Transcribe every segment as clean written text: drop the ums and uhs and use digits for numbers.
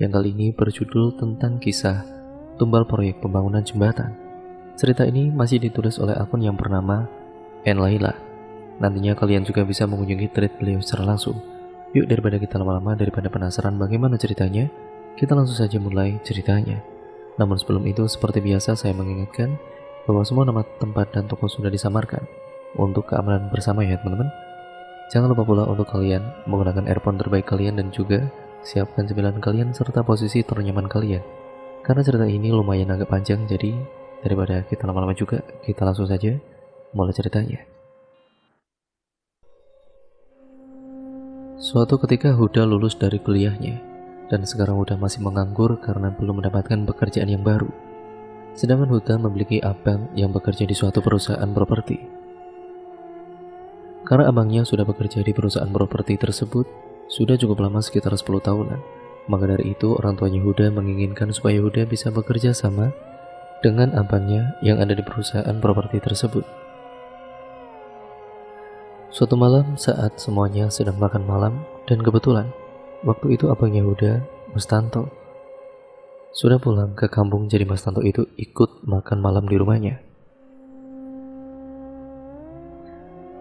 yang kali ini berjudul tentang kisah tumbal proyek pembangunan jembatan. Cerita ini masih ditulis oleh akun yang bernama Laila. Nantinya kalian juga bisa mengunjungi thread beliau secara langsung. Yuk, daripada kita lama-lama, daripada penasaran bagaimana ceritanya, kita langsung saja mulai ceritanya. Namun sebelum itu, seperti biasa saya mengingatkan bahwa semua nama tempat dan toko sudah disamarkan untuk keamanan bersama ya teman-teman. Jangan lupa pula untuk kalian menggunakan earphone terbaik kalian dan juga siapkan cemilan kalian serta posisi ternyaman kalian. Karena cerita ini lumayan agak panjang, jadi daripada kita lama-lama juga, kita langsung saja mulai ceritanya. Suatu ketika Huda lulus dari kuliahnya dan sekarang Huda masih menganggur karena belum mendapatkan pekerjaan yang baru. Sedangkan Huda memiliki abang yang bekerja di suatu perusahaan properti. Karena abangnya sudah bekerja di perusahaan properti tersebut sudah cukup lama, sekitar 10 tahunan. Maka dari itu orang tuanya Huda menginginkan supaya Huda bisa bekerja sama dengan abangnya yang ada di perusahaan properti tersebut. Suatu malam saat semuanya sedang makan malam, dan kebetulan waktu itu abangnya Huda, Mas Tanto, sudah pulang ke kampung, jadi Mas Tanto itu ikut makan malam di rumahnya.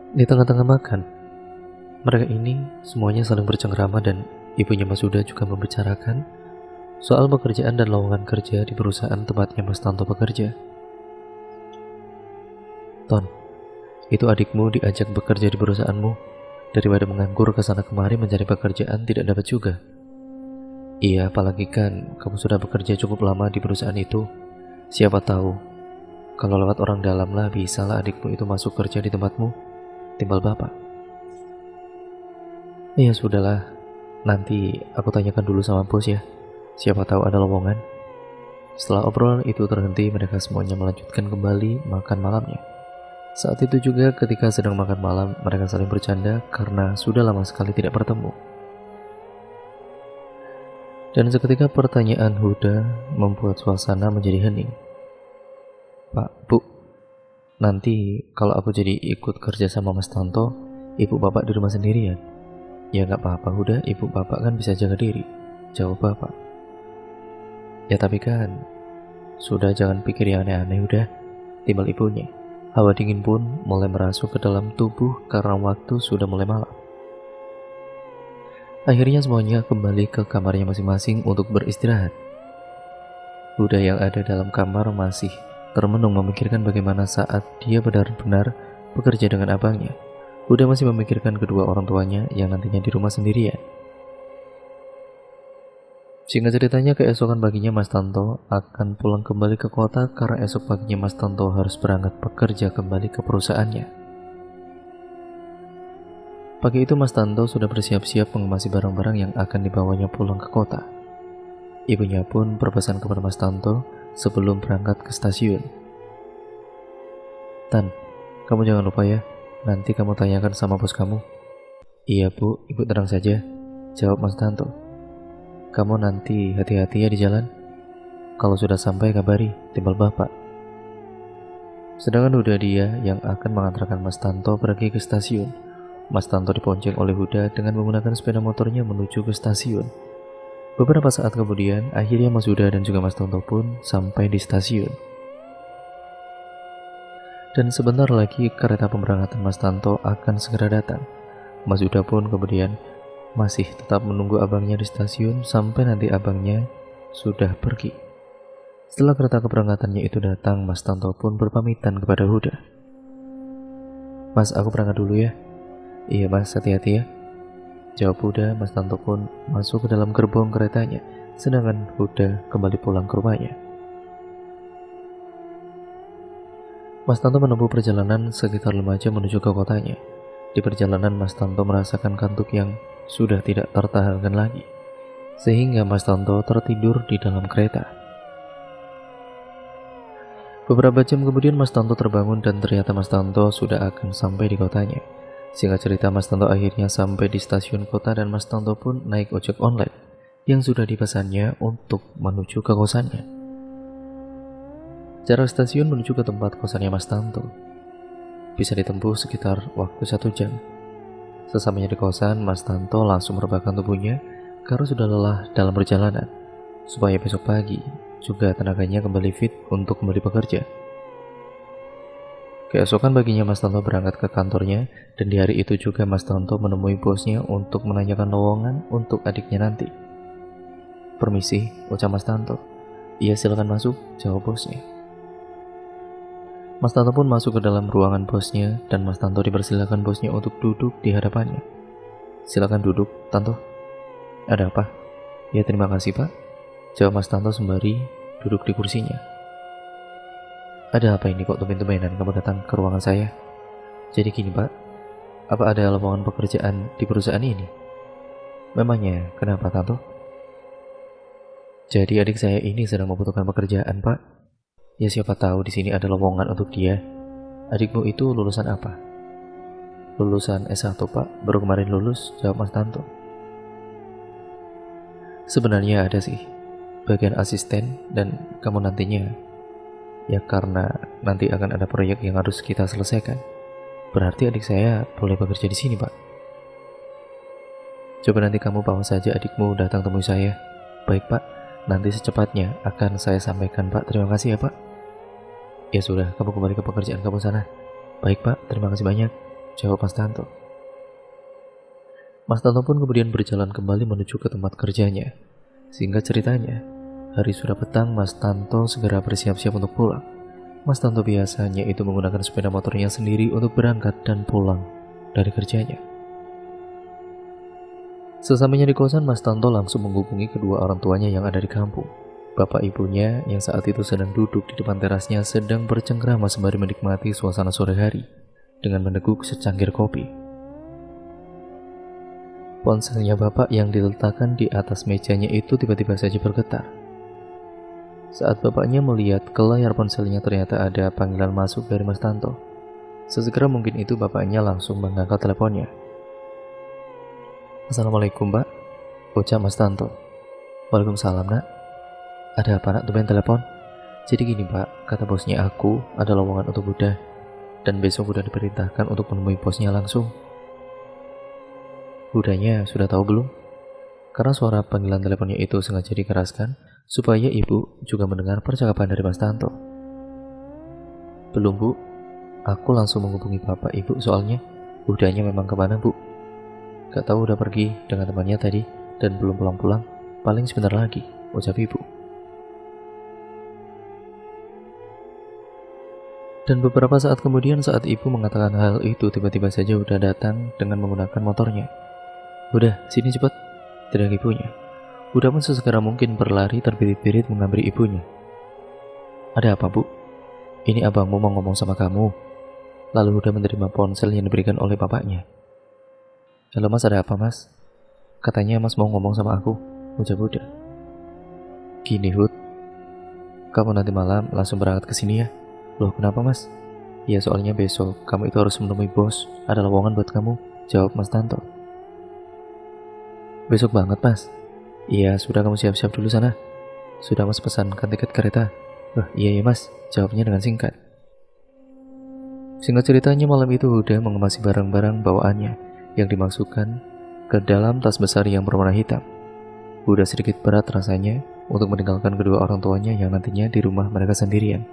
Di tengah-tengah makan, mereka ini semuanya saling bercengkrama dan ibunya Mas Huda juga membicarakan soal pekerjaan dan lowongan kerja di perusahaan tempatnya Mas Tanto bekerja. Ton, itu adikmu diajak bekerja di perusahaanmu, daripada menganggur ke sana kemari mencari pekerjaan tidak dapat juga. Iya, apalagi kan kamu sudah bekerja cukup lama di perusahaan itu. Siapa tahu kalau lewat orang dalam lah bisa lah adikmu itu masuk kerja di tempatmu, timbal bapak. Ya sudahlah, nanti aku tanyakan dulu sama bos ya, siapa tahu ada lowongan. Setelah obrolan itu terhenti, mereka semuanya melanjutkan kembali makan malamnya. Saat itu juga ketika sedang makan malam, mereka saling bercanda karena sudah lama sekali tidak bertemu. Dan seketika pertanyaan Huda membuat suasana menjadi hening. Pak, Bu, nanti kalau aku jadi ikut kerja sama Mas Tanto, ibu bapak di rumah sendirian? Ya gak apa-apa Huda, ibu bapak kan bisa jaga diri, jawab bapak. Ya tapi kan, sudah jangan pikir yang aneh-aneh Huda, timbal ibunya. Hawa dingin pun mulai merasuk ke dalam tubuh karena waktu sudah mulai malam. Akhirnya semuanya kembali ke kamarnya masing-masing untuk beristirahat. Huda yang ada dalam kamar masih termenung memikirkan bagaimana saat dia benar-benar bekerja dengan abangnya. Huda masih memikirkan kedua orang tuanya yang nantinya di rumah sendirian. Singkat ceritanya, keesokan paginya Mas Tanto akan pulang kembali ke kota karena esok paginya Mas Tanto harus berangkat bekerja kembali ke perusahaannya. Pagi itu Mas Tanto sudah bersiap-siap mengemasi barang-barang yang akan dibawanya pulang ke kota. Ibunya pun berpesan kepada Mas Tanto sebelum berangkat ke stasiun. Tan, kamu jangan lupa ya, nanti kamu tanyakan sama bos kamu. Iya Bu, ibu tenang saja, jawab Mas Tanto. Kamu nanti hati-hati ya di jalan. Kalau sudah sampai kabari, timbal bapak. Sedangkan Huda dia yang akan mengantarkan Mas Tanto pergi ke stasiun. Mas Tanto dibonceng oleh Huda dengan menggunakan sepeda motornya menuju ke stasiun. Beberapa saat kemudian, akhirnya Mas Huda dan juga Mas Tanto pun sampai di stasiun. Dan sebentar lagi kereta pemberangkatan Mas Tanto akan segera datang. Mas Huda pun kemudian masih tetap menunggu abangnya di stasiun sampai nanti abangnya sudah pergi. Setelah kereta keberangkatannya itu datang, Mas Tanto pun berpamitan kepada Huda. Mas, aku berangkat dulu ya. Iya Mas, hati-hati ya, jawab Huda. Mas Tanto pun masuk ke dalam gerbong keretanya, sedangkan Huda kembali pulang ke rumahnya. Mas Tanto menempuh perjalanan sekitar 5 jam menuju ke kotanya. Di perjalanan Mas Tanto merasakan kantuk yang sudah tidak tertahankan lagi, sehingga Mas Tanto tertidur di dalam kereta. Beberapa jam kemudian Mas Tanto terbangun dan ternyata Mas Tanto sudah akan sampai di kotanya. Singkat cerita, Mas Tanto akhirnya sampai di stasiun kota dan Mas Tanto pun naik ojek online yang sudah dipesannya untuk menuju ke kosannya. Jarak stasiun menuju ke tempat kosannya Mas Tanto bisa ditempuh sekitar waktu 1 jam. Sesampainya di kosan, Mas Tanto langsung merebahkan tubuhnya karena sudah lelah dalam perjalanan. supaya besok pagi juga tenaganya kembali fit untuk kembali bekerja. Keesokan paginya Mas Tanto berangkat ke kantornya, dan di hari itu juga Mas Tanto menemui bosnya untuk menanyakan lowongan untuk adiknya nanti. "Permisi," ucap Mas Tanto. "Iya, silakan masuk," jawab bosnya. Mas Tanto pun masuk ke dalam ruangan bosnya, dan Mas Tanto dipersilakan bosnya untuk duduk di hadapannya. "Silakan duduk, Tanto." "Ada apa?" "Ya, terima kasih, Pak," jawab Mas Tanto sembari duduk di kursinya. "Ada apa ini kok tumben-tumbenan kamu datang ke ruangan saya?" "Jadi gini, Pak, apa ada lowongan pekerjaan di perusahaan ini?" "Memangnya kenapa, Tanto?" "Jadi adik saya ini sedang membutuhkan pekerjaan, Pak. Ya siapa tahu di sini ada lowongan untuk dia." "Adikmu itu lulusan apa?" "Lulusan S1, Pak, baru kemarin lulus," jawab Mas Tanto. "Sebenarnya ada sih, bagian asisten, dan kamu nantinya, ya karena nanti akan ada proyek yang harus kita selesaikan. Berarti adik saya boleh bekerja di sini, Pak." "Coba nanti kamu bawa saja adikmu datang temui saya." "Baik, Pak, nanti secepatnya akan saya sampaikan, Pak. Terima kasih ya, Pak." "Ya sudah, kamu kembali ke pekerjaan kamu sana." "Baik, Pak, terima kasih banyak," jawab Mas Tanto. Mas Tanto pun kemudian berjalan kembali menuju ke tempat kerjanya. Singkat ceritanya, hari sudah petang, Mas Tanto segera bersiap-siap untuk pulang. Mas Tanto biasanya itu menggunakan sepeda motornya sendiri untuk berangkat dan pulang dari kerjanya. Sesampainya di kosan, Mas Tanto langsung menghubungi kedua orang tuanya yang ada di kampung. Bapak ibunya yang saat itu sedang duduk di depan terasnya sedang bercengkrama sembari menikmati suasana sore hari dengan meneguk secangkir kopi. Ponselnya bapak yang diletakkan di atas mejanya itu tiba-tiba saja bergetar. Saat bapaknya melihat ke layar ponselnya, ternyata ada panggilan masuk dari Mas Tanto. Sesegera mungkin itu bapaknya langsung mengangkat teleponnya. "Assalamualaikum, Pak," ucap Mas Tanto. "Waalaikumsalam, Nak. Ada apa, Nak, tumben telepon?" "Jadi gini, Pak, kata bosnya aku ada lowongan untuk Buddha, dan besok udah diperintahkan untuk menemui bosnya langsung." "Budanya sudah tahu belum?" Karena suara panggilan teleponnya itu sengaja dikeraskan supaya ibu juga mendengar percakapan dari Mas Tanto. "Belum, Bu. Aku langsung menghubungi bapak ibu soalnya. Budanya memang kemana, Bu?" "Gak tahu, udah pergi dengan temannya tadi dan belum pulang-pulang. Paling sebentar lagi," ucap ibu. Dan beberapa saat kemudian, saat ibu mengatakan hal itu, tiba-tiba saja udah datang dengan menggunakan motornya. "Udah, sini cepet," teriak ibunya. Udah pun sesegera mungkin berlari terbirit-birit menghampiri ibunya. "Ada apa, Bu?" "Ini abangmu mau ngomong sama kamu." Lalu udah menerima ponsel yang diberikan oleh bapaknya. "Halo Mas, ada apa Mas?" "Katanya Mas mau ngomong sama aku," ucap Buddha. "Gini Hud, kamu nanti malam langsung berangkat ke sini ya." "Loh, kenapa Mas?" "Ya soalnya besok kamu itu harus menemui bos, ada lowongan buat kamu," jawab Mas Tanto. "Besok banget Mas?" "Iya, sudah, kamu siap-siap dulu sana." "Sudah Mas, pesankan tiket kereta." "Oh iya ya Mas," jawabnya dengan singkat. Singkat ceritanya, malam itu Huda mengemasi barang-barang bawaannya yang dimasukkan ke dalam tas besar yang berwarna hitam. Huda sedikit berat rasanya untuk meninggalkan kedua orang tuanya yang nantinya di rumah mereka sendirian.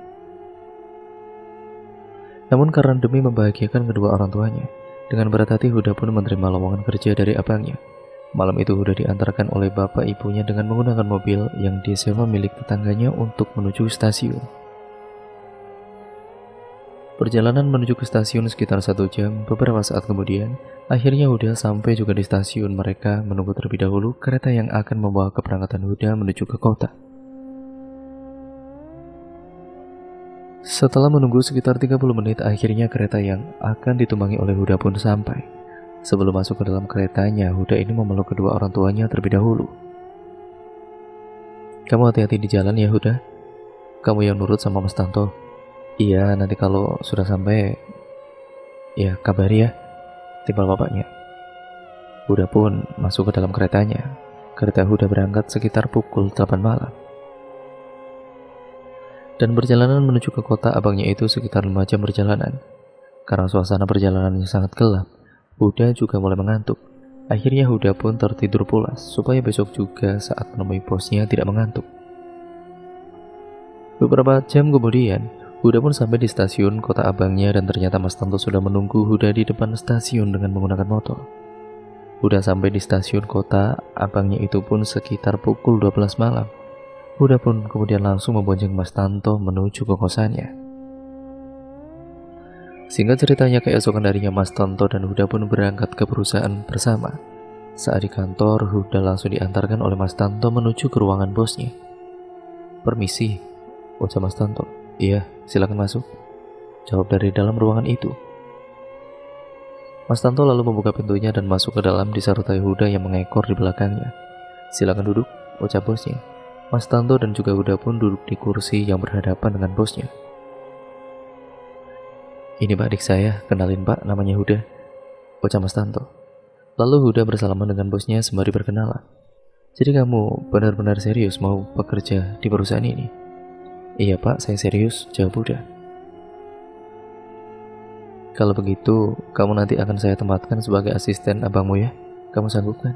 Namun karena demi membahagiakan kedua orang tuanya, dengan berat hati Huda pun menerima lowongan kerja dari abangnya. Malam itu Huda diantarkan oleh bapak ibunya dengan menggunakan mobil yang disewa milik tetangganya untuk menuju stasiun. Perjalanan menuju ke stasiun sekitar 1 jam. Beberapa saat kemudian, akhirnya Huda sampai juga di stasiun. Mereka menunggu terlebih dahulu kereta yang akan membawa keberangkatan Huda menuju ke kota. Setelah menunggu sekitar 30 menit, akhirnya kereta yang akan ditumpangi oleh Huda pun sampai. Sebelum masuk ke dalam keretanya, Huda ini memeluk kedua orang tuanya terlebih dahulu. "Kamu hati-hati di jalan ya Huda. Kamu yang nurut sama Mas Tanto." "Iya, nanti kalau sudah sampai, ya kabari ya," timpal bapaknya. Huda pun masuk ke dalam keretanya. Kereta Huda berangkat sekitar pukul 8 malam. Dan perjalanan menuju ke kota abangnya itu sekitar 5 jam perjalanan. Karena suasana perjalanannya sangat gelap, Huda juga mulai mengantuk. Akhirnya Huda pun tertidur pulas supaya besok juga saat menemui bosnya tidak mengantuk. Beberapa jam kemudian, Huda pun sampai di stasiun kota abangnya dan ternyata Mas Tanto sudah menunggu Huda di depan stasiun dengan menggunakan motor. Huda sampai di stasiun kota abangnya itu pun sekitar pukul 12 malam. Huda pun kemudian langsung membonceng Mas Tanto menuju ke kosannya. Singkat ceritanya, keesokan harinya Mas Tanto dan Huda pun berangkat ke perusahaan bersama. Saat di kantor, Huda langsung diantarkan oleh Mas Tanto menuju ke ruangan bosnya. "Permisi," ucap Mas Tanto. "Iya, silakan masuk," jawab dari dalam ruangan itu. Mas Tanto lalu membuka pintunya dan masuk ke dalam disertai Huda yang mengekor di belakangnya. "Silakan duduk," ucap bosnya. Mas Tanto dan juga Huda pun duduk di kursi yang berhadapan dengan bosnya. "Ini Pak adik saya, kenalin Pak, namanya Huda," ucap Mas Tanto. Lalu Huda bersalaman dengan bosnya sembari berkenalan. "Jadi kamu benar-benar serius mau bekerja di perusahaan ini?" "Iya Pak, saya serius," jawab Huda. "Kalau begitu, kamu nanti akan saya tempatkan sebagai asisten abangmu ya? Kamu sanggup kan?"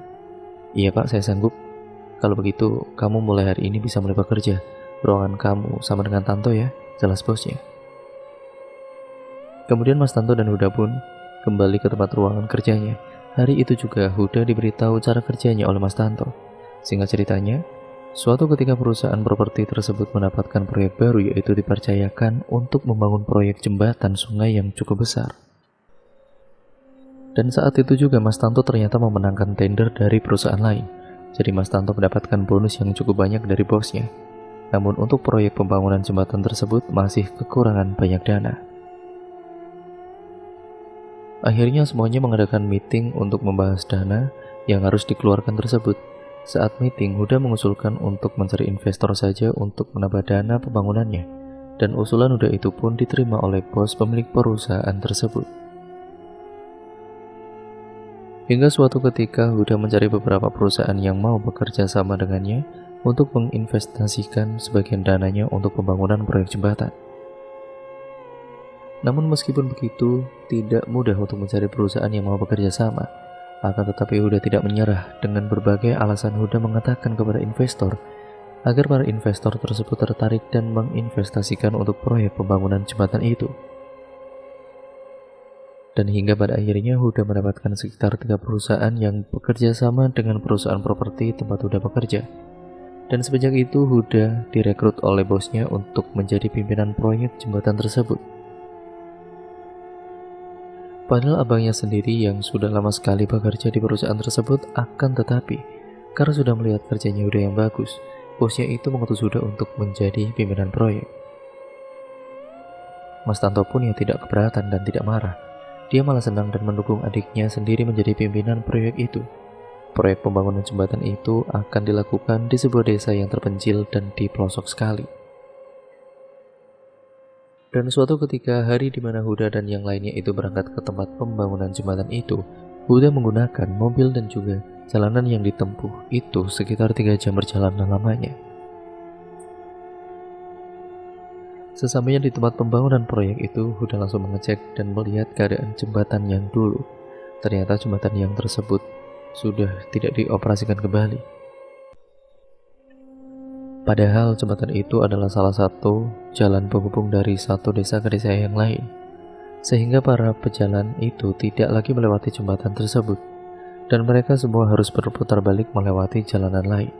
"Iya Pak, saya sanggup." "Kalau begitu, kamu mulai hari ini bisa mulai bekerja. Ruangan kamu sama dengan Tanto ya," jelas bosnya. Kemudian Mas Tanto dan Huda pun kembali ke tempat ruangan kerjanya. Hari itu juga Huda diberitahu cara kerjanya oleh Mas Tanto. Singkat ceritanya, suatu ketika perusahaan properti tersebut mendapatkan proyek baru, yaitu dipercayakan untuk membangun proyek jembatan sungai yang cukup besar. Dan saat itu juga Mas Tanto ternyata memenangkan tender dari perusahaan lain. Jadi Mas Tanto mendapatkan bonus yang cukup banyak dari bosnya. Namun untuk proyek pembangunan jembatan tersebut masih kekurangan banyak dana. Akhirnya semuanya mengadakan meeting untuk membahas dana yang harus dikeluarkan tersebut. Saat meeting, Huda mengusulkan untuk mencari investor saja untuk menambah dana pembangunannya. Dan usulan Huda itu pun diterima oleh bos pemilik perusahaan tersebut. Hingga suatu ketika Huda mencari beberapa perusahaan yang mau bekerja sama dengannya untuk menginvestasikan sebagian dananya untuk pembangunan proyek jembatan. Namun meskipun begitu, tidak mudah untuk mencari perusahaan yang mau bekerja sama. Akan tetapi Huda tidak menyerah. Dengan berbagai alasan Huda mengatakan kepada investor agar para investor tersebut tertarik dan menginvestasikan untuk proyek pembangunan jembatan itu. Dan hingga pada akhirnya Huda mendapatkan sekitar 3 perusahaan yang bekerja sama dengan perusahaan properti tempat Huda bekerja. Dan semenjak itu Huda direkrut oleh bosnya untuk menjadi pimpinan proyek jembatan tersebut. Padahal abangnya sendiri yang sudah lama sekali bekerja di perusahaan tersebut, akan tetapi karena sudah melihat kerjanya Huda yang bagus, bosnya itu mengutus Huda untuk menjadi pimpinan proyek. Mas Tanto pun yang tidak keberatan dan tidak marah. Dia malah senang dan mendukung adiknya sendiri menjadi pimpinan proyek itu. Proyek pembangunan jembatan itu akan dilakukan di sebuah desa yang terpencil dan di pelosok sekali. Dan suatu ketika hari di mana Huda dan yang lainnya itu berangkat ke tempat pembangunan jembatan itu, Huda menggunakan mobil dan juga jalanan yang ditempuh itu sekitar 3 jam perjalanan lamanya. Sesampainya di tempat pembangunan proyek itu, Huda langsung mengecek dan melihat keadaan jembatan yang dulu. Ternyata jembatan yang tersebut sudah tidak dioperasikan kembali. Padahal jembatan itu adalah salah satu jalan penghubung dari satu desa ke desa yang lain, sehingga para pejalan itu tidak lagi melewati jembatan tersebut, dan mereka semua harus berputar balik melewati jalanan lain.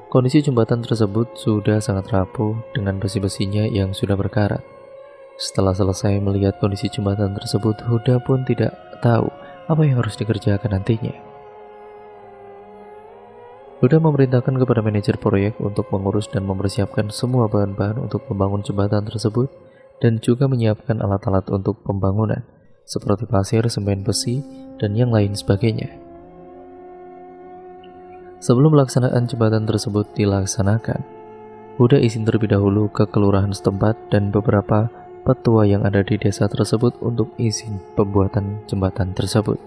Kondisi jembatan tersebut sudah sangat rapuh dengan besi-besinya yang sudah berkarat. Setelah selesai melihat kondisi jembatan tersebut, Huda pun tidak tahu apa yang harus dikerjakan nantinya. Huda memerintahkan kepada manajer proyek untuk mengurus dan mempersiapkan semua bahan-bahan untuk membangun jembatan tersebut dan juga menyiapkan alat-alat untuk pembangunan seperti pasir, semen, besi, dan yang lain sebagainya. Sebelum pelaksanaan jembatan tersebut dilaksanakan, Huda izin terlebih dahulu ke kelurahan setempat dan beberapa petua yang ada di desa tersebut untuk izin pembuatan jembatan tersebut.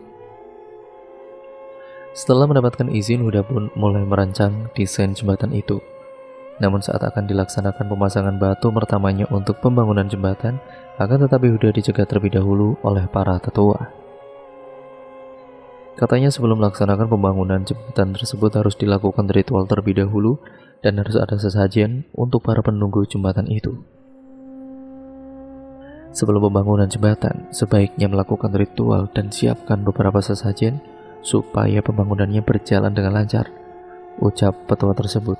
Setelah mendapatkan izin, Huda pun mulai merancang desain jembatan itu. Namun saat akan dilaksanakan pemasangan batu pertamanya untuk pembangunan jembatan, akan tetapi Huda dicegat terlebih dahulu oleh para tetua. Katanya sebelum melaksanakan pembangunan jembatan tersebut harus dilakukan ritual terlebih dahulu dan harus ada sesajen untuk para penunggu jembatan itu. Sebelum pembangunan jembatan, sebaiknya melakukan ritual dan siapkan beberapa sesajen supaya pembangunannya berjalan dengan lancar, ucap petua tersebut.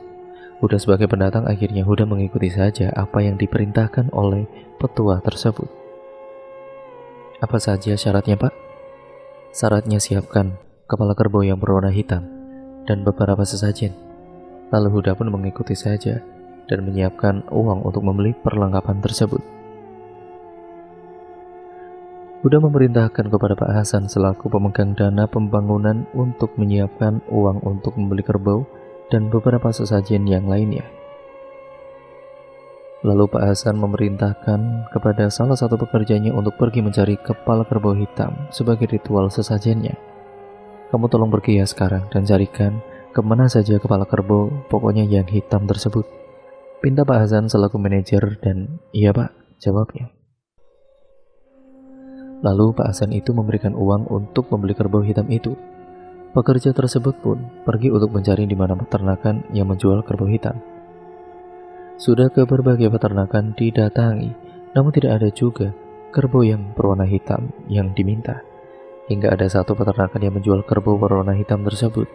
Huda sebagai pendatang akhirnya Huda mengikuti saja apa yang diperintahkan oleh petua tersebut. Apa saja syaratnya, Pak? Syaratnya siapkan kepala kerbau yang berwarna hitam dan beberapa sesajen. Lalu Huda pun mengikuti saja dan menyiapkan uang untuk membeli perlengkapan tersebut. Huda memerintahkan kepada Pak Hasan selaku pemegang dana pembangunan untuk menyiapkan uang untuk membeli kerbau dan beberapa sesajen yang lainnya. Lalu Pak Hasan memerintahkan kepada salah satu pekerjanya untuk pergi mencari kepala kerbau hitam sebagai ritual sesajennya. Kamu tolong pergi ya sekarang dan carikan kemana saja kepala kerbau, pokoknya yang hitam tersebut. Pinta Pak Hasan selaku manajer dan iya Pak, jawabnya. Lalu Pak Hasan itu memberikan uang untuk membeli kerbau hitam itu. Pekerja tersebut pun pergi untuk mencari di mana peternakan yang menjual kerbau hitam. Sudah ke berbagai peternakan didatangi, namun tidak ada juga kerbau yang berwarna hitam yang diminta. Hingga ada satu peternakan yang menjual kerbau berwarna hitam tersebut.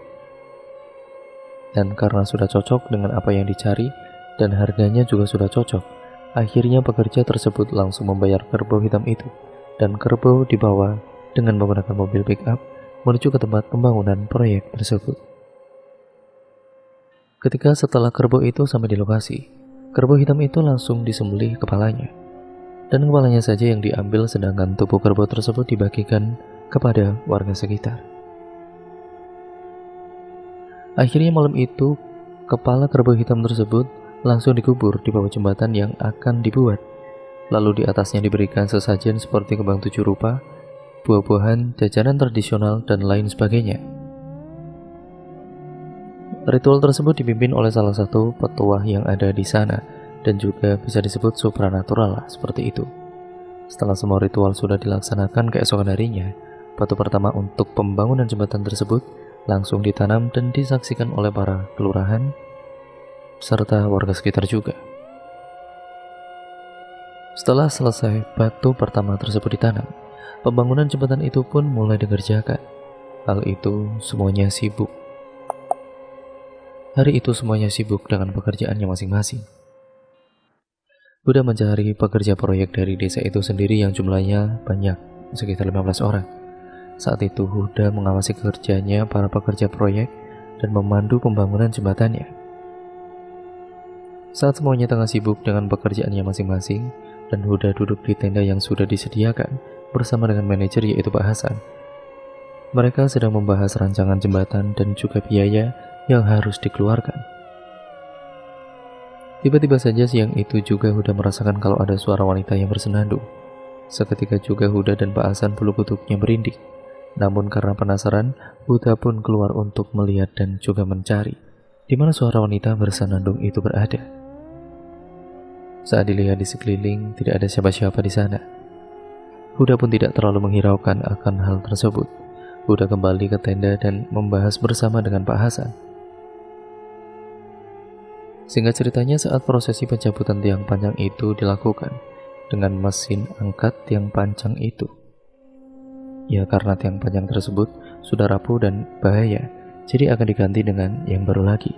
Dan karena sudah cocok dengan apa yang dicari dan harganya juga sudah cocok, akhirnya pekerja tersebut langsung membayar kerbau hitam itu. Dan kerbau dibawa dengan menggunakan mobil pick-up menuju ke tempat pembangunan proyek tersebut. Ketika setelah kerbau itu sampai di lokasi, kerbau hitam itu langsung disembelih kepalanya. Dan kepalanya saja yang diambil sedangkan tubuh kerbau tersebut dibagikan kepada warga sekitar. Akhirnya malam itu, kepala kerbau hitam tersebut langsung dikubur di bawah jembatan yang akan dibuat. Lalu di atasnya diberikan sesajen seperti kembang 7 rupa, buah-buahan, jajanan tradisional, dan lain sebagainya. Ritual tersebut dipimpin oleh salah satu petua yang ada di sana dan juga bisa disebut supranatural lah, seperti itu. Setelah semua ritual sudah dilaksanakan keesokan harinya, batu pertama untuk pembangunan jembatan tersebut langsung ditanam dan disaksikan oleh para kelurahan serta warga sekitar juga. Setelah selesai batu pertama tersebut ditanam, pembangunan jembatan itu pun mulai dikerjakan. Hal itu semuanya sibuk. Hari itu semuanya sibuk dengan pekerjaannya masing-masing. Huda mencari pekerja proyek dari desa itu sendiri yang jumlahnya banyak, sekitar 15 orang. Saat itu Huda mengawasi kerjanya para pekerja proyek dan memandu pembangunan jembatannya. Saat semuanya tengah sibuk dengan pekerjaannya masing-masing, dan Huda duduk di tenda yang sudah disediakan bersama dengan manajer yaitu Pak Hasan. Mereka sedang membahas rancangan jembatan dan juga biaya yang harus dikeluarkan. Tiba-tiba saja siang itu juga Huda merasakan kalau ada suara wanita yang bersenandung. Seketika juga Huda dan Pak Hasan bulu kuduknya merinding. Namun karena penasaran, Huda pun keluar untuk melihat dan juga mencari di mana suara wanita bersenandung itu berada. Saat dilihat di sekeliling, tidak ada siapa-siapa di sana. Huda pun tidak terlalu menghiraukan akan hal tersebut. Huda kembali ke tenda dan membahas bersama dengan Pak Hasan. Singkat ceritanya, saat prosesi pencabutan tiang panjang itu dilakukan dengan mesin angkat tiang panjang itu. Ya, karena tiang panjang tersebut sudah rapuh dan bahaya, jadi akan diganti dengan yang baru lagi.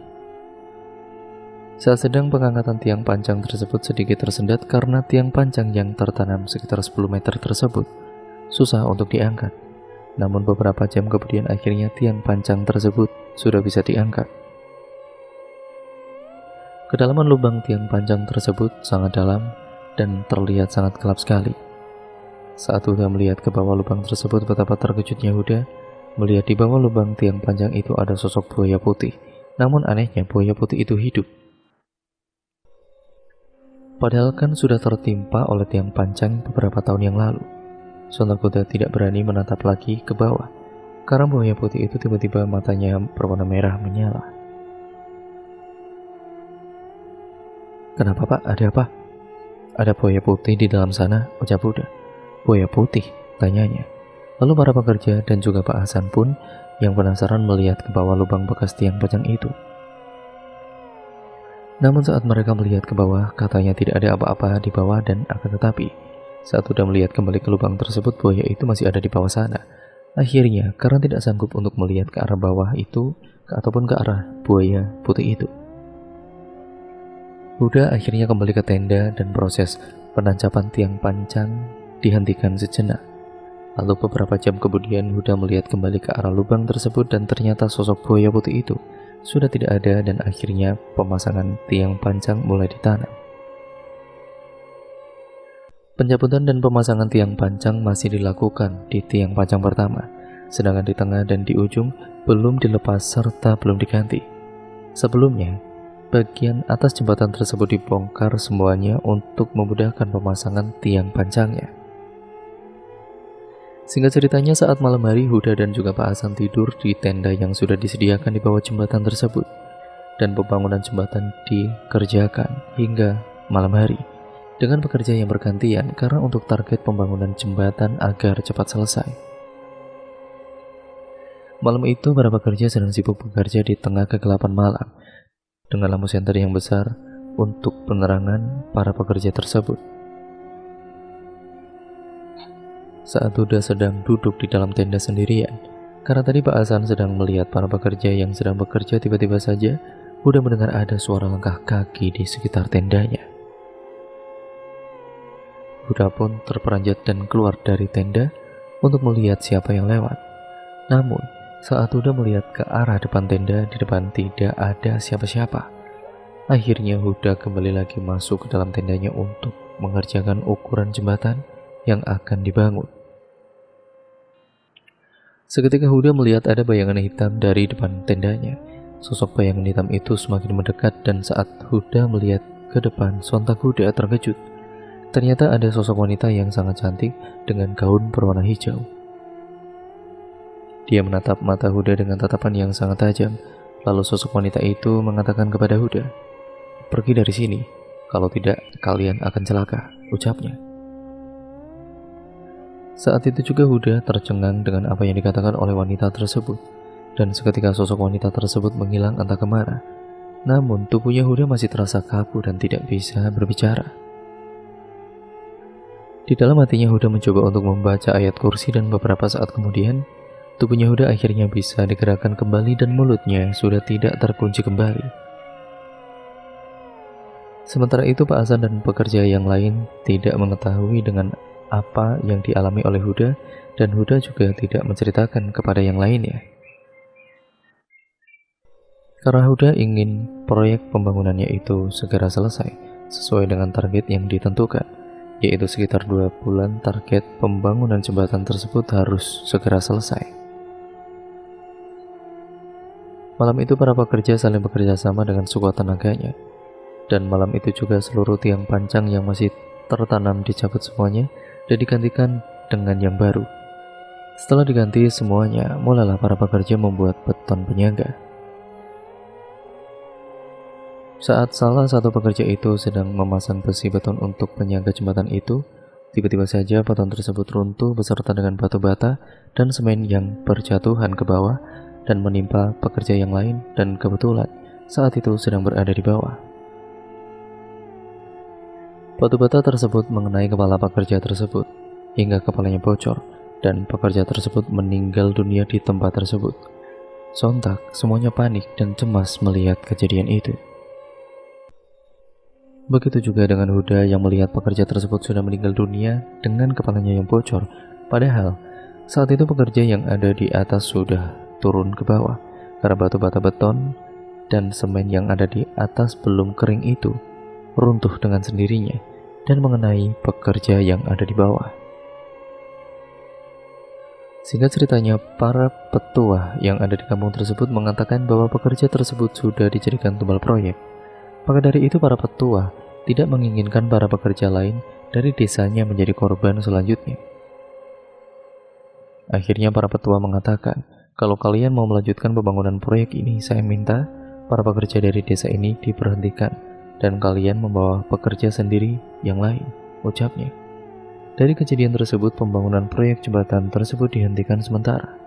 Saat sedang pengangkatan tiang panjang tersebut sedikit tersendat karena tiang panjang yang tertanam sekitar 10 meter tersebut susah untuk diangkat. Namun beberapa jam kemudian akhirnya tiang panjang tersebut sudah bisa diangkat. Kedalaman lubang tiang panjang tersebut sangat dalam dan terlihat sangat gelap sekali. Saat Huda melihat ke bawah lubang tersebut, betapa terkejutnya Huda melihat di bawah lubang tiang panjang itu ada sosok buaya putih. Namun anehnya buaya putih itu hidup. Padahal kan sudah tertimpa oleh tiang panjang beberapa tahun yang lalu. Sontak Huda tidak berani menatap lagi ke bawah karena buaya putih itu tiba-tiba matanya berwarna merah menyala. "Kenapa Pak? Ada apa?" "Ada buaya putih di dalam sana," ucap Huda. "Buaya putih?" tanyanya. Lalu para pekerja dan juga Pak Hasan pun yang penasaran melihat ke bawah lubang bekas tiang panjang itu. Namun saat mereka melihat ke bawah, katanya tidak ada apa-apa di bawah, dan akan tetapi saat sudah melihat kembali ke lubang tersebut, buaya itu masih ada di bawah sana. Akhirnya, karena tidak sanggup untuk melihat ke arah bawah itu ataupun ke arah buaya putih itu, Huda akhirnya kembali ke tenda dan proses penancapan tiang panjang dihentikan sejenak. Lalu beberapa jam kemudian Huda melihat kembali ke arah lubang tersebut dan ternyata sosok buaya putih itu sudah tidak ada, dan akhirnya pemasangan tiang panjang mulai ditanam. Pencabutan dan pemasangan tiang panjang masih dilakukan di tiang panjang pertama, sedangkan di tengah dan di ujung belum dilepas serta belum diganti. Sebelumnya, bagian atas jembatan tersebut dibongkar semuanya untuk memudahkan pemasangan tiang panjangnya. Singkat ceritanya, saat malam hari, Huda dan juga Pak Hasan tidur di tenda yang sudah disediakan di bawah jembatan tersebut, dan pembangunan jembatan dikerjakan hingga malam hari dengan pekerja yang bergantian karena untuk target pembangunan jembatan agar cepat selesai. Malam itu para pekerja sedang sibuk bekerja di tengah kegelapan malam dengan lampu senter yang besar untuk penerangan para pekerja tersebut. Saat Huda sedang duduk di dalam tenda sendirian, karena tadi Pak Hasan sedang melihat para pekerja yang sedang bekerja, tiba-tiba saja Huda mendengar ada suara langkah kaki di sekitar tendanya. Huda pun terperanjat dan keluar dari tenda untuk melihat siapa yang lewat. Namun, saat Huda melihat ke arah depan tenda, di depan tidak ada siapa-siapa. Akhirnya Huda kembali lagi masuk ke dalam tendanya untuk mengerjakan ukuran jembatan yang akan dibangun. Seketika Huda melihat ada bayangan hitam dari depan tendanya. Sosok bayangan hitam itu semakin mendekat, dan saat Huda melihat ke depan, sontak Huda terkejut. Ternyata ada sosok wanita yang sangat cantik dengan gaun berwarna hijau. Dia menatap mata Huda dengan tatapan yang sangat tajam. Lalu sosok wanita itu mengatakan kepada Huda, "Pergi dari sini, kalau tidak kalian akan celaka," ucapnya. Saat itu juga Huda tercengang dengan apa yang dikatakan oleh wanita tersebut, dan seketika sosok wanita tersebut menghilang entah kemana. Namun tubuhnya Huda masih terasa kaku dan tidak bisa berbicara. Di dalam hatinya Huda mencoba untuk membaca ayat kursi, dan beberapa saat kemudian tubuhnya Huda akhirnya bisa digerakkan kembali dan mulutnya sudah tidak terkunci kembali. Sementara itu Pak Hasan dan pekerja yang lain tidak mengetahui dengan apa yang dialami oleh Huda, dan Huda juga tidak menceritakan kepada yang lainnya. Karena Huda ingin proyek pembangunannya itu segera selesai sesuai dengan target yang ditentukan, yaitu sekitar 2 bulan. Target pembangunan jembatan tersebut harus segera selesai. Malam itu para pekerja saling bekerja sama dengan sekuat tenaganya, dan malam itu juga seluruh tiang panjang yang masih tertanam dicabut semuanya dan digantikan dengan yang baru. Setelah diganti semuanya, mulailah para pekerja membuat beton penyangga. Saat salah satu pekerja itu sedang memasang besi beton untuk penyangga jembatan itu, tiba-tiba saja beton tersebut runtuh beserta dengan batu bata dan semen yang berjatuhan ke bawah dan menimpa pekerja yang lain, dan kebetulan saat itu sedang berada di bawah. Batu bata tersebut mengenai kepala pekerja tersebut hingga kepalanya bocor, dan pekerja tersebut meninggal dunia di tempat tersebut. Sontak semuanya panik dan cemas melihat kejadian itu. Begitu juga dengan Huda yang melihat pekerja tersebut sudah meninggal dunia dengan kepalanya yang bocor. Padahal saat itu pekerja yang ada di atas sudah turun ke bawah karena batu bata beton dan semen yang ada di atas belum kering itu runtuh dengan sendirinya dan mengenai pekerja yang ada di bawah. Singkat ceritanya, para petua yang ada di kampung tersebut mengatakan bahwa pekerja tersebut sudah dijadikan tumbal proyek. Maka dari itu para petua tidak menginginkan para pekerja lain dari desanya menjadi korban selanjutnya. Akhirnya para petua mengatakan, "Kalau kalian mau melanjutkan pembangunan proyek ini, saya minta para pekerja dari desa ini diberhentikan dan kalian membawa pekerja sendiri yang lain," ucapnya. Dari kejadian tersebut, pembangunan proyek jembatan tersebut dihentikan sementara.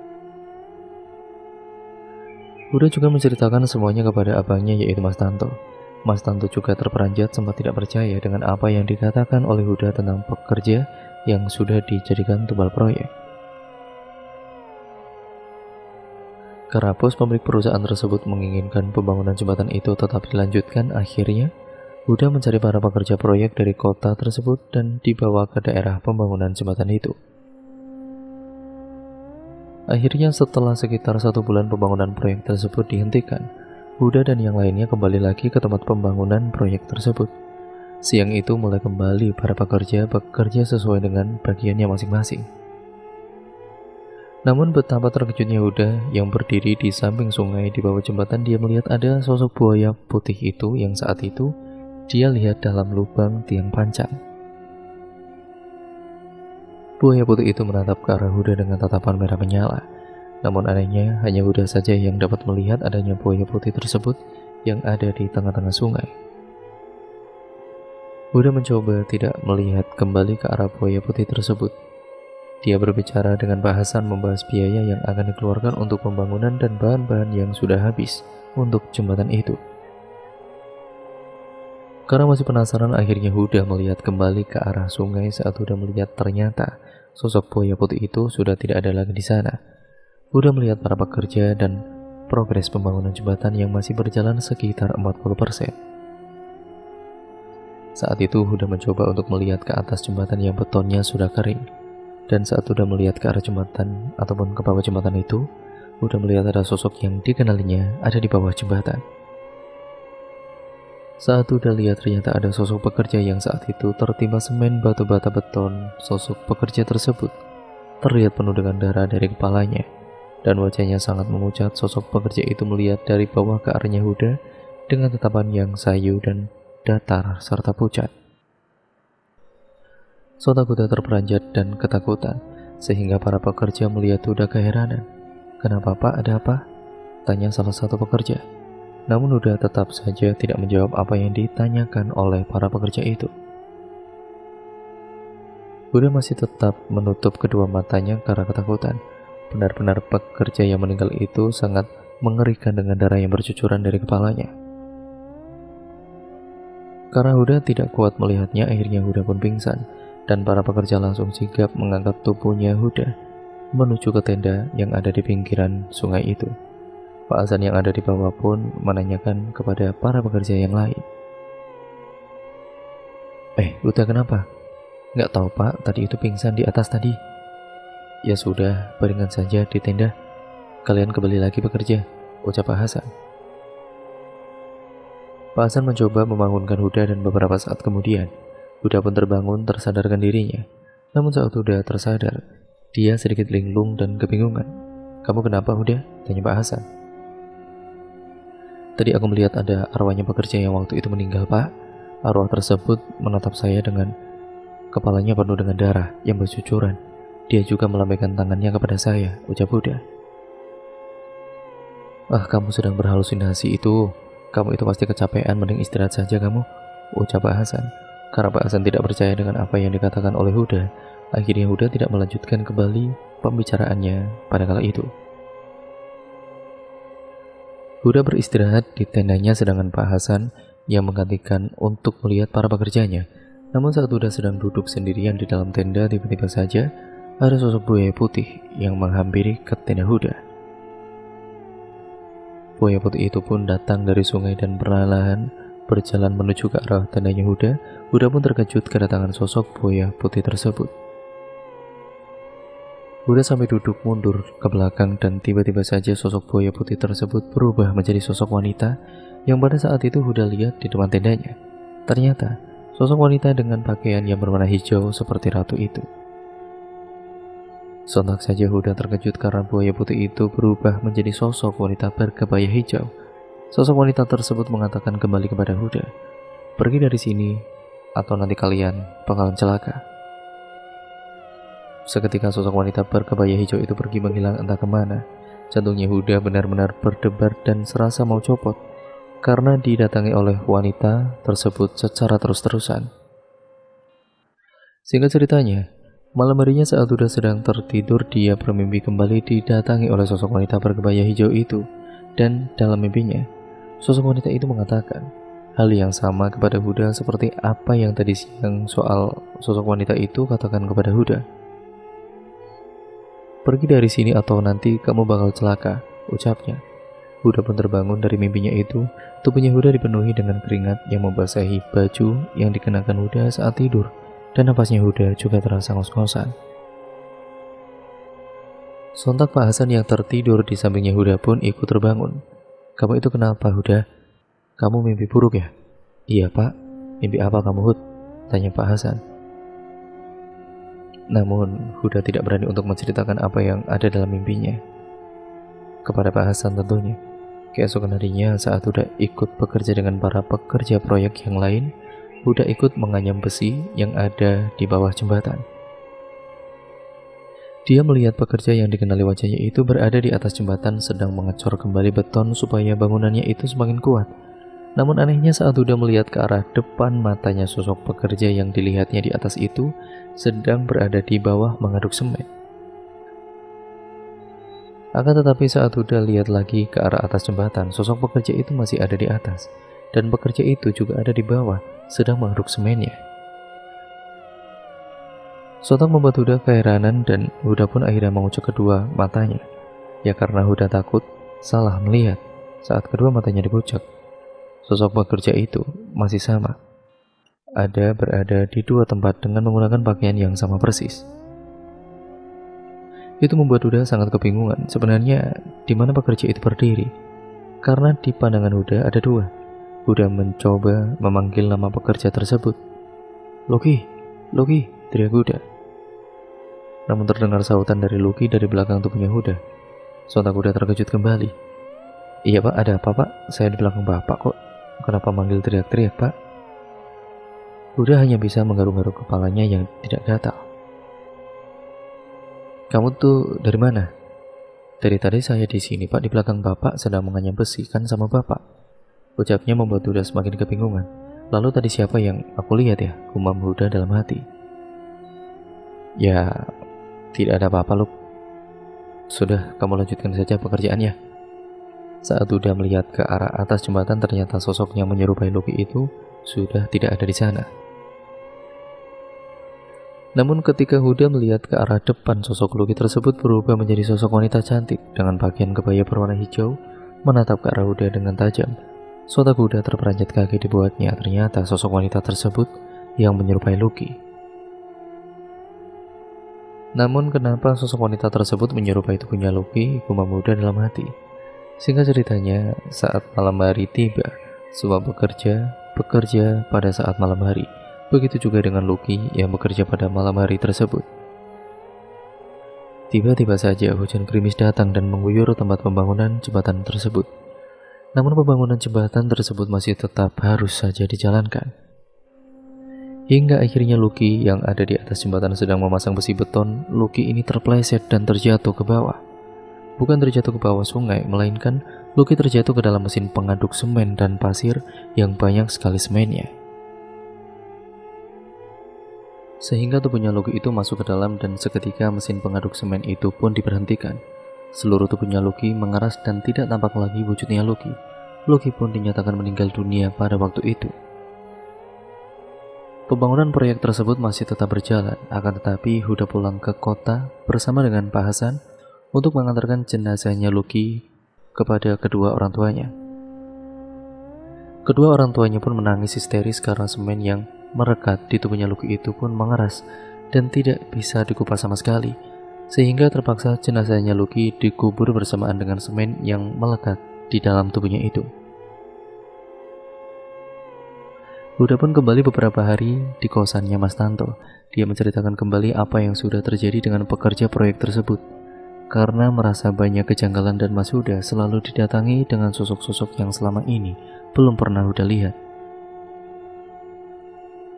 Huda juga menceritakan semuanya kepada abangnya, yaitu Mas Tanto. Mas Tanto juga terperanjat, sempat tidak percaya dengan apa yang dikatakan oleh Huda tentang pekerja yang sudah dijadikan tumbal proyek. Karena bos pemilik perusahaan tersebut menginginkan pembangunan jembatan itu tetap dilanjutkan, akhirnya Huda mencari para pekerja proyek dari kota tersebut dan dibawa ke daerah pembangunan jembatan itu. Akhirnya setelah sekitar 1 bulan pembangunan proyek tersebut dihentikan, Huda dan yang lainnya kembali lagi ke tempat pembangunan proyek tersebut. Siang itu mulai kembali para pekerja bekerja sesuai dengan bagiannya masing-masing. Namun betapa terkejutnya Huda yang berdiri di samping sungai di bawah jembatan, dia melihat ada sosok buaya putih itu yang saat itu dia lihat dalam lubang tiang pancang. Buaya putih itu menatap ke arah Huda dengan tatapan merah menyala. Namun anehnya, hanya Huda saja yang dapat melihat adanya buaya putih tersebut yang ada di tengah-tengah sungai. Huda mencoba tidak melihat kembali ke arah buaya putih tersebut. Dia berbicara dengan Pak Hasan membahas biaya yang akan dikeluarkan untuk pembangunan dan bahan-bahan yang sudah habis untuk jembatan itu. Karena masih penasaran, akhirnya Huda melihat kembali ke arah sungai. Saat Huda melihat, ternyata sosok buaya putih itu sudah tidak ada lagi di sana. Huda melihat para pekerja dan progres pembangunan jembatan yang masih berjalan sekitar 40%. Saat itu Huda mencoba untuk melihat ke atas jembatan yang betonnya sudah kering. Dan saat Huda melihat ke arah jembatan ataupun ke bawah jembatan itu, Huda melihat ada sosok yang dikenalinya ada di bawah jembatan. Saat Huda lihat, ternyata ada sosok pekerja yang saat itu tertimpa semen batu bata beton. Sosok pekerja tersebut terlihat penuh dengan darah dari kepalanya, dan wajahnya sangat memucat. Sosok pekerja itu melihat dari bawah ke arahnya Huda dengan tatapan yang sayu dan datar serta pucat. Sontak Huda terperanjat dan ketakutan, sehingga para pekerja melihat Huda keheranan. "Kenapa Pak, ada apa?" tanya salah satu pekerja. Namun Huda tetap saja tidak menjawab apa yang ditanyakan oleh para pekerja itu. Huda masih tetap menutup kedua matanya karena ketakutan. Benar-benar pekerja yang meninggal itu sangat mengerikan dengan darah yang bercucuran dari kepalanya. Karena Huda tidak kuat melihatnya, akhirnya Huda pun pingsan. Dan para pekerja langsung sigap mengangkat tubuhnya Huda menuju ke tenda yang ada di pinggiran sungai itu. Pak Hasan yang ada di bawah pun menanyakan kepada para pekerja yang lain. Huda kenapa?" "Nggak tahu Pak, tadi itu pingsan di atas tadi." "Ya sudah, baringan saja di tenda. Kalian kembali lagi bekerja," ucap Pak Hasan. Pak Hasan mencoba membangunkan Huda dan beberapa saat kemudian Huda pun terbangun, tersadarkan dirinya. Namun saat Huda tersadar, dia sedikit linglung dan kebingungan. "Kamu kenapa Huda?" tanya Pak Hasan. "Tadi aku melihat ada arwahnya pekerja yang waktu itu meninggal Pak. Arwah tersebut menatap saya dengan kepalanya penuh dengan darah yang bercucuran. Dia juga melambaikan tangannya kepada saya," ucap Huda. Kamu sedang berhalusinasi itu. Kamu itu pasti kecapean, mending istirahat saja kamu," ucap Pak Hasan. Karena Pak Hasan tidak percaya dengan apa yang dikatakan oleh Huda, akhirnya Huda tidak melanjutkan kembali pembicaraannya pada kala itu. Huda beristirahat di tendanya, sedangkan Pak Hasan yang menggantikan untuk melihat para pekerjanya. Namun saat Huda sedang duduk sendirian di dalam tenda, tiba-tiba saja ada sosok buaya putih yang menghampiri ke tenda Huda. Buaya putih itu pun datang dari sungai dan perlahan berjalan menuju ke arah tendanya Huda. Huda pun terkejut kedatangan sosok buaya putih tersebut. Huda sampai duduk mundur ke belakang dan tiba-tiba saja sosok buaya putih tersebut berubah menjadi sosok wanita yang pada saat itu Huda lihat di depan tendanya. Ternyata sosok wanita dengan pakaian yang berwarna hijau seperti ratu itu. Sontak saja Huda terkejut karena buaya putih itu berubah menjadi sosok wanita berkebaya hijau. Sosok wanita tersebut mengatakan kembali kepada Huda, "Pergi dari sini atau nanti kalian bakalan celaka." Seketika sosok wanita berkebaya hijau itu pergi menghilang entah kemana. Jantungnya Huda benar-benar berdebar dan serasa mau copot karena didatangi oleh wanita tersebut secara terus-terusan. Singkat ceritanya, Malam harinya saat Huda sedang tertidur, dia bermimpi kembali didatangi oleh sosok wanita berkebaya hijau itu. Dan dalam mimpinya, sosok wanita itu mengatakan hal yang sama kepada Huda seperti apa yang tadi siang soal sosok wanita itu katakan kepada Huda. "Pergi dari sini atau nanti kamu bakal celaka," ucapnya. Huda pun terbangun dari mimpinya itu. Tubuhnya Huda dipenuhi dengan keringat yang membasahi baju yang dikenakan Huda saat tidur. Dan napasnya Huda juga terasa ngos-ngosan. Sontak Pak Hasan yang tertidur di sampingnya Huda pun ikut terbangun. "Kamu itu kenapa, Huda? Kamu mimpi buruk ya?" "Iya Pak." "Mimpi apa kamu, Hud?" tanya Pak Hasan. Namun Huda tidak berani untuk menceritakan apa yang ada dalam mimpinya kepada Pak Hasan tentunya. Keesokan harinya saat Huda ikut bekerja dengan para pekerja proyek yang lain, Huda ikut menganyam besi yang ada di bawah jembatan. Dia melihat pekerja yang dikenali wajahnya itu berada di atas jembatan sedang mengecor kembali beton supaya bangunannya itu semakin kuat. Namun anehnya saat Huda melihat ke arah depan matanya, sosok pekerja yang dilihatnya di atas itu sedang berada di bawah mengaduk semen. Akan tetapi saat Huda lihat lagi ke arah atas jembatan, sosok pekerja itu masih ada di atas. Dan pekerja itu juga ada di bawah, sedang mengaduk semennya. Sontak membuat Huda keheranan dan Huda pun akhirnya mengucuk kedua matanya. Ya karena Huda takut salah melihat saat kedua matanya dibucak. Sosok pekerja itu masih sama. Berada di dua tempat dengan menggunakan pakaian yang sama persis. Itu membuat Huda sangat kebingungan sebenarnya di mana pekerja itu berdiri. Karena di pandangan Huda ada dua. Huda mencoba memanggil nama pekerja tersebut. "Loki, Loki," teriak Huda. Namun terdengar sautan dari Loki dari belakang tubuhnya Huda. Sontak Huda terkejut kembali. "Iya Pak, ada apa Pak? Saya di belakang Bapak kok. Kenapa manggil teriak-teriak Pak?" Huda hanya bisa menggaruk-garuk kepalanya yang tidak gatal. "Kamu tuh dari mana?" "Dari tadi saya di sini Pak, di belakang Bapak sedang menganyam besi kan sama Bapak," ucapnya membuat Huda semakin kebingungan. "Lalu tadi siapa yang aku lihat ya?" gumam Huda dalam hati. "Ya, tidak ada apa-apa Luk. Sudah, kamu lanjutkan saja pekerjaannya." Saat Huda melihat ke arah atas jembatan, ternyata sosok yang menyerupai Loki itu sudah tidak ada di sana. Namun ketika Huda melihat ke arah depan, sosok Loki tersebut berubah menjadi sosok wanita cantik dengan pakaian kebaya berwarna hijau, menatap ke arah Huda dengan tajam. Sontak Huda terperanjat kaget dibuatnya. Ternyata sosok wanita tersebut yang menyerupai Loki. Namun kenapa sosok wanita tersebut menyerupai tubuhnya Loki, gumam Huda dalam hati. Singkat ceritanya, saat malam hari tiba, semua bekerja pada saat malam hari. Begitu juga dengan Loki yang bekerja pada malam hari tersebut. Tiba-tiba saja hujan gerimis datang dan mengguyur tempat pembangunan jembatan tersebut. Namun pembangunan jembatan tersebut masih tetap harus saja dijalankan. Hingga akhirnya Loki yang ada di atas jembatan sedang memasang besi beton. Loki ini terpleset dan terjatuh ke bawah. Bukan terjatuh ke bawah sungai, melainkan Loki terjatuh ke dalam mesin pengaduk semen dan pasir yang banyak sekali semennya. Sehingga tubuhnya Loki itu masuk ke dalam dan seketika mesin pengaduk semen itu pun diberhentikan. Seluruh tubuhnya Loki mengeras dan tidak tampak lagi wujudnya Loki. Loki pun dinyatakan meninggal dunia pada waktu itu. Pembangunan proyek tersebut masih tetap berjalan, akan tetapi Huda pulang ke kota bersama dengan Pak Hasan untuk mengantarkan jenazahnya Loki kepada kedua orang tuanya. Kedua orang tuanya pun menangis histeris karena semen yang merekat di tubuhnya Loki itu pun mengeras dan tidak bisa dikupas sama sekali. Sehingga terpaksa jenazahnya Loki dikubur bersamaan dengan semen yang melekat di dalam tubuhnya itu. Huda pun kembali beberapa hari di kosannya Mas Tanto. Dia menceritakan kembali apa yang sudah terjadi dengan pekerja proyek tersebut. Karena merasa banyak kejanggalan dan Mas Huda selalu didatangi dengan sosok-sosok yang selama ini belum pernah Huda lihat.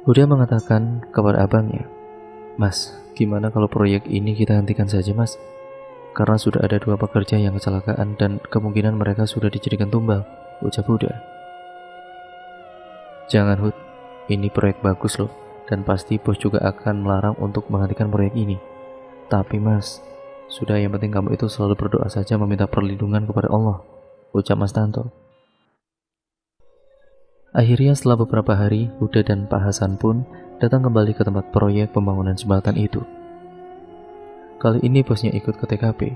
Huda mengatakan kepada abangnya, "Mas, gimana kalau proyek ini kita hentikan saja Mas? Karena sudah ada 2 pekerja yang kecelakaan dan kemungkinan mereka sudah dijadikan tumbal," ucap Huda. "Jangan Hud, ini proyek bagus loh dan pasti bos juga akan melarang untuk menghentikan proyek ini. Tapi mas, sudah, yang penting kamu itu selalu berdoa saja meminta perlindungan kepada Allah, ucap Mas Tanto. Akhirnya setelah beberapa hari, Huda dan Pak Hasan pun datang kembali ke tempat proyek pembangunan jembatan itu. Kali ini bosnya ikut ke TKP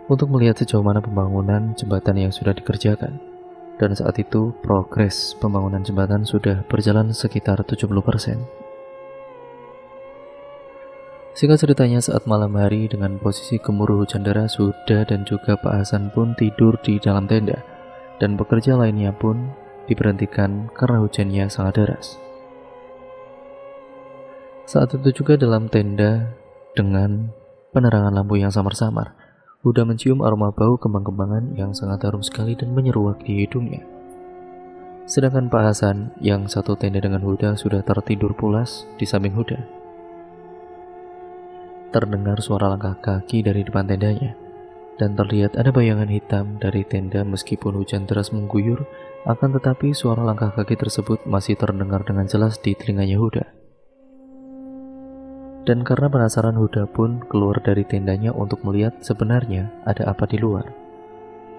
untuk melihat sejauh mana pembangunan jembatan yang sudah dikerjakan. Dan saat itu progres pembangunan jembatan sudah berjalan sekitar 70%. Singkat ceritanya, saat malam hari dengan posisi gemuruh hujan deras, Huda dan juga Pak Hasan pun tidur di dalam tenda, dan pekerja lainnya pun diberhentikan karena hujannya sangat deras. Saat itu juga dalam tenda dengan penerangan lampu yang samar-samar, Huda mencium aroma bau kembang-kembangan yang sangat harum sekali dan menyeruak di hidungnya. Sedangkan Pak Hasan yang satu tenda dengan Huda sudah tertidur pulas di samping Huda. Terdengar suara langkah kaki dari depan tendanya, dan terlihat ada bayangan hitam dari tenda meskipun hujan deras mengguyur, akan tetapi suara langkah kaki tersebut masih terdengar dengan jelas di telinganya Huda. Dan karena penasaran, Huda pun keluar dari tendanya untuk melihat sebenarnya ada apa di luar.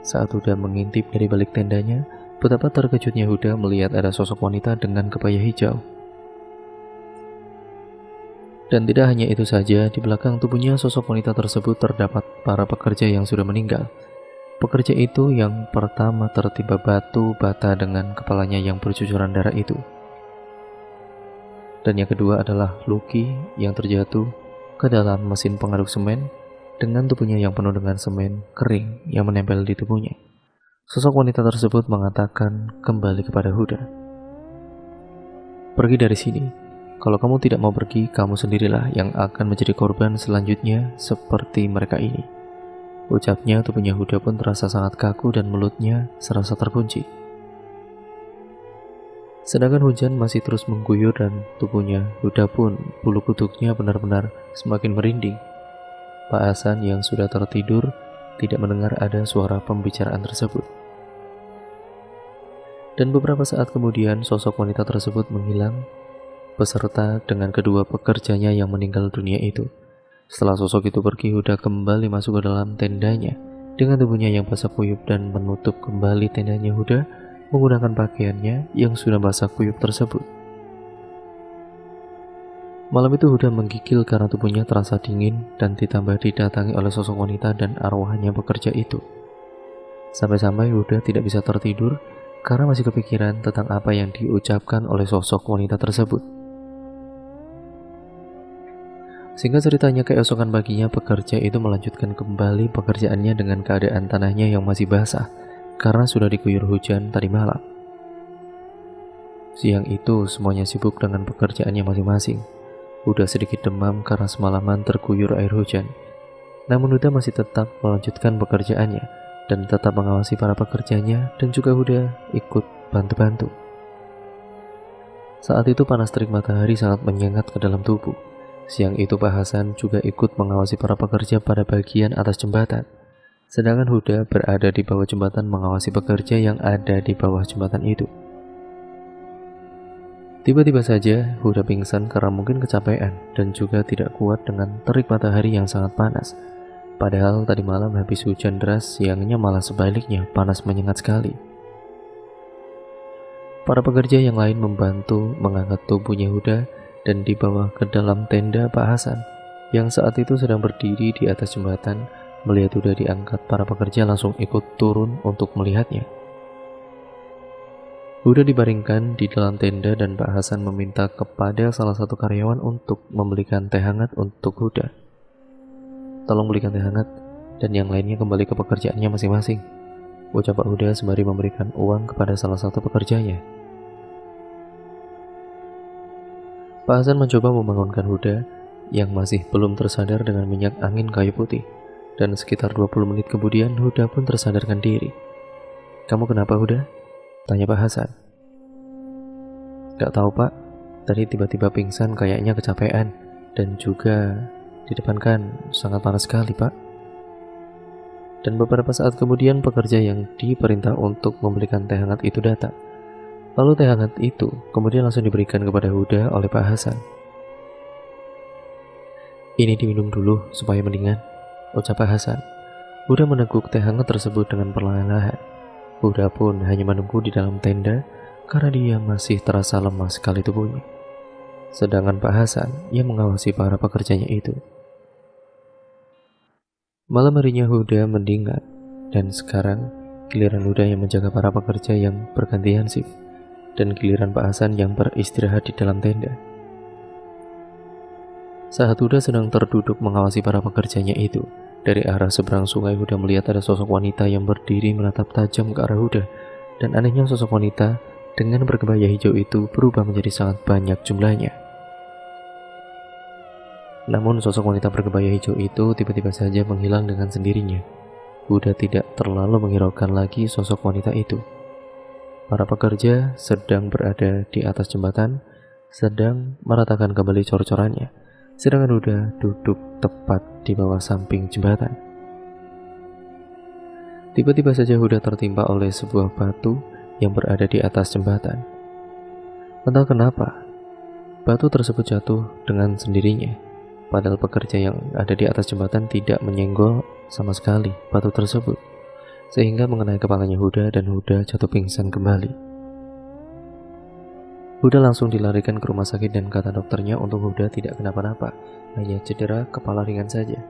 Saat Huda mengintip dari balik tendanya, betapa terkejutnya Huda melihat ada sosok wanita dengan kebaya hijau. Dan tidak hanya itu saja, di belakang tubuhnya sosok wanita tersebut terdapat para pekerja yang sudah meninggal. Pekerja itu yang pertama tertimpa batu bata dengan kepalanya yang bercucuran darah itu. Dan yang kedua adalah Lucky yang terjatuh ke dalam mesin pengaduk semen dengan tubuhnya yang penuh dengan semen kering yang menempel di tubuhnya. Sosok wanita tersebut mengatakan kembali kepada Huda, "Pergi dari sini. Kalau kamu tidak mau pergi, kamu sendirilah yang akan menjadi korban selanjutnya seperti mereka ini." Ucapnya, tubuhnya Huda pun terasa sangat kaku dan mulutnya serasa terkunci. Sedangkan hujan masih terus mengguyur dan tubuhnya Huda pun bulu kuduknya benar-benar semakin merinding. Pak Hasan yang sudah tertidur tidak mendengar ada suara pembicaraan tersebut. Dan beberapa saat kemudian sosok wanita tersebut menghilang beserta dengan kedua pekerjanya yang meninggal dunia itu. Setelah sosok itu pergi, Huda kembali masuk ke dalam tendanya dengan tubuhnya yang basah kuyup dan menutup kembali tendanya Huda menggunakan pakaiannya yang sudah basah kuyup tersebut. Malam itu Huda menggigil karena tubuhnya terasa dingin dan ditambah didatangi oleh sosok wanita dan arwahnya pekerja itu. Sampai-sampai Huda tidak bisa tertidur karena masih kepikiran tentang apa yang diucapkan oleh sosok wanita tersebut. Singkat ceritanya, keesokan paginya pekerja itu melanjutkan kembali pekerjaannya dengan keadaan tanahnya yang masih basah karena sudah diguyur hujan tadi malam. Siang itu semuanya sibuk dengan pekerjaannya masing-masing. Huda sedikit demam karena semalaman terguyur air hujan. Namun Huda masih tetap melanjutkan pekerjaannya dan tetap mengawasi para pekerjanya, dan juga Huda ikut bantu-bantu. Saat itu panas terik matahari sangat menyengat ke dalam tubuh. Siang itu Pak Hasan juga ikut mengawasi para pekerja pada bagian atas jembatan. Sedangkan Huda berada di bawah jembatan mengawasi pekerja yang ada di bawah jembatan itu. Tiba-tiba saja Huda pingsan karena mungkin kecapean dan juga tidak kuat dengan terik matahari yang sangat panas. Padahal tadi malam habis hujan deras, siangnya malah sebaliknya panas menyengat sekali. Para pekerja yang lain membantu mengangkat tubuhnya Huda dan dibawa ke dalam tenda Pak Hasan yang saat itu sedang berdiri di atas jembatan. Melihat Huda diangkat, para pekerja langsung ikut turun untuk melihatnya. Huda dibaringkan di dalam tenda dan Pak Hasan meminta kepada salah satu karyawan untuk membelikan teh hangat untuk Huda. "Tolong belikan teh hangat dan yang lainnya kembali ke pekerjaannya masing-masing," ucap Pak Huda sembari memberikan uang kepada salah satu pekerjanya. Pak Hasan mencoba membangunkan Huda yang masih belum tersadar dengan minyak angin kayu putih. Dan sekitar 20 menit kemudian Huda pun tersadarkan diri. "Kamu kenapa Huda?" tanya Pak Hasan. "Gak tahu Pak, tadi tiba-tiba pingsan, kayaknya kecapean. Dan juga di depan kan sangat panas sekali Pak." Dan beberapa saat kemudian pekerja yang diperintah untuk membelikan teh hangat itu datang. Lalu teh hangat itu kemudian langsung diberikan kepada Huda oleh Pak Hasan. Ini diminum dulu supaya mendingan, ucap Pak Hasan. Huda meneguk teh hangat tersebut dengan perlahan-lahan. Huda pun hanya menunggu di dalam tenda karena dia masih terasa lemas sekali tubuhnya. Sedangkan Pak Hasan yang mengawasi para pekerjanya itu. Malam harinya Huda mendingan, dan sekarang giliran Huda yang menjaga para pekerja yang bergantian shift, dan giliran Pak Hasan yang beristirahat di dalam tenda. Saat Huda sedang terduduk mengawasi para pekerjanya itu, dari arah seberang sungai Huda melihat ada sosok wanita yang berdiri menatap tajam ke arah Huda, dan anehnya sosok wanita dengan berkebaya hijau itu berubah menjadi sangat banyak jumlahnya. Namun sosok wanita berkebaya hijau itu tiba-tiba saja menghilang dengan sendirinya. Huda tidak terlalu menghiraukan lagi sosok wanita itu. Para pekerja sedang berada di atas jembatan, sedang meratakan kembali cor-corannya, sedangkan Huda duduk tepat di bawah samping jembatan. Tiba-tiba saja Huda tertimpa oleh sebuah batu yang berada di atas jembatan. Entah kenapa, batu tersebut jatuh dengan sendirinya. Padahal pekerja yang ada di atas jembatan tidak menyenggol sama sekali batu tersebut, sehingga mengenai kepalanya Huda dan Huda jatuh pingsan kembali. Huda langsung dilarikan ke rumah sakit dan kata dokternya untuk Huda tidak kenapa-napa, hanya cedera kepala ringan saja.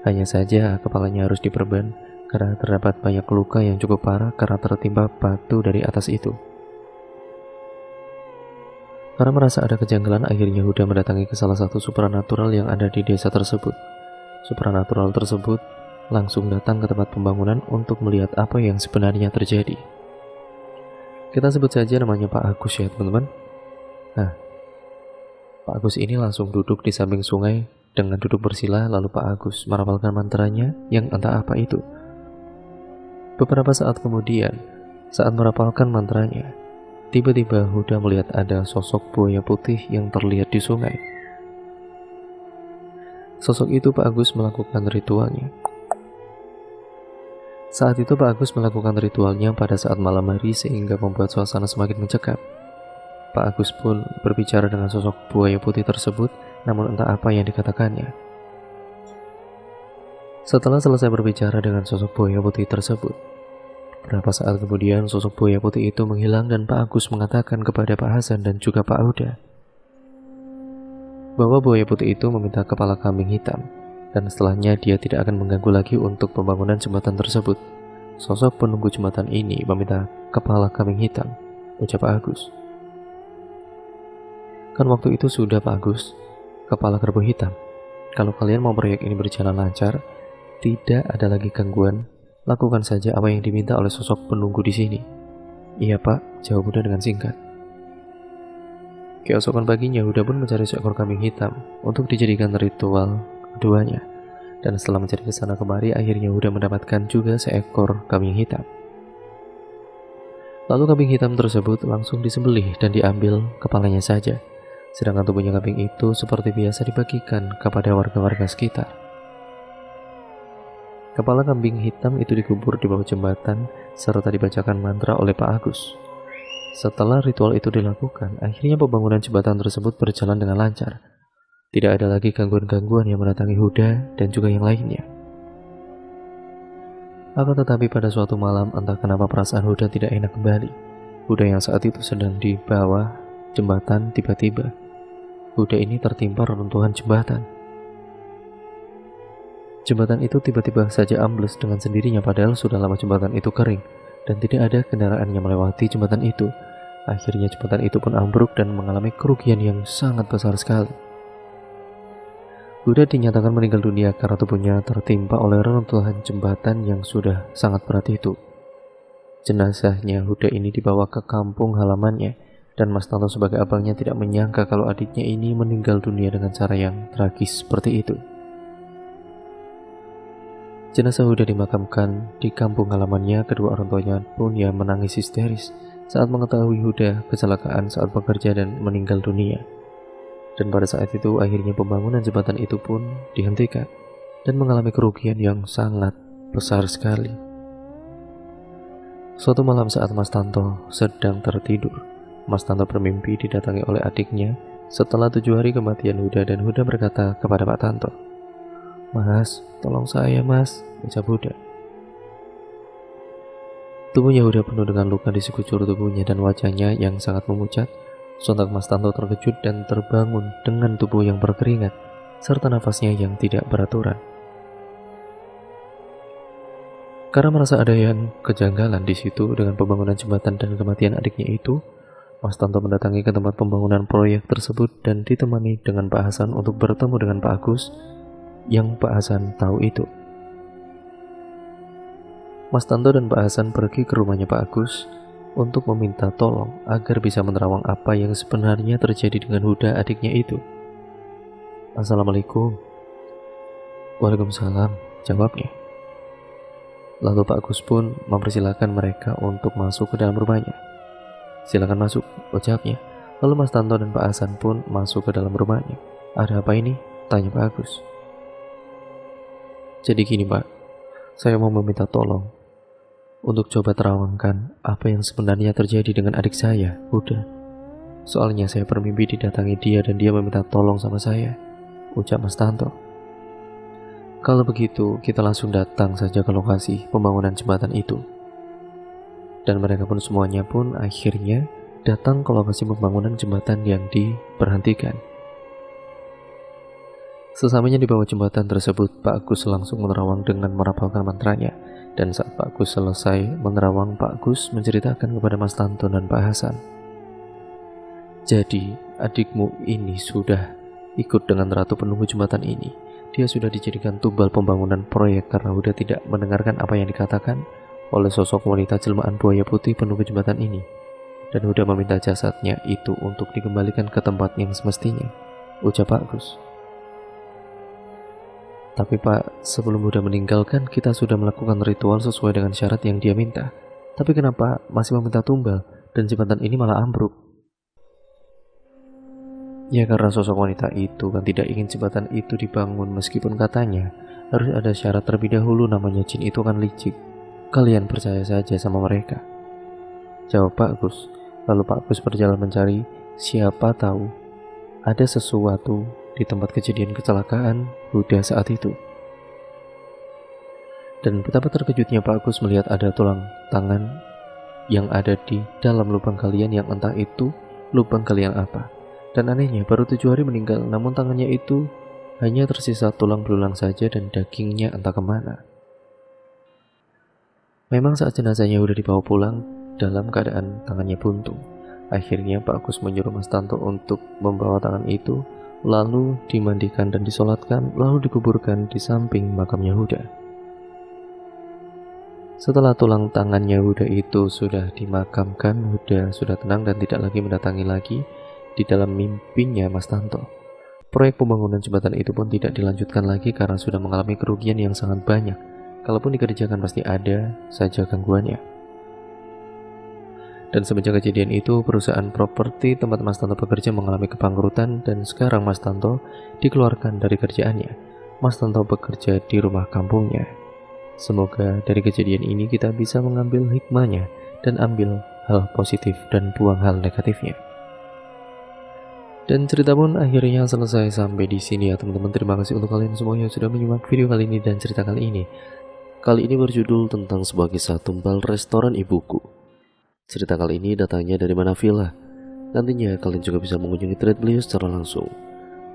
Hanya saja kepalanya harus diperban karena terdapat banyak luka yang cukup parah karena tertimpa batu dari atas itu. Karena merasa ada kejanggalan, akhirnya Huda mendatangi ke salah satu supranatural yang ada di desa tersebut. Supranatural tersebut langsung datang ke tempat pembangunan untuk melihat apa yang sebenarnya terjadi. Kita sebut saja namanya Pak Agus ya teman-teman. Nah, Pak Agus ini langsung duduk di samping sungai dengan duduk bersila, lalu Pak Agus merapalkan mantranya yang entah apa itu. Beberapa saat kemudian, saat merapalkan mantranya, tiba-tiba Huda melihat ada sosok buaya putih yang terlihat di sungai. Sosok itu Pak Agus melakukan ritualnya. Saat itu Pak Agus melakukan ritualnya pada saat malam hari sehingga membuat suasana semakin mencekam. Pak Agus pun berbicara dengan sosok buaya putih tersebut, namun entah apa yang dikatakannya. Setelah selesai berbicara dengan sosok buaya putih tersebut, beberapa saat kemudian sosok buaya putih itu menghilang dan Pak Agus mengatakan kepada Pak Hasan dan juga Pak Huda bahwa buaya putih itu meminta kepala kambing hitam, dan setelahnya dia tidak akan mengganggu lagi untuk pembangunan jembatan tersebut. Sosok penunggu jembatan ini meminta kepala kambing hitam, ucap Pak Agus. Kan waktu itu sudah Pak Agus, kepala kerbau hitam. Kalau kalian mau proyek ini berjalan lancar, tidak ada lagi gangguan, lakukan saja apa yang diminta oleh sosok penunggu di sini. Iya Pak, jawab Huda dengan singkat. Keesokan paginya Huda pun mencari seekor kambing hitam untuk dijadikan ritual keduanya. Dan setelah mencari ke sana kemari, akhirnya Huda mendapatkan juga seekor kambing hitam. Lalu kambing hitam tersebut langsung disembelih dan diambil kepalanya saja. Sedangkan tubuhnya kambing itu seperti biasa dibagikan kepada warga-warga sekitar. Kepala kambing hitam itu dikubur di bawah jembatan serta dibacakan mantra oleh Pak Agus. Setelah ritual itu dilakukan, akhirnya pembangunan jembatan tersebut berjalan dengan lancar. Tidak ada lagi gangguan-gangguan yang mendatangi Huda dan juga yang lainnya. Akan tetapi pada suatu malam, entah kenapa perasaan Huda tidak enak kembali. Huda yang saat itu sedang di bawah jembatan, tiba-tiba Huda ini tertimpa reruntuhan jembatan. Jembatan itu tiba-tiba saja ambles dengan sendirinya, padahal sudah lama jembatan itu kering dan tidak ada kendaraan yang melewati jembatan itu. Akhirnya jembatan itu pun ambruk dan mengalami kerugian yang sangat besar sekali. Huda dinyatakan meninggal dunia karena tubuhnya tertimpa oleh reruntuhan jembatan yang sudah sangat berat itu. Jenazahnya Huda ini dibawa ke kampung halamannya, dan Mas Tanto sebagai abangnya tidak menyangka kalau adiknya ini meninggal dunia dengan cara yang tragis seperti itu. Jenazah Huda dimakamkan di kampung halamannya. Kedua orang tuanya pun ya menangis histeris saat mengetahui Huda kecelakaan saat bekerja dan meninggal dunia. Dan pada saat itu akhirnya pembangunan jembatan itu pun dihentikan dan mengalami kerugian yang sangat besar sekali. Suatu malam saat Mas Tanto sedang tertidur, Mas Tanto bermimpi didatangi oleh adiknya Setelah 7 hari kematian Huda, dan Huda berkata kepada Pak Tanto, "Mas, tolong saya mas," ucap Huda. Tubuhnya Huda penuh dengan luka di sekujur tubuhnya dan wajahnya yang sangat memucat. Sontak Mas Tanto terkejut dan terbangun dengan tubuh yang berkeringat, serta nafasnya yang tidak beraturan. Karena merasa ada yang kejanggalan di situ dengan pembangunan jembatan dan kematian adiknya itu, Mas Tanto mendatangi ke tempat pembangunan proyek tersebut dan ditemani dengan Pak Hasan untuk bertemu dengan Pak Agus yang Pak Hasan tahu itu. Mas Tanto dan Pak Hasan pergi ke rumahnya Pak Agus untuk meminta tolong agar bisa menerawang apa yang sebenarnya terjadi dengan Huda adiknya itu. "Assalamualaikum." "Waalaikumsalam," jawabnya. Lalu Pak Agus pun mempersilahkan mereka untuk masuk ke dalam rumahnya. "Silakan masuk," ucapnya. Lalu Mas Tanto dan Pak Hasan pun masuk ke dalam rumahnya. "Ada apa ini?" tanya Pak Agus. "Jadi gini Pak, saya mau meminta tolong untuk coba terawangkan apa yang sebenarnya terjadi dengan adik saya, Huda. Soalnya saya bermimpi didatangi dia dan dia meminta tolong sama saya," ucap Mas Tanto. "Kalau begitu, kita langsung datang saja ke lokasi pembangunan jembatan itu." Dan mereka pun semuanya pun akhirnya datang ke lokasi pembangunan jembatan yang diberhentikan. Sesamanya di bawah jembatan tersebut, Pak Agus langsung menerawang dengan merapalkan mantranya. Dan saat Pak Agus selesai menerawang, Pak Agus menceritakan kepada Mas Tanto dan Pak Hasan, "Jadi, adikmu ini sudah ikut dengan ratu penunggu jembatan ini. Dia sudah dijadikan tumbal pembangunan proyek karena udah tidak mendengarkan apa yang dikatakan oleh sosok wanita jelmaan buaya putih penunggu jembatan ini, dan udah meminta jasadnya itu untuk dikembalikan ke tempat yang semestinya," ucap Pak Agus. "Tapi Pak, sebelum Huda meninggalkan, kita sudah melakukan ritual sesuai dengan syarat yang dia minta. Tapi kenapa masih meminta tumbal dan jembatan ini malah ambruk?" "Ya karena sosok wanita itu kan tidak ingin jembatan itu dibangun, meskipun katanya harus ada syarat terlebih dahulu, namanya jin itu kan licik. Kalian percaya saja sama mereka," jawab Pak Agus. Lalu Pak Agus berjalan mencari, siapa tahu ada sesuatu di tempat kejadian kecelakaan Huda saat itu. Dan betapa terkejutnya Pak Agus melihat ada tulang tangan yang ada di dalam lubang kalian yang entah itu lubang kalian apa. Dan anehnya baru 7 hari meninggal, namun tangannya itu hanya tersisa tulang belulang saja dan dagingnya entah kemana. Memang saat jenazahnya udah dibawa pulang dalam keadaan tangannya buntung. Akhirnya Pak Agus menyuruh Mas Tanto untuk membawa tangan itu, lalu dimandikan dan disolatkan, lalu dikuburkan di samping makamnya Huda. Setelah tulang tangannya Huda itu sudah dimakamkan, Huda sudah tenang dan tidak lagi mendatangi lagi di dalam mimpinya Mas Tanto. Proyek pembangunan jembatan itu pun tidak dilanjutkan lagi karena sudah mengalami kerugian yang sangat banyak. Kalaupun dikerjakan pasti ada saja gangguannya. Dan semenjak kejadian itu, perusahaan properti tempat Mas Tanto bekerja mengalami kebangkrutan dan sekarang Mas Tanto dikeluarkan dari kerjaannya. Mas Tanto bekerja di rumah kampungnya. Semoga dari kejadian ini kita bisa mengambil hikmahnya dan ambil hal positif dan buang hal negatifnya. Dan cerita pun akhirnya selesai sampai di sini ya teman-teman. Terima kasih untuk kalian semua yang sudah menyimak video kali ini dan cerita kali ini. Kali ini berjudul tentang sebuah kisah tumbal restoran ibuku. Cerita kali ini datangnya dari Manavilla. Nantinya kalian juga bisa mengunjungi thread beliau secara langsung.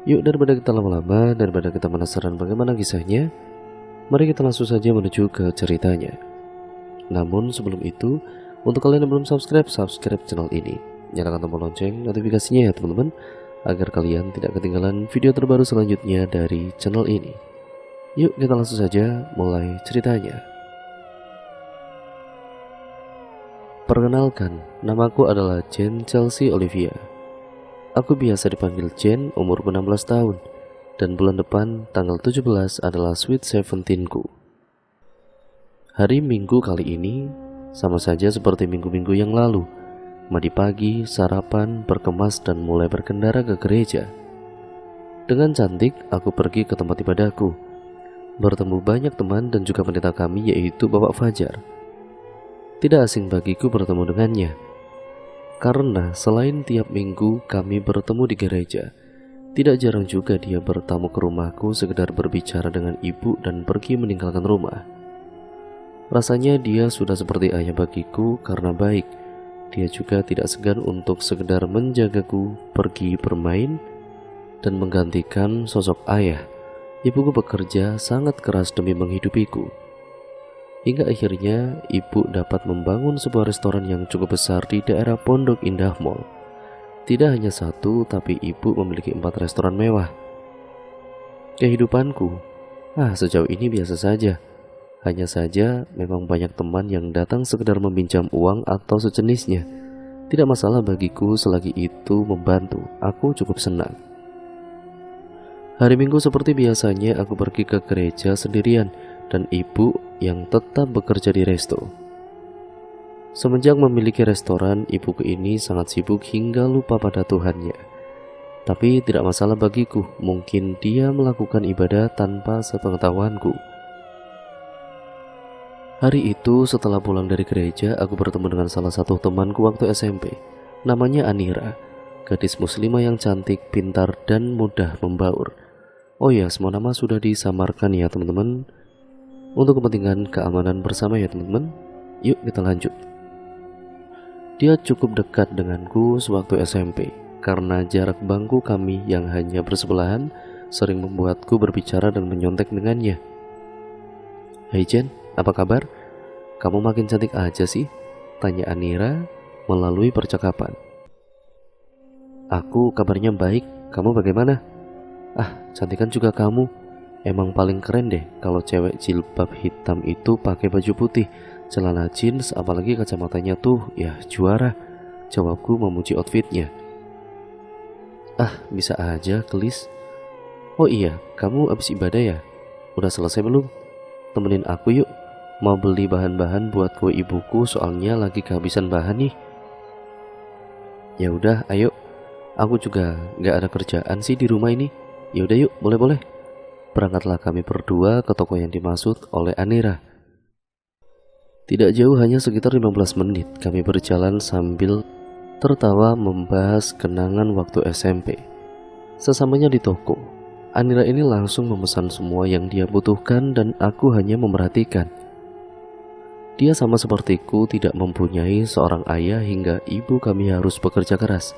Yuk, daripada kita lama-lama, daripada kita penasaran bagaimana kisahnya, mari kita langsung saja menuju ke ceritanya. Namun sebelum itu, untuk kalian yang belum subscribe channel ini. Nyalakan tombol lonceng notifikasinya ya teman-teman, agar kalian tidak ketinggalan video terbaru selanjutnya dari channel ini. Yuk kita langsung saja mulai ceritanya. Perkenalkan, namaku adalah Jane Chelsea Olivia. Aku biasa dipanggil Jane, umur 16 tahun, dan bulan depan tanggal 17 adalah sweet 17-ku. Hari Minggu kali ini sama saja seperti minggu-minggu yang lalu. Mandi pagi, sarapan, berkemas, dan mulai berkendara ke gereja. Dengan cantik, aku pergi ke tempat ibadahku, bertemu banyak teman dan juga pendeta kami, yaitu Bapak Fajar. Tidak asing bagiku bertemu dengannya. Karena selain tiap minggu kami bertemu di gereja, tidak jarang juga dia bertamu ke rumahku sekedar berbicara dengan ibu dan pergi meninggalkan rumah. Rasanya dia sudah seperti ayah bagiku karena baik. Dia juga tidak segan untuk sekedar menjagaku pergi bermain dan menggantikan sosok ayah. Ibuku bekerja sangat keras demi menghidupiku. Hingga akhirnya ibu dapat membangun sebuah restoran yang cukup besar di daerah Pondok Indah Mall. Tidak hanya satu, tapi ibu memiliki 4 restoran mewah. Kehidupanku, sejauh ini biasa saja. Hanya saja memang banyak teman yang datang sekedar meminjam uang atau sejenisnya. Tidak masalah bagiku selagi itu membantu, aku cukup senang. Hari Minggu seperti biasanya aku pergi ke gereja sendirian dan ibu yang tetap bekerja di resto. Semenjak memiliki restoran, ibuku ini sangat sibuk hingga lupa pada Tuhannya. Tapi tidak masalah bagiku, mungkin dia melakukan ibadah tanpa sepengetahuanku. Hari itu setelah pulang dari gereja, aku bertemu dengan salah satu temanku waktu SMP. Namanya Anira, gadis muslimah yang cantik, pintar, dan mudah membaur. Oh ya, semua nama sudah disamarkan ya teman-teman. Untuk kepentingan keamanan bersama ya teman-teman. Yuk kita lanjut. Dia cukup dekat denganku sewaktu SMP, karena jarak bangku kami yang hanya bersebelahan sering membuatku berbicara dan menyontek dengannya. Hai Jen, apa kabar? Kamu makin cantik aja sih, tanya Anira melalui percakapan. Aku kabarnya baik, kamu bagaimana? Cantikan juga kamu. Emang paling keren deh kalau cewek jilbab hitam itu pakai baju putih, celana jeans, apalagi kacamatanya tuh, ya juara. Jawabku memuji outfitnya. Bisa aja, gelis. Oh iya, kamu abis ibadah ya? Udah selesai belum? Temenin aku yuk. Mau beli bahan-bahan buat kue ibuku soalnya lagi kehabisan bahan nih. Ya udah, ayo. Aku juga gak ada kerjaan sih di rumah ini. Ya udah yuk, boleh-boleh. Berangkatlah kami berdua ke toko yang dimaksud oleh Anira. Tidak jauh, hanya sekitar 15 menit kami berjalan sambil tertawa membahas kenangan waktu SMP. Sesamanya di toko, Anira ini langsung memesan semua yang dia butuhkan dan aku hanya memerhatikan. Dia sama sepertiku tidak mempunyai seorang ayah hingga ibu kami harus bekerja keras.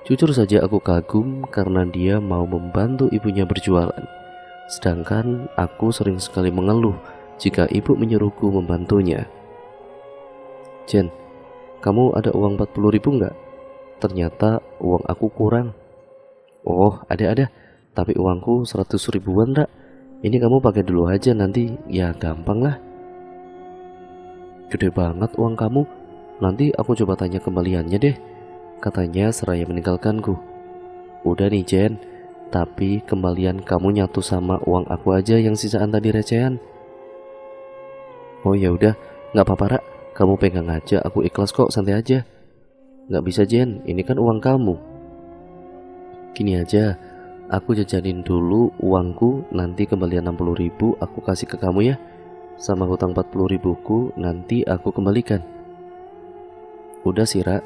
Jujur saja aku kagum karena dia mau membantu ibunya berjualan. Sedangkan aku sering sekali mengeluh jika ibu menyuruhku membantunya. Jen, kamu ada uang 40.000 enggak? Ternyata uang aku kurang. Oh, ada. Tapi uangku 100 ribuan, Rak. Ini kamu pakai dulu aja, nanti ya gampang lah. Gede banget uang kamu. Nanti aku coba tanya kembaliannya deh, katanya seraya meninggalkanku. Udah nih Jen, tapi kembalian kamu nyatu sama uang aku aja yang sisaan tadi recehan. Oh ya udah, nggak apa-apa Rak, kamu pegang aja, aku ikhlas kok, santai aja. Nggak bisa Jen, ini kan uang kamu. Gini aja, aku jajanin dulu uangku, nanti kembalian 60.000 aku kasih ke kamu ya. Sama hutang 40.000ku nanti aku kembalikan. Udah sih Rak,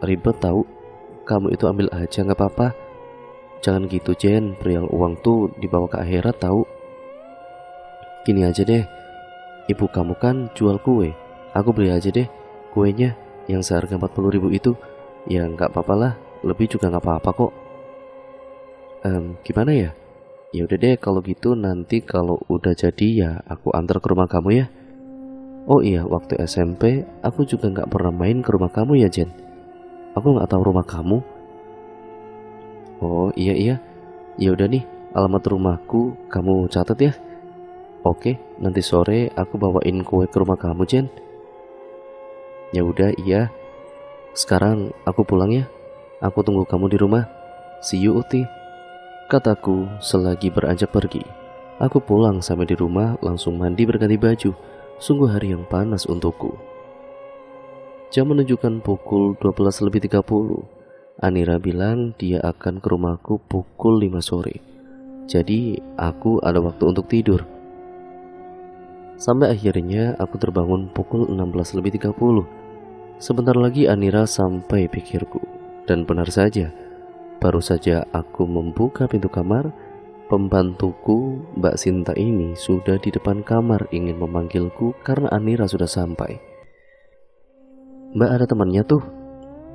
ribet tahu. Kamu itu ambil aja nggak apa-apa. Jangan gitu Jen, perihal uang tuh dibawa ke akhirat tahu. Gini aja deh, ibu kamu kan jual kue, aku beli aja deh kuenya yang seharga 40.000 itu. Ya nggak apa-apa lah, lebih juga nggak apa-apa kok. Gimana ya? Ya udah deh kalau gitu, nanti kalau udah jadi ya aku antar ke rumah kamu ya. Oh iya, waktu SMP aku juga nggak pernah main ke rumah kamu ya Jen. Aku nggak tahu rumah kamu. Oh iya. Ya udah nih, alamat rumahku kamu catat ya. Oke, nanti sore aku bawain kue ke rumah kamu Jen. Ya udah iya. Sekarang aku pulang ya. Aku tunggu kamu di rumah. See you Uti, kataku selagi beranjak pergi. Aku pulang sampai di rumah langsung mandi berganti baju. Sungguh hari yang panas untukku. Jam menunjukkan pukul 12:30. Anira bilang dia akan ke rumahku pukul 5 sore. Jadi aku ada waktu untuk tidur. Sampai akhirnya aku terbangun pukul 16:30. Sebentar lagi Anira sampai, pikirku. Dan benar saja, baru saja aku membuka pintu kamar, pembantuku Mbak Sinta ini sudah di depan kamar ingin memanggilku karena Anira sudah sampai. "Mbak, ada temannya tuh,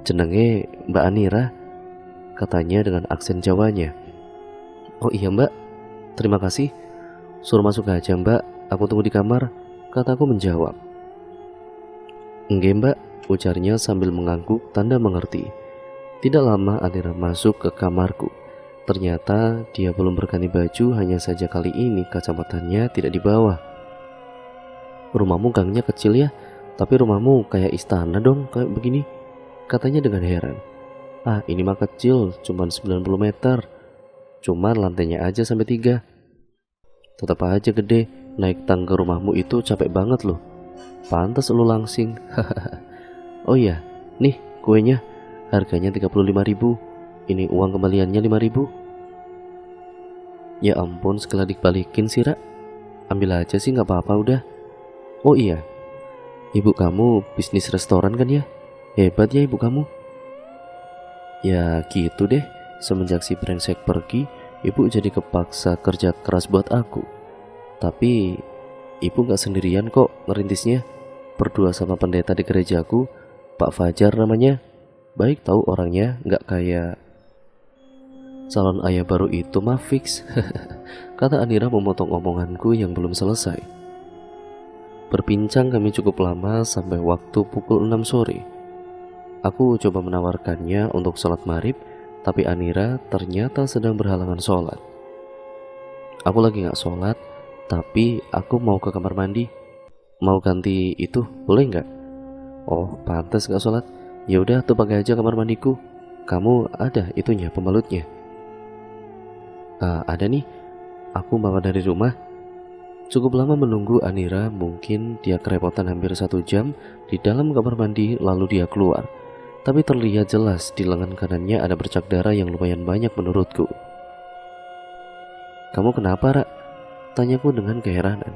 jenenge Mbak Anira," katanya dengan aksen Jawanya. "Oh iya Mbak, terima kasih. Suruh masuk aja Mbak, aku tunggu di kamar," kataku menjawab. "Enggak Mbak," ujarnya sambil mengangguk tanda mengerti. Tidak lama Anira masuk ke kamarku. Ternyata dia belum berganti baju, hanya saja kali ini kacamatanya tidak dibawa. "Rumahmu gangnya kecil ya, tapi rumahmu kayak istana dong kayak begini," katanya dengan heran. "Ah, ini mah kecil, cuman 90 meter. Cuman lantainya aja sampai 3. Tetap aja gede, naik tangga rumahmu itu capek banget loh. Pantas lu langsing." "Oh iya, nih kuenya, harganya 35.000. Ini uang kembaliannya 5.000. "Ya ampun, sekali dibalikin sih Ra. Ambil aja sih, gak apa-apa udah." "Oh iya, ibu kamu bisnis restoran kan ya? Hebat ya ibu kamu." "Ya gitu deh, semenjak si brengsek pergi, ibu jadi kepaksa kerja keras buat aku. Tapi ibu gak sendirian kok ngerintisnya, berdua sama pendeta di gerejaku, Pak Fajar namanya. Baik tahu orangnya, gak kayak calon ayah baru itu mah fix," kata Anira memotong omonganku yang belum selesai. Berbincang kami cukup lama sampai waktu pukul 6 sore. Aku coba menawarkannya untuk sholat maghrib, tapi Anira ternyata sedang berhalangan sholat. "Aku lagi gak sholat, tapi aku mau ke kamar mandi. Mau ganti itu, boleh nggak?" "Oh, pantas gak sholat. Ya udah tuh pakai aja kamar mandiku. Kamu ada itunya, pembalutnya?" Ada nih, aku bawa dari rumah." Cukup lama menunggu Anira, mungkin dia kerepotan hampir 1 jam di dalam kamar mandi lalu dia keluar. Tapi terlihat jelas di lengan kanannya ada bercak darah yang lumayan banyak menurutku. "Kamu kenapa, Ra?" tanyaku dengan keheranan.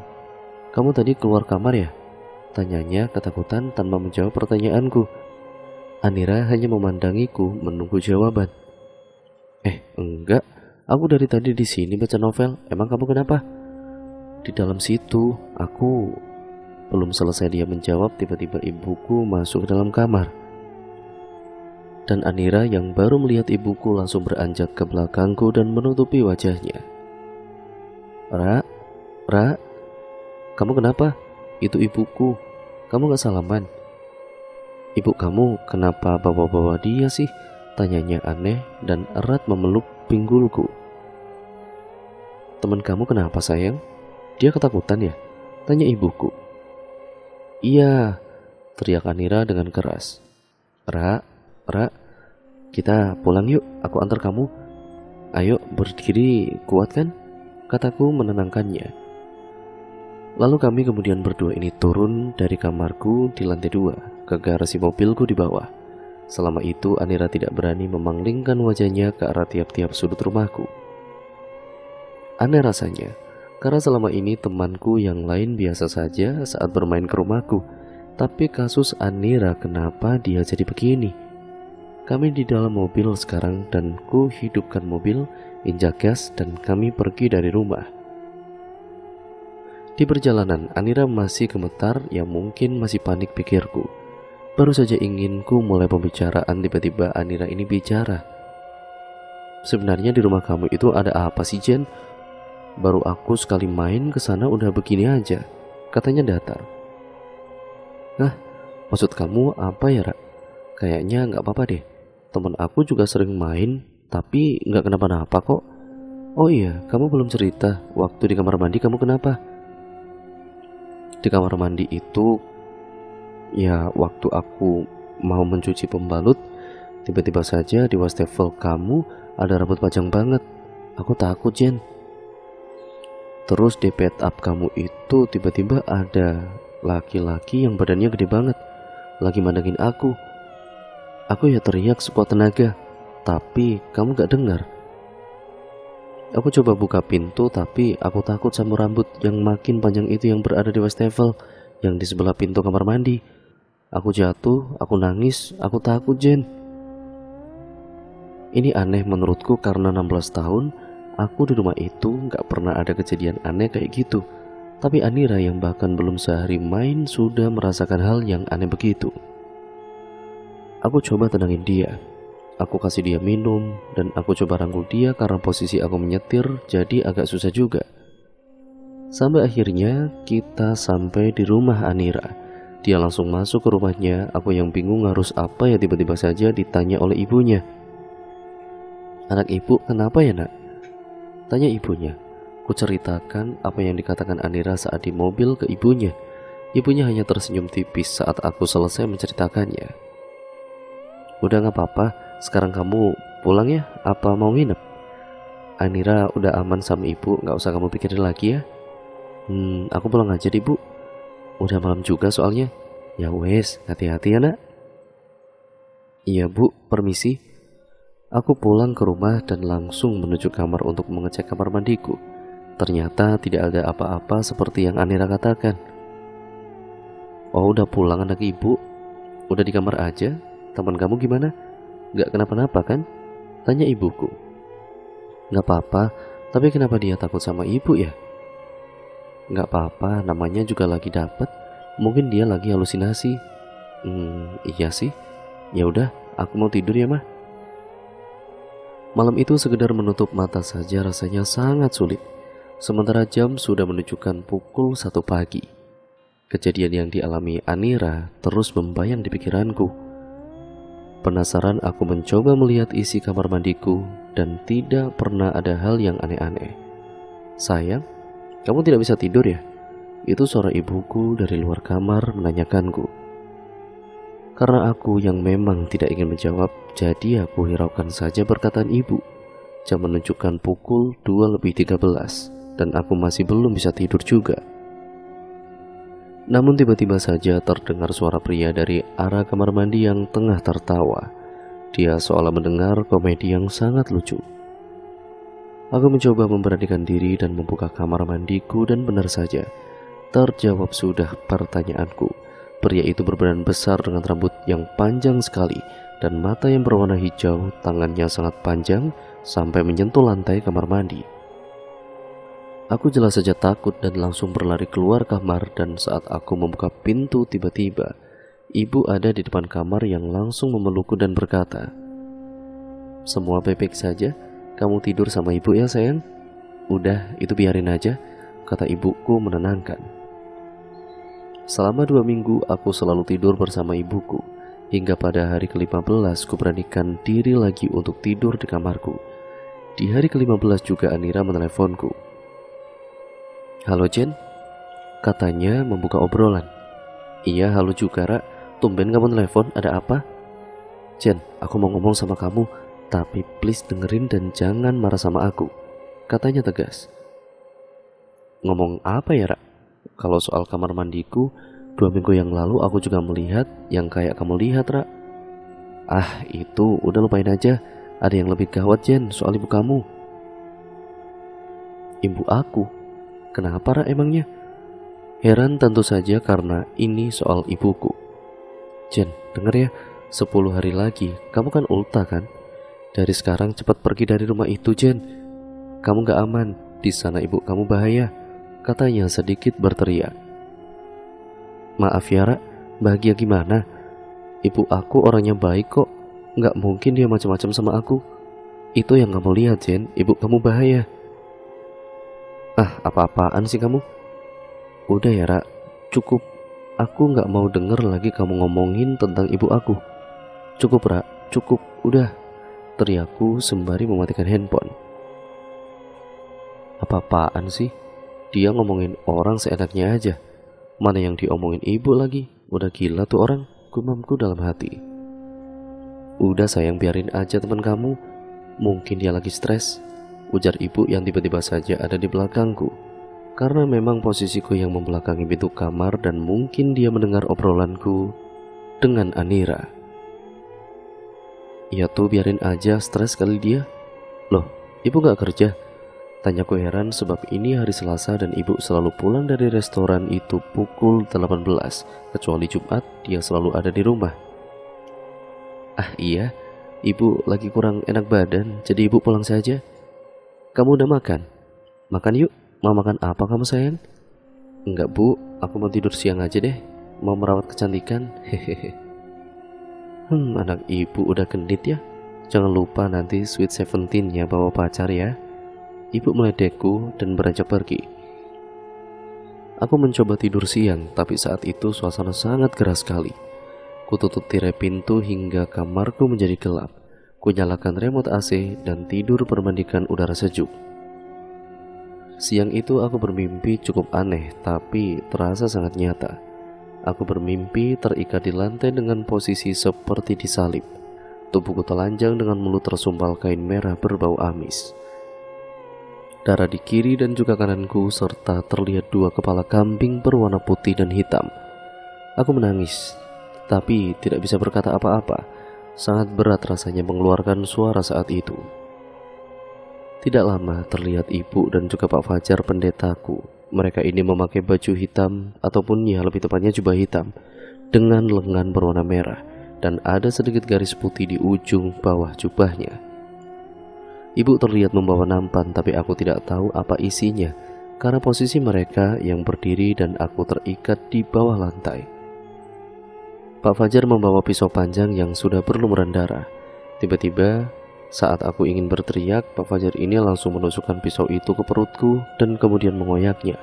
"Kamu tadi keluar kamar ya?" tanyanya ketakutan tanpa menjawab pertanyaanku. Anira hanya memandangiku menunggu jawaban. Enggak, aku dari tadi di sini baca novel. Emang kamu kenapa?" "Di dalam situ." Aku belum selesai dia menjawab, tiba-tiba ibuku masuk ke dalam kamar. Dan Anira yang baru melihat ibuku langsung beranjak ke belakangku dan menutupi wajahnya. Ra, kamu kenapa? Itu ibuku. Kamu gak salaman?" "Ibu kamu kenapa bawa-bawa dia sih?" tanyanya aneh dan erat memeluk pinggulku. "Teman kamu kenapa sayang? Dia ketakutan ya?" tanya ibuku. "Iya," teriak Anira dengan keras. Ra, kita pulang yuk, aku antar kamu. Ayo berdiri, kuat kan?" kataku menenangkannya. Lalu kami kemudian berdua ini turun dari kamarku di lantai 2 ke garasi mobilku di bawah. Selama itu Anira tidak berani memanglingkan wajahnya ke arah tiap-tiap sudut rumahku. Aneh rasanya, karena selama ini temanku yang lain biasa saja saat bermain ke rumahku. Tapi kasus Anira, kenapa dia jadi begini? Kami di dalam mobil sekarang dan ku hidupkan mobil, injak gas dan kami pergi dari rumah. Di perjalanan Anira masih gemetar, ya mungkin masih panik pikirku. Baru saja inginku mulai pembicaraan, tiba-tiba Anira ini bicara. "Sebenarnya di rumah kamu itu ada apa sih Jen? Baru aku sekali main ke sana udah begini aja," katanya datar. "Hah, maksud kamu apa ya Ra? Kayaknya nggak apa-apa deh. Temen aku juga sering main, tapi nggak kenapa-napa kok. Oh iya, kamu belum cerita waktu di kamar mandi kamu kenapa?" "Di kamar mandi itu, ya waktu aku mau mencuci pembalut, tiba-tiba saja di wastafel kamu ada rambut panjang banget. Aku takut Jen. Terus di bed up kamu itu tiba-tiba ada laki-laki yang badannya gede banget, lagi mandangin aku. Aku ya teriak sekuat tenaga, tapi kamu gak dengar. Aku coba buka pintu, tapi aku takut sama rambut yang makin panjang itu yang berada di wastafel yang di sebelah pintu kamar mandi. Aku jatuh, aku nangis, aku takut, Jen. Ini aneh menurutku karena 16 tahun aku di rumah itu gak pernah ada kejadian aneh kayak gitu. Tapi Anira yang bahkan belum sehari main sudah merasakan hal yang aneh begitu. Aku coba tenangin dia. Aku kasih dia minum dan aku coba rangkul dia karena posisi aku menyetir jadi agak susah juga. Sampai akhirnya kita sampai di rumah Anira. Dia langsung masuk ke rumahnya. Aku yang bingung harus apa ya, tiba-tiba saja ditanya oleh ibunya. "Anak ibu kenapa ya, nak?" tanya ibunya. Ku ceritakan apa yang dikatakan Anira saat di mobil ke ibunya. Ibunya hanya tersenyum tipis saat aku selesai menceritakannya. "Udah gak apa-apa, sekarang kamu pulang ya, apa mau nginep? Anira udah aman sama ibu, gak usah kamu pikirin lagi ya." Aku pulang aja deh, Bu. Udah malam juga soalnya." "Ya wes, hati-hati ya, nak." "Iya, Bu, permisi." Aku pulang ke rumah dan langsung menuju kamar untuk mengecek kamar mandiku. Ternyata tidak ada apa-apa seperti yang Anira katakan. "Oh, udah pulang anak ibu? Udah di kamar aja? Teman kamu gimana? Gak kenapa-napa kan?" tanya ibuku. "Gak apa-apa, tapi kenapa dia takut sama ibu ya?" "Gak apa-apa, namanya juga lagi dapet. Mungkin dia lagi halusinasi." Iya sih. Ya udah, aku mau tidur ya, Mah." Malam itu sekedar menutup mata saja rasanya sangat sulit. Sementara jam sudah menunjukkan pukul 1 pagi. Kejadian yang dialami Anira terus membayang di pikiranku. Penasaran aku mencoba melihat isi kamar mandiku dan tidak pernah ada hal yang aneh-aneh. "Sayang, kamu tidak bisa tidur ya?" Itu suara ibuku dari luar kamar menanyakanku. Karena aku yang memang tidak ingin menjawab, jadi aku hiraukan saja perkataan ibu. Jam menunjukkan pukul 2:13 dan aku masih belum bisa tidur juga. Namun tiba-tiba saja terdengar suara pria dari arah kamar mandi yang tengah tertawa. Dia seolah mendengar komedi yang sangat lucu. Aku mencoba memberanikan diri dan membuka kamar mandiku dan benar saja, terjawab sudah pertanyaanku. Pria itu berbadan besar dengan rambut yang panjang sekali dan mata yang berwarna hijau, tangannya sangat panjang sampai menyentuh lantai kamar mandi. Aku jelas saja takut dan langsung berlari keluar kamar, dan saat aku membuka pintu tiba-tiba ibu ada di depan kamar yang langsung memelukku dan berkata, "Semua baik-baik saja? Kamu tidur sama ibu ya sayang?" "Udah, itu biarin aja," kata ibuku menenangkan. Selama 2 minggu aku selalu tidur bersama ibuku. Hingga pada hari ke-15 kuberanikan diri lagi untuk tidur di kamarku. Di hari ke-15 juga Anira meneleponku. "Halo Jen," katanya membuka obrolan. "Iya, halo juga Ra. Tumben kamu telepon, ada apa?" "Jen, aku mau ngomong sama kamu, tapi please dengerin dan jangan marah sama aku," katanya tegas. "Ngomong apa ya, Ra? Kalau soal kamar mandiku, 2 minggu yang lalu aku juga melihat yang kayak kamu lihat, Ra." "Ah, itu udah lupain aja. Ada yang lebih gawat, Jen, soal ibu kamu." "Ibu aku? Kenapa, Ra, emangnya?" Heran tentu saja karena ini soal ibuku. "Jen, denger ya, 10 hari lagi kamu kan ulta kan? Dari sekarang cepat pergi dari rumah itu, Jen. Kamu gak aman, di sana ibu kamu bahaya," katanya sedikit berteriak. "Maaf ya, Ra, bahagia gimana? Ibu aku orangnya baik kok. Gak mungkin dia macam-macam sama aku. Itu yang kamu lihat, Jen, ibu kamu bahaya." "Ah, apa-apaan sih kamu? Udah ya, Ra, cukup. Aku gak mau denger lagi kamu ngomongin tentang ibu aku. Cukup, Ra, cukup, udah," teriakku sembari mematikan handphone. "Apa-apaan sih? Dia ngomongin orang seenaknya aja. Mana yang diomongin ibu lagi? Udah gila tuh orang," gumamku dalam hati. "Udah sayang, biarin aja teman kamu. Mungkin dia lagi stres," ujar ibu yang tiba-tiba saja ada di belakangku. Karena memang posisiku yang membelakangi pintu kamar dan mungkin dia mendengar obrolanku dengan Anira. "Ya tuh biarin aja, stres kali dia. Loh, ibu gak kerja? Tanyaku heran sebab ini hari Selasa dan ibu selalu pulang dari restoran itu pukul 18. Kecuali Jumat, dia selalu ada di rumah. Ah iya, ibu lagi kurang enak badan, jadi ibu pulang saja. Kamu udah makan? Makan yuk. Mau makan apa kamu sayang? Enggak bu, aku mau tidur siang aja deh. Mau merawat kecantikan. Hehehe. Anak ibu udah gendit ya. Jangan lupa nanti sweet 17-nya bawa pacar ya. Ibu meledekku dan beranjak pergi. Aku mencoba tidur siang, tapi saat itu suasana sangat keras sekali. Kututup tirai pintu hingga kamarku menjadi gelap. Kunyalakan remote AC dan tidur bermandikan udara sejuk. Siang itu aku bermimpi cukup aneh, tapi terasa sangat nyata. Aku bermimpi terikat di lantai dengan posisi seperti disalib. Tubuhku telanjang dengan mulut tersumpal kain merah berbau amis. Darah di kiri dan juga kananku serta terlihat 2 kepala kambing berwarna putih dan hitam. Aku menangis, tapi tidak bisa berkata apa-apa. Sangat berat rasanya mengeluarkan suara saat itu. Tidak lama terlihat ibu dan juga Pak Fajar pendetaku. Mereka ini memakai baju hitam ataupun ya lebih tepatnya jubah hitam dengan lengan berwarna merah dan ada sedikit garis putih di ujung bawah jubahnya. Ibu terlihat membawa nampan, tapi aku tidak tahu apa isinya karena posisi mereka yang berdiri dan aku terikat di bawah lantai. Pak Fajar membawa pisau panjang yang sudah berlumuran darah. Tiba-tiba saat aku ingin berteriak, Pak Fajar ini langsung menusukkan pisau itu ke perutku dan kemudian mengoyaknya.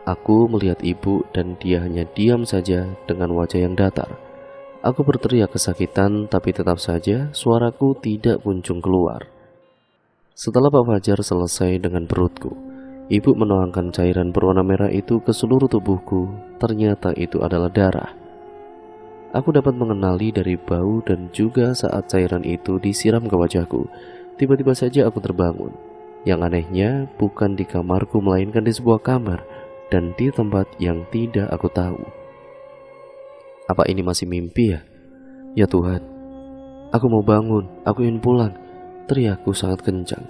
Aku melihat ibu dan dia hanya diam saja dengan wajah yang datar. Aku berteriak kesakitan, tapi tetap saja suaraku tidak kunjung keluar. Setelah Pak Fajar selesai dengan perutku, ibu menuangkan cairan berwarna merah itu ke seluruh tubuhku. Ternyata itu adalah darah. Aku dapat mengenali dari bau dan juga saat cairan itu disiram ke wajahku. Tiba-tiba saja aku terbangun. Yang anehnya bukan di kamarku melainkan di sebuah kamar dan di tempat yang tidak aku tahu. Apa ini masih mimpi ya? Ya Tuhan, aku mau bangun, aku ingin pulang. Teriakku sangat kencang.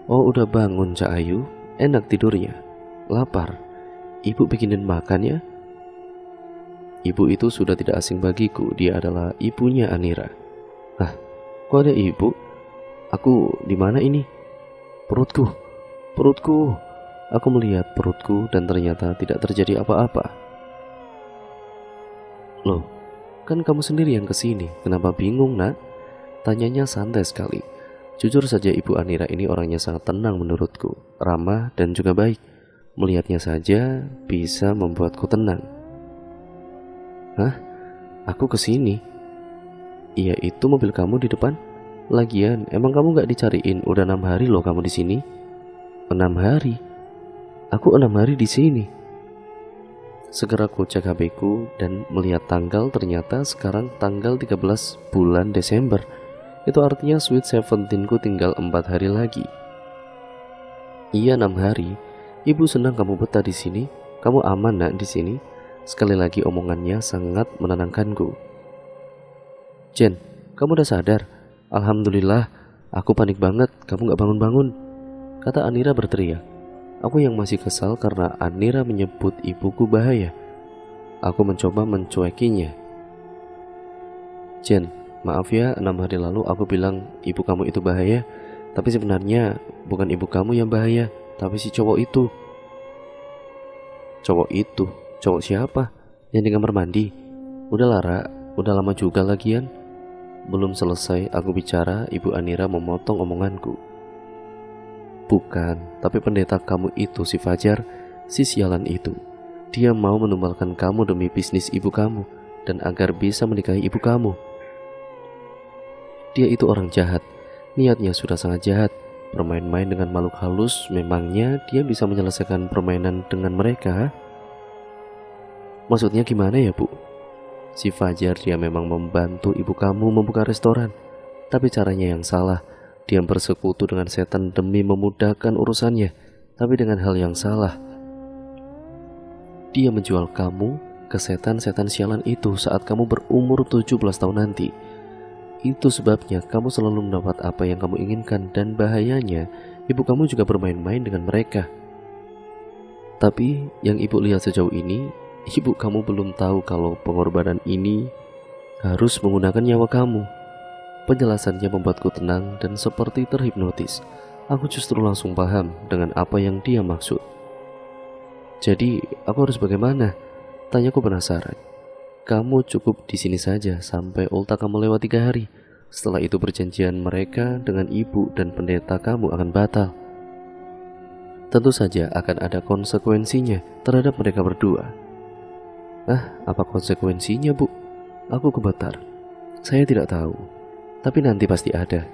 Oh udah bangun Cak Ayu, enak tidurnya. Lapar, ibu bikinin makan ya. Ibu itu sudah tidak asing bagiku, dia adalah ibunya Anira. Hah, kok ada ibu? Aku di mana ini? Perutku, perutku. Aku melihat perutku dan ternyata tidak terjadi apa-apa. Loh, kan kamu sendiri yang kesini, kenapa bingung nak? Tanyanya santai sekali. Jujur saja ibu Anira ini orangnya sangat tenang menurutku, ramah dan juga baik. Melihatnya saja bisa membuatku tenang. Hah? Aku kesini? Iya itu mobil kamu di depan. Lagian, emang kamu gak dicariin? Udah 6 hari loh kamu di sini. 6 hari? Aku 6 hari di sini. Segera ku cek HP-ku dan melihat tanggal, ternyata sekarang tanggal 13 bulan Desember. Itu artinya sweet 17-ku tinggal 4 hari lagi. Iya 6 hari. Ibu senang kamu betah di sini. Kamu aman nak di sini. Sekali lagi omongannya sangat menenangkanku. Jen, kamu udah sadar? Alhamdulillah, aku panik banget kamu gak bangun-bangun, kata Anira berteriak. Aku yang masih kesal karena Anira menyebut ibuku bahaya. Aku mencoba mencuekinya. Jen, maaf ya 6 hari lalu aku bilang ibu kamu itu bahaya. Tapi sebenarnya bukan ibu kamu yang bahaya, tapi si cowok itu. Cowok itu? Cowok siapa? Yang di kamar mandi? Udah Lara, udah lama juga lagian. Belum selesai aku bicara, ibu Anira memotong omonganku. Bukan, tapi pendeta kamu itu si Fajar, si sialan itu. Dia mau menumbalkan kamu demi bisnis ibu kamu dan agar bisa menikahi ibu kamu. Dia itu orang jahat, niatnya sudah sangat jahat. Bermain-main dengan makhluk halus, memangnya dia bisa menyelesaikan permainan dengan mereka? Maksudnya gimana ya bu? Si Fajar dia memang membantu ibu kamu membuka restoran, tapi caranya yang salah. Dia bersekutu dengan setan demi memudahkan urusannya, tapi dengan hal yang salah. Dia menjual kamu ke setan-setan sialan itu saat kamu berumur 17 tahun nanti. Itu sebabnya kamu selalu mendapat apa yang kamu inginkan, dan bahayanya ibu kamu juga bermain-main dengan mereka. Tapi yang ibu lihat sejauh ini, ibu kamu belum tahu kalau pengorbanan ini harus menggunakan nyawa kamu. Penjelasannya membuatku tenang dan seperti terhipnotis. Aku justru langsung paham dengan apa yang dia maksud. Jadi, aku harus bagaimana? Tanyaku penasaran. Kamu cukup di sini saja sampai ulta kamu lewat 3 hari. Setelah itu perjanjian mereka dengan ibu dan pendeta kamu akan batal. Tentu saja akan ada konsekuensinya terhadap mereka berdua. Apa konsekuensinya, Bu? Aku gemetar. Saya tidak tahu, tapi nanti pasti ada.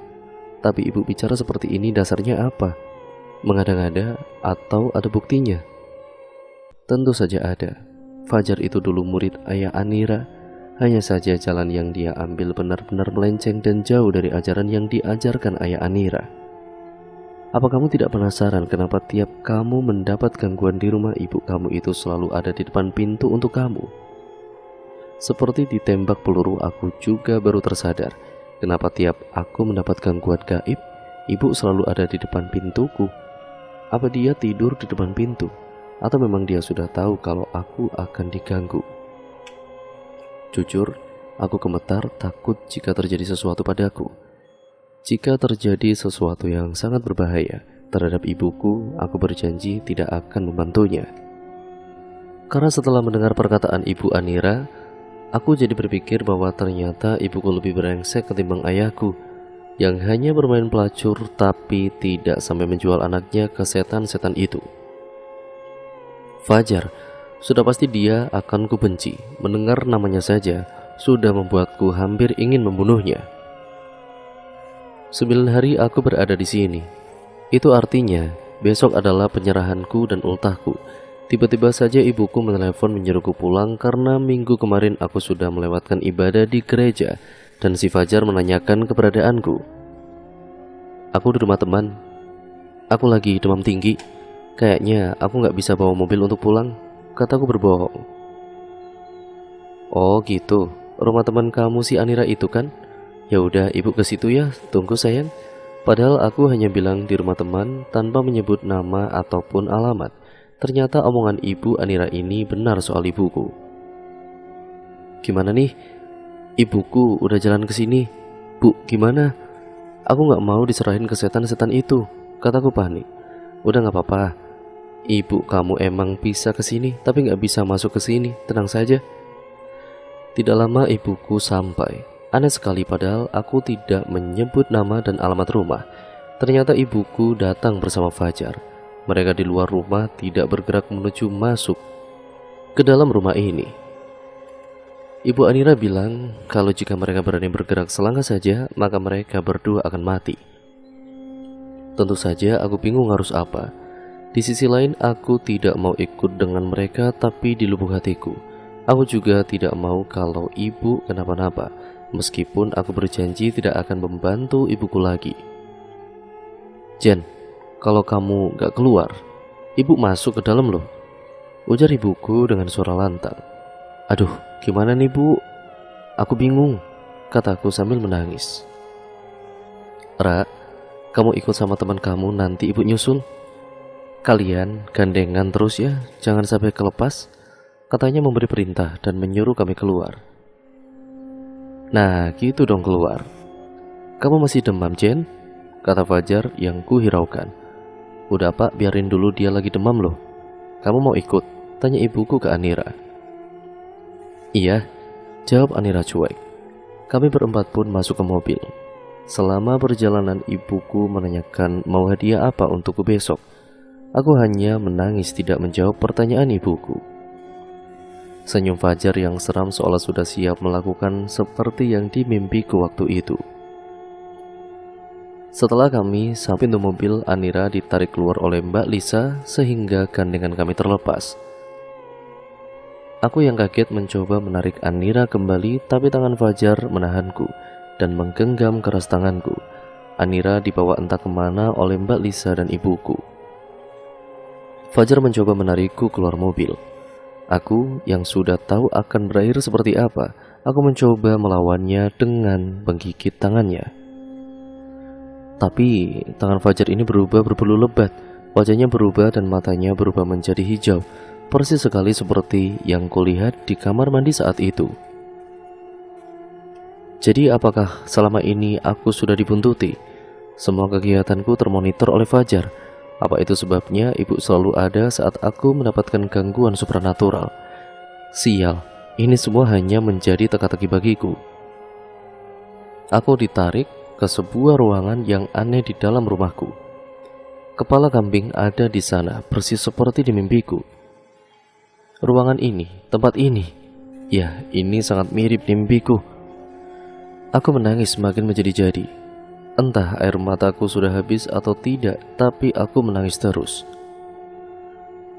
Tapi ibu bicara seperti ini dasarnya apa? Mengada-ngada atau ada buktinya? Tentu saja ada. Fajar itu dulu murid ayah Anira. Hanya saja jalan yang dia ambil benar-benar melenceng dan jauh dari ajaran yang diajarkan ayah Anira. Apa kamu tidak penasaran kenapa tiap kamu mendapat gangguan di rumah ibu kamu itu selalu ada di depan pintu untuk kamu? Seperti ditembak peluru, aku juga baru tersadar kenapa tiap aku mendapat gangguan gaib, ibu selalu ada di depan pintuku. Apa dia tidur di depan pintu? Atau memang dia sudah tahu kalau aku akan diganggu? Jujur, aku gemetar takut jika terjadi sesuatu padaku. Jika terjadi sesuatu yang sangat berbahaya terhadap ibuku, aku berjanji tidak akan membantunya. Karena setelah mendengar perkataan ibu Anira, aku jadi berpikir bahwa ternyata ibuku lebih brengsek ketimbang ayahku, yang hanya bermain pelacur tapi tidak sampai menjual anaknya ke setan-setan itu. Fajar, sudah pasti dia akan kubenci. Mendengar namanya saja sudah membuatku hampir ingin membunuhnya. 9 hari aku berada di sini. Itu artinya besok adalah penyerahanku dan ultahku. Tiba-tiba saja ibuku menelepon menyuruhku pulang karena minggu kemarin aku sudah melewatkan ibadah di gereja dan si Fajar menanyakan keberadaanku. Aku di rumah teman. Aku lagi demam tinggi. Kayaknya aku gak bisa bawa mobil untuk pulang, kataku berbohong. Oh gitu, rumah teman kamu si Anira itu kan? Ya udah, ibu ke situ ya, tunggu sayang. Padahal aku hanya bilang di rumah teman tanpa menyebut nama ataupun alamat. Ternyata omongan ibu Anira ini benar soal ibuku. Gimana nih? Ibuku udah jalan ke sini. Bu, gimana? Aku gak mau diserahin ke setan-setan itu, kataku panik. Udah gak apa-apa. Ibu kamu emang bisa ke sini, tapi gak bisa masuk ke sini. Tenang saja. Tidak lama ibuku sampai. Aneh sekali padahal aku tidak menyebut nama dan alamat rumah. Ternyata ibuku datang bersama Fajar. Mereka di luar rumah tidak bergerak menuju masuk ke dalam rumah ini. Ibu Anira bilang kalau jika mereka berani bergerak selangkah saja, maka mereka berdua akan mati. Tentu saja aku bingung harus apa. Di sisi lain aku tidak mau ikut dengan mereka, tapi di lubuk hatiku aku juga tidak mau kalau ibu kenapa-napa. Meskipun aku berjanji tidak akan membantu ibuku lagi. Jen, kalau kamu gak keluar, ibu masuk ke dalam loh, ujar ibuku dengan suara lantang. Aduh, gimana nih bu? Aku bingung, kataku sambil menangis. Ra, kamu ikut sama teman kamu, nanti ibu nyusul. Kalian gandengan terus ya, jangan sampai kelepas, katanya memberi perintah dan menyuruh kami keluar. Nah gitu dong keluar. Kamu masih demam Jen? Kata Fajar yang ku hiraukan. Udah pak, biarin dulu dia lagi demam loh. Kamu mau ikut? Tanya ibuku ke Anira. Iya, jawab Anira cuek. Kami berempat pun masuk ke mobil. Selama perjalanan ibuku menanyakan mau hadiah apa untukku besok. Aku hanya menangis tidak menjawab pertanyaan ibuku. Senyum Fajar yang seram seolah sudah siap melakukan seperti yang dimimpiku waktu itu. Setelah kami sampai pintu mobil, Anira ditarik keluar oleh Mbak Lisa sehingga gandengan kami terlepas. Aku yang kaget mencoba menarik Anira kembali, tapi tangan Fajar menahanku dan menggenggam keras tanganku. Anira dibawa entah kemana oleh Mbak Lisa dan ibuku. Fajar mencoba menarikku keluar mobil. Aku yang sudah tahu akan berakhir seperti apa, Aku mencoba melawannya dengan menggigit tangannya. Tapi tangan Fajar ini berubah berbulu lebat. Wajahnya berubah dan matanya berubah menjadi hijau, persis sekali seperti yang kulihat di kamar mandi saat itu. Jadi apakah selama ini aku sudah dibuntuti? Semua kegiatanku termonitor oleh Fajar. Apa itu sebabnya ibu selalu ada saat aku mendapatkan gangguan supranatural? Sial, ini semua hanya menjadi teka-teki bagiku. Aku ditarik ke sebuah ruangan yang aneh di dalam rumahku. Kepala kambing ada di sana, persis seperti di mimpiku. Ruangan ini, tempat ini, ya ini sangat mirip di mimpiku. Aku menangis semakin menjadi-jadi. Entah air mataku sudah habis atau tidak, tapi aku menangis terus.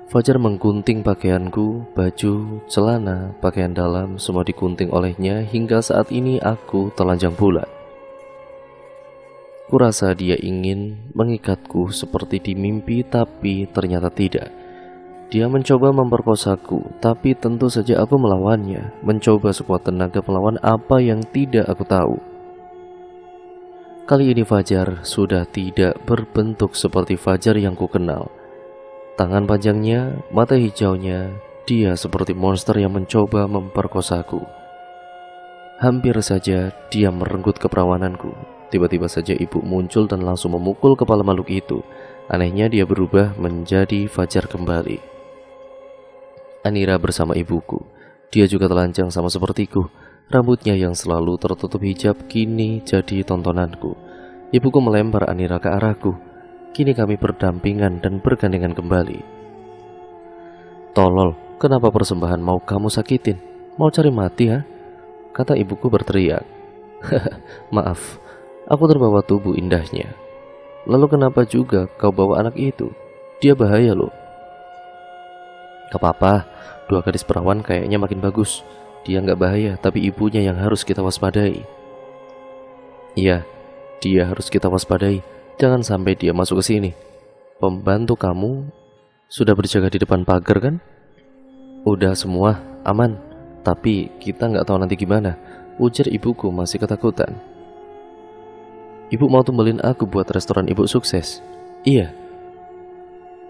Fajar menggunting pakaianku, baju, celana, pakaian dalam, semua digunting olehnya hingga saat ini aku telanjang bulat. Kurasa dia ingin mengikatku seperti di mimpi, tapi ternyata tidak. Dia mencoba memperkosaku, tapi tentu saja aku melawannya, mencoba sekuat tenaga melawan apa yang tidak aku tahu. Kali ini Fajar sudah tidak berbentuk seperti Fajar yang kukenal. Tangan panjangnya, mata hijaunya, dia seperti monster yang mencoba memperkosaku. Hampir saja dia merenggut keperawananku. Tiba-tiba saja ibu muncul dan langsung memukul kepala makhluk itu. Anehnya dia berubah menjadi Fajar kembali. Anira bersama ibuku. Dia juga telanjang sama sepertiku. Rambutnya yang selalu tertutup hijab kini jadi tontonanku. Ibuku melempar Anira ke arahku. Kini kami berdampingan dan bergandengan kembali. Tolol, kenapa persembahan mau kamu sakitin? Mau cari mati ya? Kata ibuku berteriak. Maaf, aku terbawa tubuh indahnya. Lalu kenapa juga kau bawa anak itu? Dia bahaya loh. Gak apa-apa, dua gadis perawan kayaknya makin bagus. Dia gak bahaya, tapi ibunya yang harus kita waspadai. Iya, dia harus kita waspadai. Jangan sampai dia masuk ke sini. Pembantu kamu sudah berjaga di depan pagar kan? Udah semua aman, tapi kita gak tahu nanti gimana. Ujar ibuku masih ketakutan. Ibu mau tumbalin aku buat restoran ibu sukses. Iya.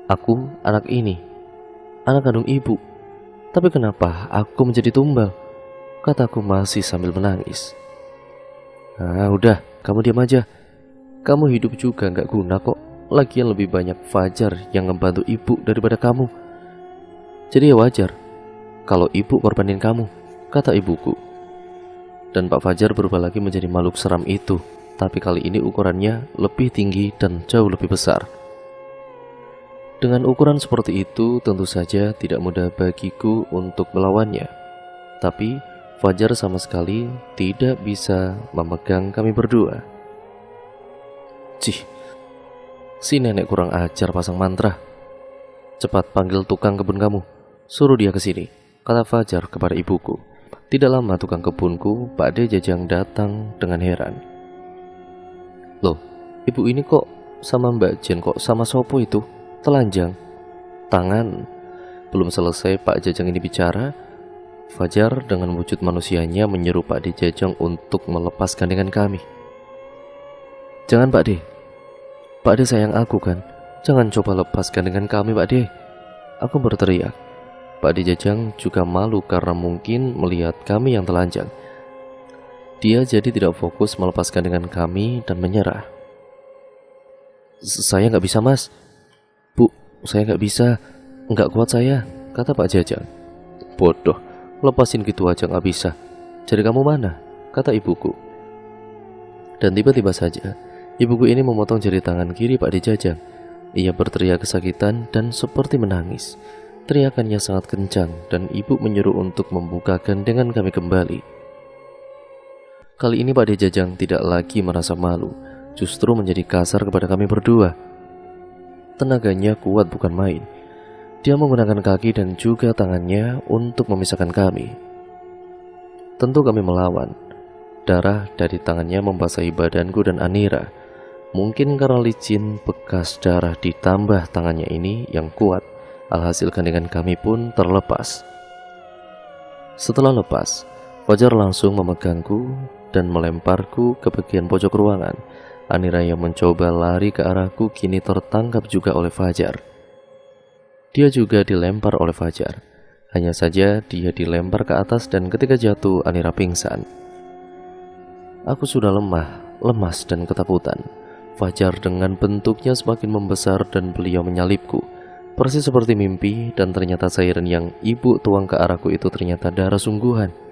Aku anak ini, anak kandung ibu. Tapi kenapa aku menjadi tumbal? Kataku masih sambil menangis. Ah udah, kamu diam aja. Kamu hidup juga gak guna kok. Lagian lebih banyak Fajar yang ngebantu ibu daripada kamu. Jadi ya wajar kalau ibu korbanin kamu, kata ibuku. Dan Pak Fajar berubah lagi menjadi makhluk seram itu. Tapi kali ini ukurannya lebih tinggi dan jauh lebih besar. Dengan ukuran seperti itu tentu saja tidak mudah bagiku untuk melawannya. Tapi Fajar sama sekali tidak bisa memegang kami berdua. Cih, si nenek kurang ajar pasang mantra. Cepat panggil tukang kebun kamu, suruh dia ke sini, kata Fajar kepada ibuku. Tidak lama tukang kebunku, Pak De Jajang datang dengan heran. Loh, ibu ini kok sama Mbak Jen, kok sama Sopo itu? Telanjang, tangan. Belum selesai Pak Jajang ini bicara, Fajar dengan wujud manusianya menyeru Pak De Jajang untuk melepaskan dengan kami. Jangan Pak De, Pak De sayang aku kan. Jangan coba lepaskan dengan kami Pak De, aku berteriak. Pak De Jajang juga malu karena mungkin melihat kami yang telanjang. Dia jadi tidak fokus melepaskan dengan kami dan menyerah. Saya gak bisa mas. Bu, saya gak bisa. Gak kuat saya, kata Pak Jajang. Bodoh, lepasin gitu aja gak bisa. Jadi kamu mana? Kata ibuku. Dan tiba-tiba saja ibuku ini memotong jari tangan kiri Pak De Jajang. Ia berteriak kesakitan dan seperti menangis. Teriakannya sangat kencang dan ibu menyuruh untuk membukakan dengan kami kembali. Kali ini Pak De Jajang tidak lagi merasa malu, justru menjadi kasar kepada kami berdua. Tenaganya kuat bukan main. Dia menggunakan kaki dan juga tangannya untuk memisahkan kami. Tentu kami melawan. Darah dari tangannya membasahi badanku dan Anira. Mungkin karena licin, bekas darah ditambah tangannya ini yang kuat, alhasil gandengan kami pun terlepas. Setelah lepas, Fajar langsung memegangku dan melemparku ke bagian pojok ruangan. Anira yang mencoba lari ke arahku kini tertangkap juga oleh Fajar. Dia juga dilempar oleh Fajar. Hanya saja dia dilempar ke atas dan ketika jatuh Anira pingsan. Aku sudah lemah, lemas dan ketakutan. Fajar dengan bentuknya semakin membesar dan beliau menyalipku. Persis seperti mimpi, dan ternyata cairan yang ibu tuang ke arahku itu ternyata darah sungguhan.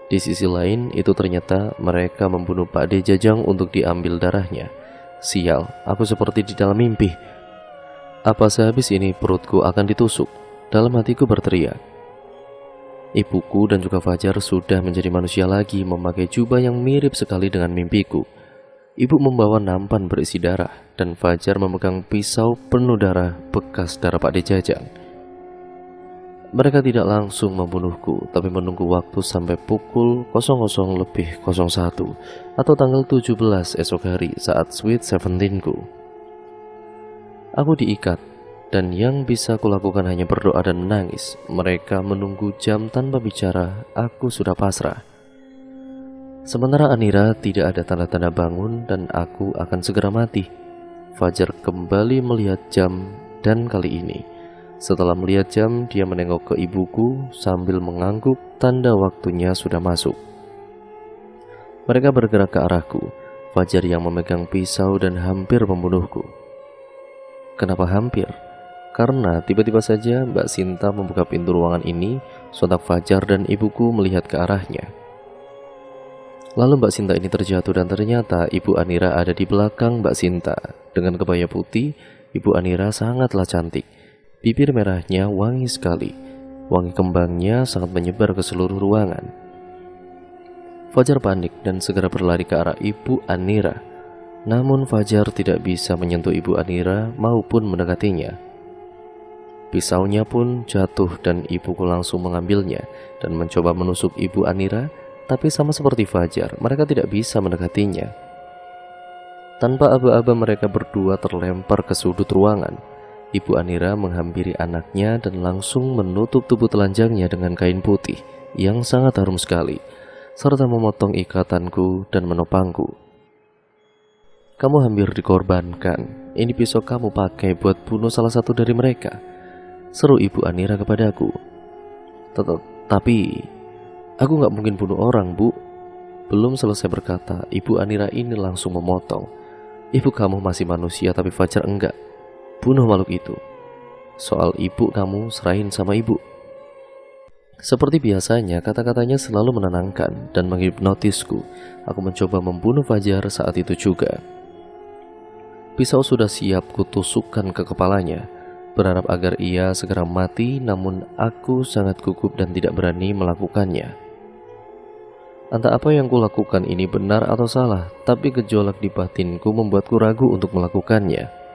Di sisi lain, itu ternyata mereka membunuh Pak D Jajang untuk diambil darahnya. Sial, aku seperti di dalam mimpi. Apa sehabis ini perutku akan ditusuk? Dalam hatiku berteriak. Ibuku dan juga Fajar sudah menjadi manusia lagi, memakai jubah yang mirip sekali dengan mimpiku. Ibu membawa nampan berisi darah, dan Fajar memegang pisau penuh darah bekas darah Pak D Jajang. Mereka tidak langsung membunuhku, tapi menunggu waktu sampai pukul 00.01 atau tanggal 17 esok hari saat Sweet 17ku. Aku diikat, dan yang bisa kulakukan hanya berdoa dan menangis. Mereka menunggu jam tanpa bicara, aku sudah pasrah. Sementara Anira tidak ada tanda-tanda bangun dan aku akan segera mati. Fajar kembali melihat jam dan kali ini setelah melihat jam, dia menengok ke ibuku sambil mengangguk tanda waktunya sudah masuk. Mereka bergerak ke arahku. Fajar yang memegang pisau dan hampir membunuhku. Kenapa hampir? Karena tiba-tiba saja Mbak Sinta membuka pintu ruangan ini. Sontak Fajar dan ibuku melihat ke arahnya. Lalu Mbak Sinta ini terjatuh dan ternyata Ibu Anira ada di belakang Mbak Sinta. Dengan kebaya putih, Ibu Anira sangatlah cantik. Bibir merahnya wangi sekali. Wangi kembangnya sangat menyebar ke seluruh ruangan. Fajar panik dan segera berlari ke arah Ibu Anira. Namun Fajar tidak bisa menyentuh Ibu Anira maupun mendekatinya. Pisaunya pun jatuh dan ibuku langsung mengambilnya dan mencoba menusuk Ibu Anira, tapi sama seperti Fajar, mereka tidak bisa mendekatinya. Tanpa aba-aba mereka berdua terlempar ke sudut ruangan. Ibu Anira menghampiri anaknya dan langsung menutup tubuh telanjangnya dengan kain putih yang sangat harum sekali, serta memotong ikatanku dan menopangku. Kamu hampir dikorbankan, ini pisau kamu pakai buat bunuh salah satu dari mereka, seru Ibu Anira kepadaku. Tapi, aku gak mungkin bunuh orang, Bu. Belum selesai berkata, Ibu Anira ini langsung memotong. Ibu kamu masih manusia tapi Fajar enggak. Bunuh makhluk itu. Soal ibu kamu serahin sama ibu. Seperti biasanya, kata-katanya selalu menenangkan dan menghipnotisku. Aku mencoba membunuh Fajar saat itu juga. Pisau sudah siap kutusukkan ke kepalanya, berharap agar ia segera mati, namun aku sangat gugup dan tidak berani melakukannya. Entah apa yang kulakukan ini benar atau salah, tapi gejolak di batinku membuatku ragu untuk melakukannya.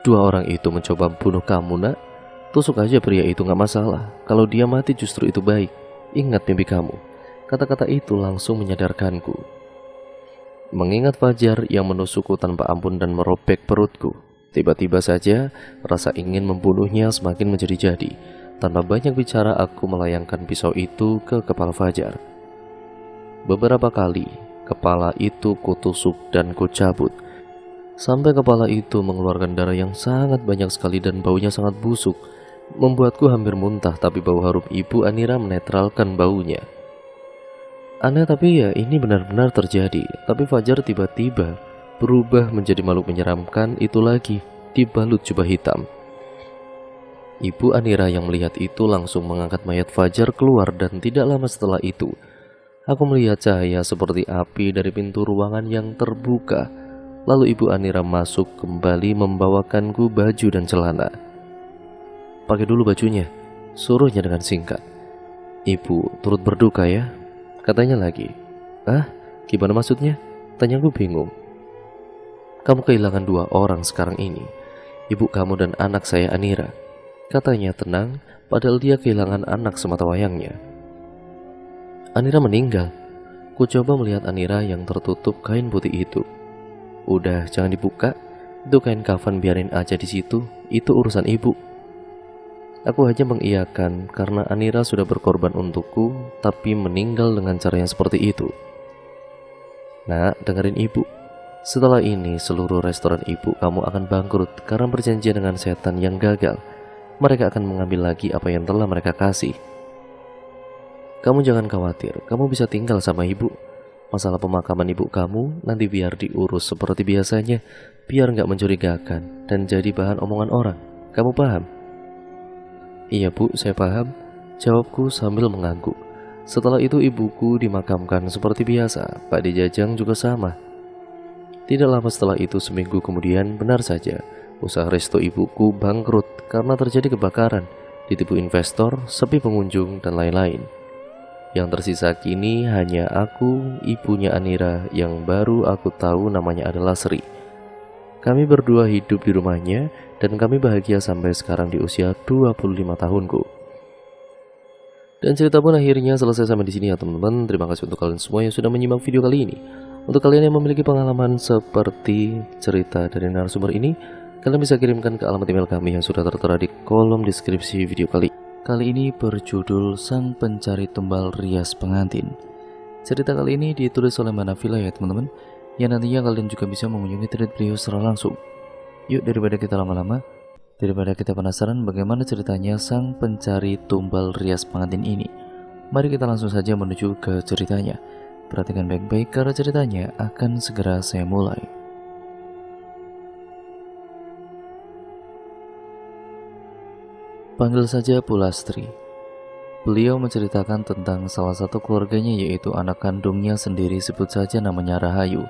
Dua orang itu mencoba membunuh kamu, nak. Tusuk aja pria itu gak masalah. Kalau dia mati justru itu baik. Ingat mimpi kamu. Kata-kata itu langsung menyadarkanku. Mengingat Fajar yang menusukku tanpa ampun dan merobek perutku. Tiba-tiba saja rasa ingin membunuhnya semakin menjadi-jadi. Tanpa banyak bicara aku melayangkan pisau itu ke kepala Fajar. Beberapa kali kepala itu kutusuk dan kucabut sampai kepala itu mengeluarkan darah yang sangat banyak sekali dan baunya sangat busuk, membuatku hampir muntah. Tapi bau harum Ibu Anira menetralkan baunya. Aneh tapi ya ini benar-benar terjadi. Tapi Fajar tiba-tiba berubah menjadi makhluk menyeramkan itu lagi, dibalut jubah hitam. Ibu Anira yang melihat itu langsung mengangkat mayat Fajar keluar, dan tidak lama setelah itu aku melihat cahaya seperti api dari pintu ruangan yang terbuka. Lalu Ibu Anira masuk kembali membawakanku baju dan celana. Pakai dulu bajunya, suruhnya dengan singkat. Ibu turut berduka ya, katanya lagi. Ah, gimana maksudnya? Tanyaku bingung. Kamu kehilangan dua orang sekarang ini, ibu kamu dan anak saya Anira. Katanya tenang, padahal dia kehilangan anak sematawayangnya. Anira meninggal. Ku coba melihat Anira yang tertutup kain putih itu. Udah, jangan dibuka. Itu kain kafan biarin aja di situ. Itu urusan ibu. Aku hanya mengiyakan karena Anira sudah berkorban untukku, tapi meninggal dengan cara yang seperti itu. Nak, dengerin ibu. Setelah ini seluruh restoran ibu kamu akan bangkrut karena perjanjian dengan setan yang gagal. Mereka akan mengambil lagi apa yang telah mereka kasih. Kamu jangan khawatir, kamu bisa tinggal sama ibu. Masalah pemakaman ibu kamu nanti biar diurus seperti biasanya, biar nggak mencurigakan dan jadi bahan omongan orang. Kamu paham? Iya bu, saya paham, jawabku sambil mengangguk. Setelah itu ibuku dimakamkan seperti biasa, Pak Dijajang juga sama. Tidak lama setelah itu, seminggu kemudian, benar saja, usaha resto ibuku bangkrut karena terjadi kebakaran, ditipu investor, sepi pengunjung, dan lain-lain. Yang tersisa kini hanya aku, ibunya Anira, yang baru aku tahu namanya adalah Sri. Kami berdua hidup di rumahnya, dan kami bahagia sampai sekarang di usia 25 tahunku. Dan cerita pun akhirnya selesai sampai di sini ya teman-teman. Terima kasih untuk kalian semua yang sudah menyimak video kali ini. Untuk kalian yang memiliki pengalaman seperti cerita dari narasumber ini, kalian bisa kirimkan ke alamat email kami yang sudah tertera di kolom deskripsi video kali ini berjudul Sang Pencari Tumbal Rias Pengantin. Cerita kali ini ditulis oleh Mbak Nafila ya teman-teman, yang nantinya kalian juga bisa mengunjungi thread beliau secara langsung. Yuk, daripada kita lama-lama, daripada kita penasaran bagaimana ceritanya Sang Pencari Tumbal Rias Pengantin ini, mari kita langsung saja menuju ke ceritanya. Perhatikan baik-baik karena ceritanya akan segera saya mulai. Panggil saja Pulastri. Beliau menceritakan tentang salah satu keluarganya, yaitu anak kandungnya sendiri, sebut saja namanya Rahayu,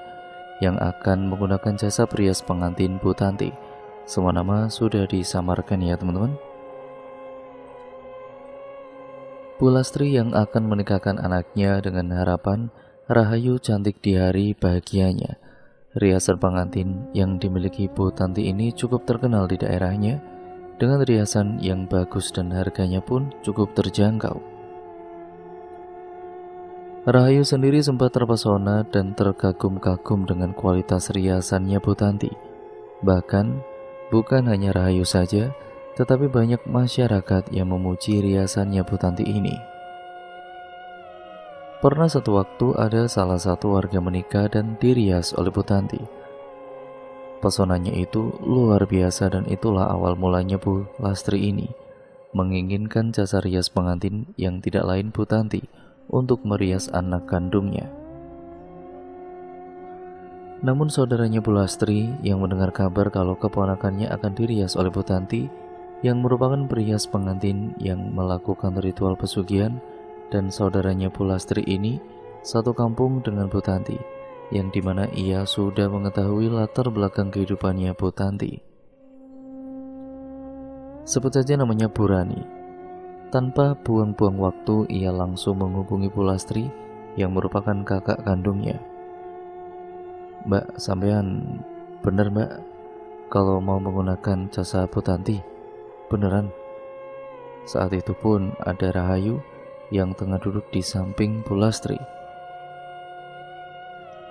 yang akan menggunakan jasa perias pengantin Bu Tanti. Semua nama sudah disamarkan ya teman-teman. Pulastri yang akan menikahkan anaknya dengan harapan Rahayu cantik di hari bahagianya. Riasan pengantin yang dimiliki Bu Tanti ini cukup terkenal di daerahnya, dengan riasan yang bagus dan harganya pun cukup terjangkau. Rahayu sendiri sempat terpesona dan terkagum-kagum dengan kualitas riasannya Bu Tanti. Bahkan bukan hanya Rahayu saja, tetapi banyak masyarakat yang memuji riasannya Bu Tanti ini. Pernah satu waktu ada salah satu warga menikah dan dirias oleh Bu Tanti. Pesonanya itu luar biasa, dan itulah awal mulanya Bu Lastri ini menginginkan jasa rias pengantin yang tidak lain Bu Tanti untuk merias anak kandungnya. Namun saudaranya Bu Lastri yang mendengar kabar kalau keponakannya akan dirias oleh Bu Tanti, yang merupakan perias pengantin yang melakukan ritual pesugihan, dan saudaranya Bu Lastri ini satu kampung dengan Bu Tanti, yang dimana ia sudah mengetahui latar belakang kehidupannya Bu Tanti. Sebut saja namanya Bu Rani. Tanpa buang-buang waktu, ia langsung menghubungi Pulastri yang merupakan kakak kandungnya. Mbak, sampean bener mbak kalau mau menggunakan jasa Bu Tanti? Beneran? Saat itu pun ada Rahayu yang tengah duduk di samping Pulastri.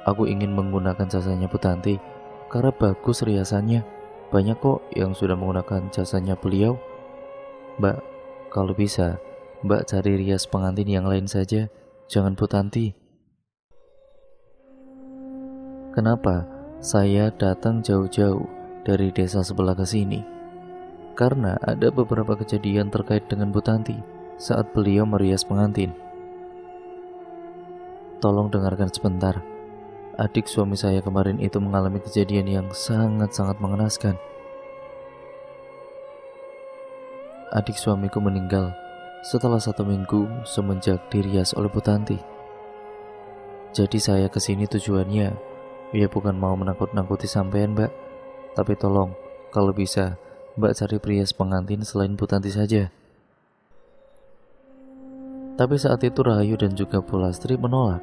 Aku ingin menggunakan jasanya Bu Tanti karena bagus riasannya. Banyak kok yang sudah menggunakan jasanya beliau. Mbak, kalau bisa, Mbak cari rias pengantin yang lain saja, jangan Bu Tanti. Kenapa saya datang jauh-jauh dari desa sebelah ke sini? Karena ada beberapa kejadian terkait dengan Bu Tanti saat beliau merias pengantin. Tolong dengarkan sebentar. Adik suami saya kemarin itu mengalami kejadian yang sangat-sangat mengenaskan. Adik suamiku meninggal setelah 1 minggu semenjak dirias oleh Bu Tanti. Jadi saya kesini tujuannya, ya bukan mau menakut-nakuti sampean mbak, tapi tolong kalau bisa mbak cari perias pengantin selain Bu Tanti saja. Tapi saat itu Rahayu dan juga Pulastri menolak,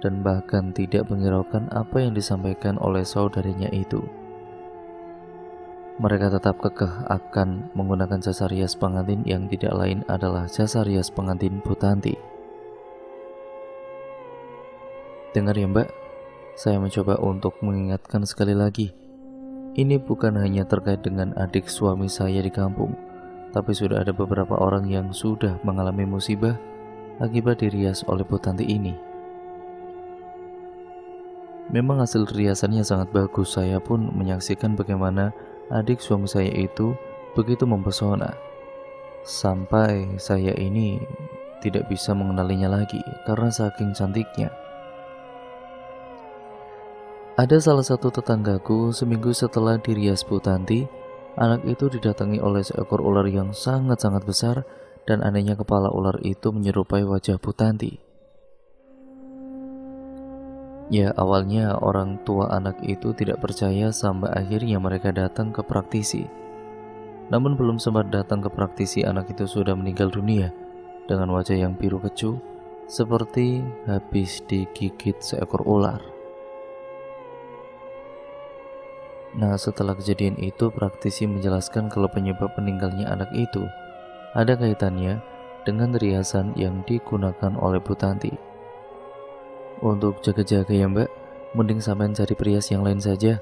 dan bahkan tidak menghiraukan apa yang disampaikan oleh saudarinya itu. Mereka tetap kekeh akan menggunakan jasa rias pengantin yang tidak lain adalah jasa rias pengantin Bu Tanti. Dengar ya mbak, saya mencoba untuk mengingatkan sekali lagi. Ini bukan hanya terkait dengan adik suami saya di kampung, tapi sudah ada beberapa orang yang sudah mengalami musibah akibat dirias oleh Bu Tanti ini. Memang hasil riasannya sangat bagus. Saya pun menyaksikan bagaimana adik suami saya itu begitu mempesona, sampai saya ini tidak bisa mengenalinya lagi karena saking cantiknya. Ada salah satu tetanggaku, seminggu setelah dirias Bu Tanti, anak itu didatangi oleh seekor ular yang sangat-sangat besar, dan anehnya kepala ular itu menyerupai wajah Bu Tanti. Ya, awalnya orang tua anak itu tidak percaya sampai akhirnya mereka datang ke praktisi. Namun belum sempat datang ke praktisi, anak itu sudah meninggal dunia dengan wajah yang biru kecu seperti habis digigit seekor ular. Nah, setelah kejadian itu, praktisi menjelaskan kalau penyebab meninggalnya anak itu ada kaitannya dengan riasan yang digunakan oleh Bu Tanti. Untuk jaga-jaga ya Mbak, mending sampean cari perias yang lain saja.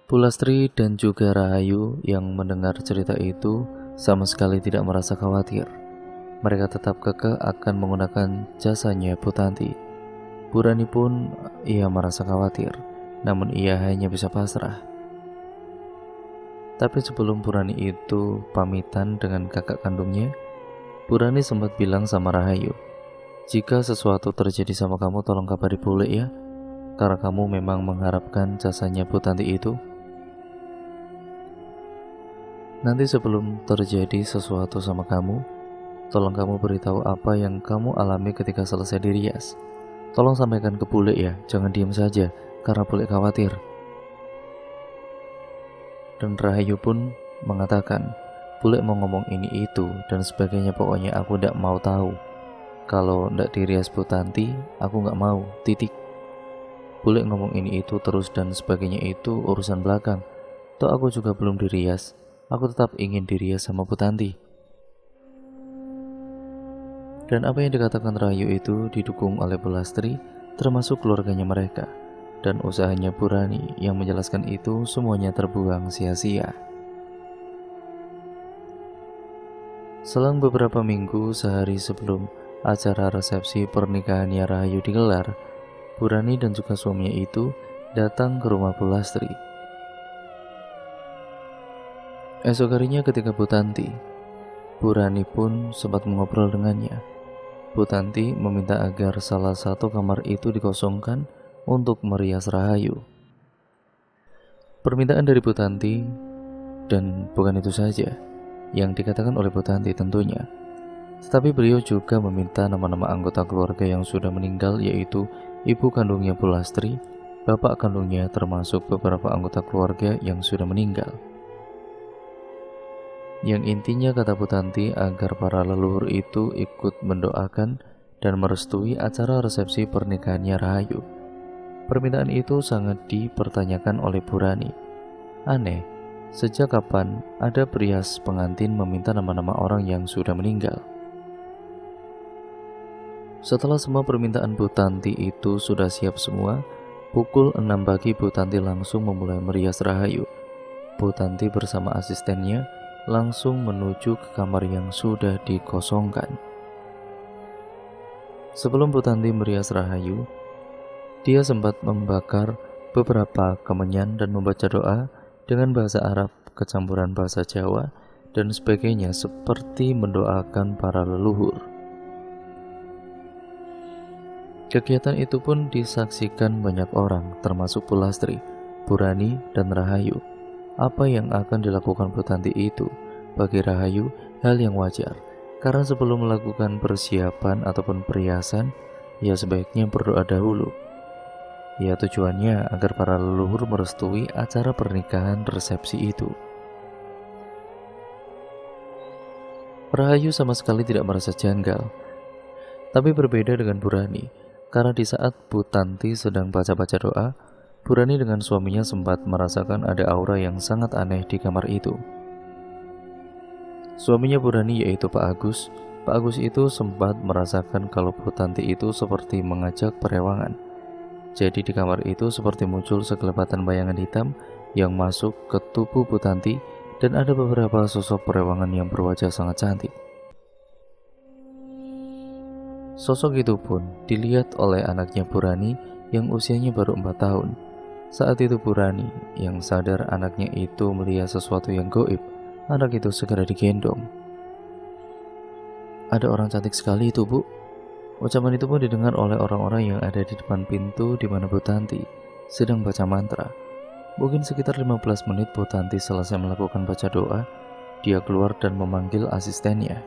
Bu Lastri dan juga Rahayu yang mendengar cerita itu sama sekali tidak merasa khawatir. Mereka tetap kekeh akan menggunakan jasanya Bu Tanti. Bu Rani pun ia merasa khawatir, namun ia hanya bisa pasrah. Tapi sebelum Bu Rani itu pamitan dengan kakak kandungnya, Bu Rani sempat bilang sama Rahayu, "Jika sesuatu terjadi sama kamu, tolong kabari Bule ya, karena kamu memang mengharapkan jasanya Bu Tanti itu. Nanti sebelum terjadi sesuatu sama kamu, tolong kamu beritahu apa yang kamu alami ketika selesai dirias. Tolong sampaikan ke Bule ya, jangan diam saja, karena Bule khawatir." Dan Rahayu pun mengatakan, "Bule mau ngomong ini itu dan sebagainya, pokoknya aku ndak mau tahu. Kalau ndak dirias Bu Tanti, aku nggak mau, titik. Bule ngomong ini itu terus dan sebagainya itu urusan belakang. Toh aku juga belum dirias, aku tetap ingin dirias sama Bu Tanti." Dan apa yang dikatakan Rahayu itu didukung oleh Bu Lastri, termasuk keluarganya mereka. Dan usahanya Bu Rani yang menjelaskan itu semuanya terbuang sia-sia. Selang beberapa minggu, sehari sebelum acara resepsi pernikahannya Rahayu digelar, Bu Rani dan juga suaminya itu datang ke rumah Bu Lastri. Esok harinya ketika Bu Tanti, Bu Rani pun sempat mengobrol dengannya. Bu Tanti meminta agar salah satu kamar itu dikosongkan untuk merias Rahayu. Permintaan dari Bu Tanti, dan bukan itu saja yang dikatakan oleh Bu Tanti tentunya, tetapi beliau juga meminta nama-nama anggota keluarga yang sudah meninggal, yaitu ibu kandungnya Bu Lastri, bapak kandungnya, termasuk beberapa anggota keluarga yang sudah meninggal. Yang intinya, kata Bu Tanti, agar para leluhur itu ikut mendoakan dan merestui acara resepsi pernikahannya Rahayu. Permintaan itu sangat dipertanyakan oleh Bu Rani. Aneh, sejak kapan ada perias pengantin meminta nama-nama orang yang sudah meninggal? Setelah semua permintaan Bu Tanti itu sudah siap semua, pukul 6 pagi Bu Tanti langsung memulai merias Rahayu. Bu Tanti bersama asistennya langsung menuju ke kamar yang sudah dikosongkan. Sebelum Bu Tanti merias Rahayu, dia sempat membakar beberapa kemenyan dan membaca doa dengan bahasa Arab kecampuran bahasa Jawa dan sebagainya, seperti mendoakan para leluhur. Kegiatan itu pun disaksikan banyak orang, termasuk Bu Lastri, Bu Rani, dan Rahayu. Apa yang akan dilakukan Bu Tanti itu bagi Rahayu hal yang wajar, karena sebelum melakukan persiapan ataupun perhiasan, ia sebaiknya berdoa dahulu. Ya, tujuannya agar para leluhur merestui acara pernikahan resepsi itu. Rahayu sama sekali tidak merasa janggal, tapi berbeda dengan Bu Rani, karena di saat Bu Tanti sedang baca-baca doa, Bu Rani dengan suaminya sempat merasakan ada aura yang sangat aneh di kamar itu. Suaminya Bu Rani, yaitu Pak Agus itu sempat merasakan kalau Bu Tanti itu seperti mengajak perewangan. Jadi di kamar itu seperti muncul sekelebatan bayangan hitam yang masuk ke tubuh Bu Tanti dan ada beberapa sosok perewangan yang berwajah sangat cantik. Sosok itu pun dilihat oleh anaknya Purani yang usianya baru 4 tahun. Saat itu Purani yang sadar anaknya itu melihat sesuatu yang gaib, anak itu segera digendong. "Ada orang cantik sekali itu, Bu." Ucapan itu pun didengar oleh orang-orang yang ada di depan pintu di mana Bu Tanti sedang baca mantra. Mungkin sekitar 15 menit Bu Tanti selesai melakukan baca doa, dia keluar dan memanggil asistennya.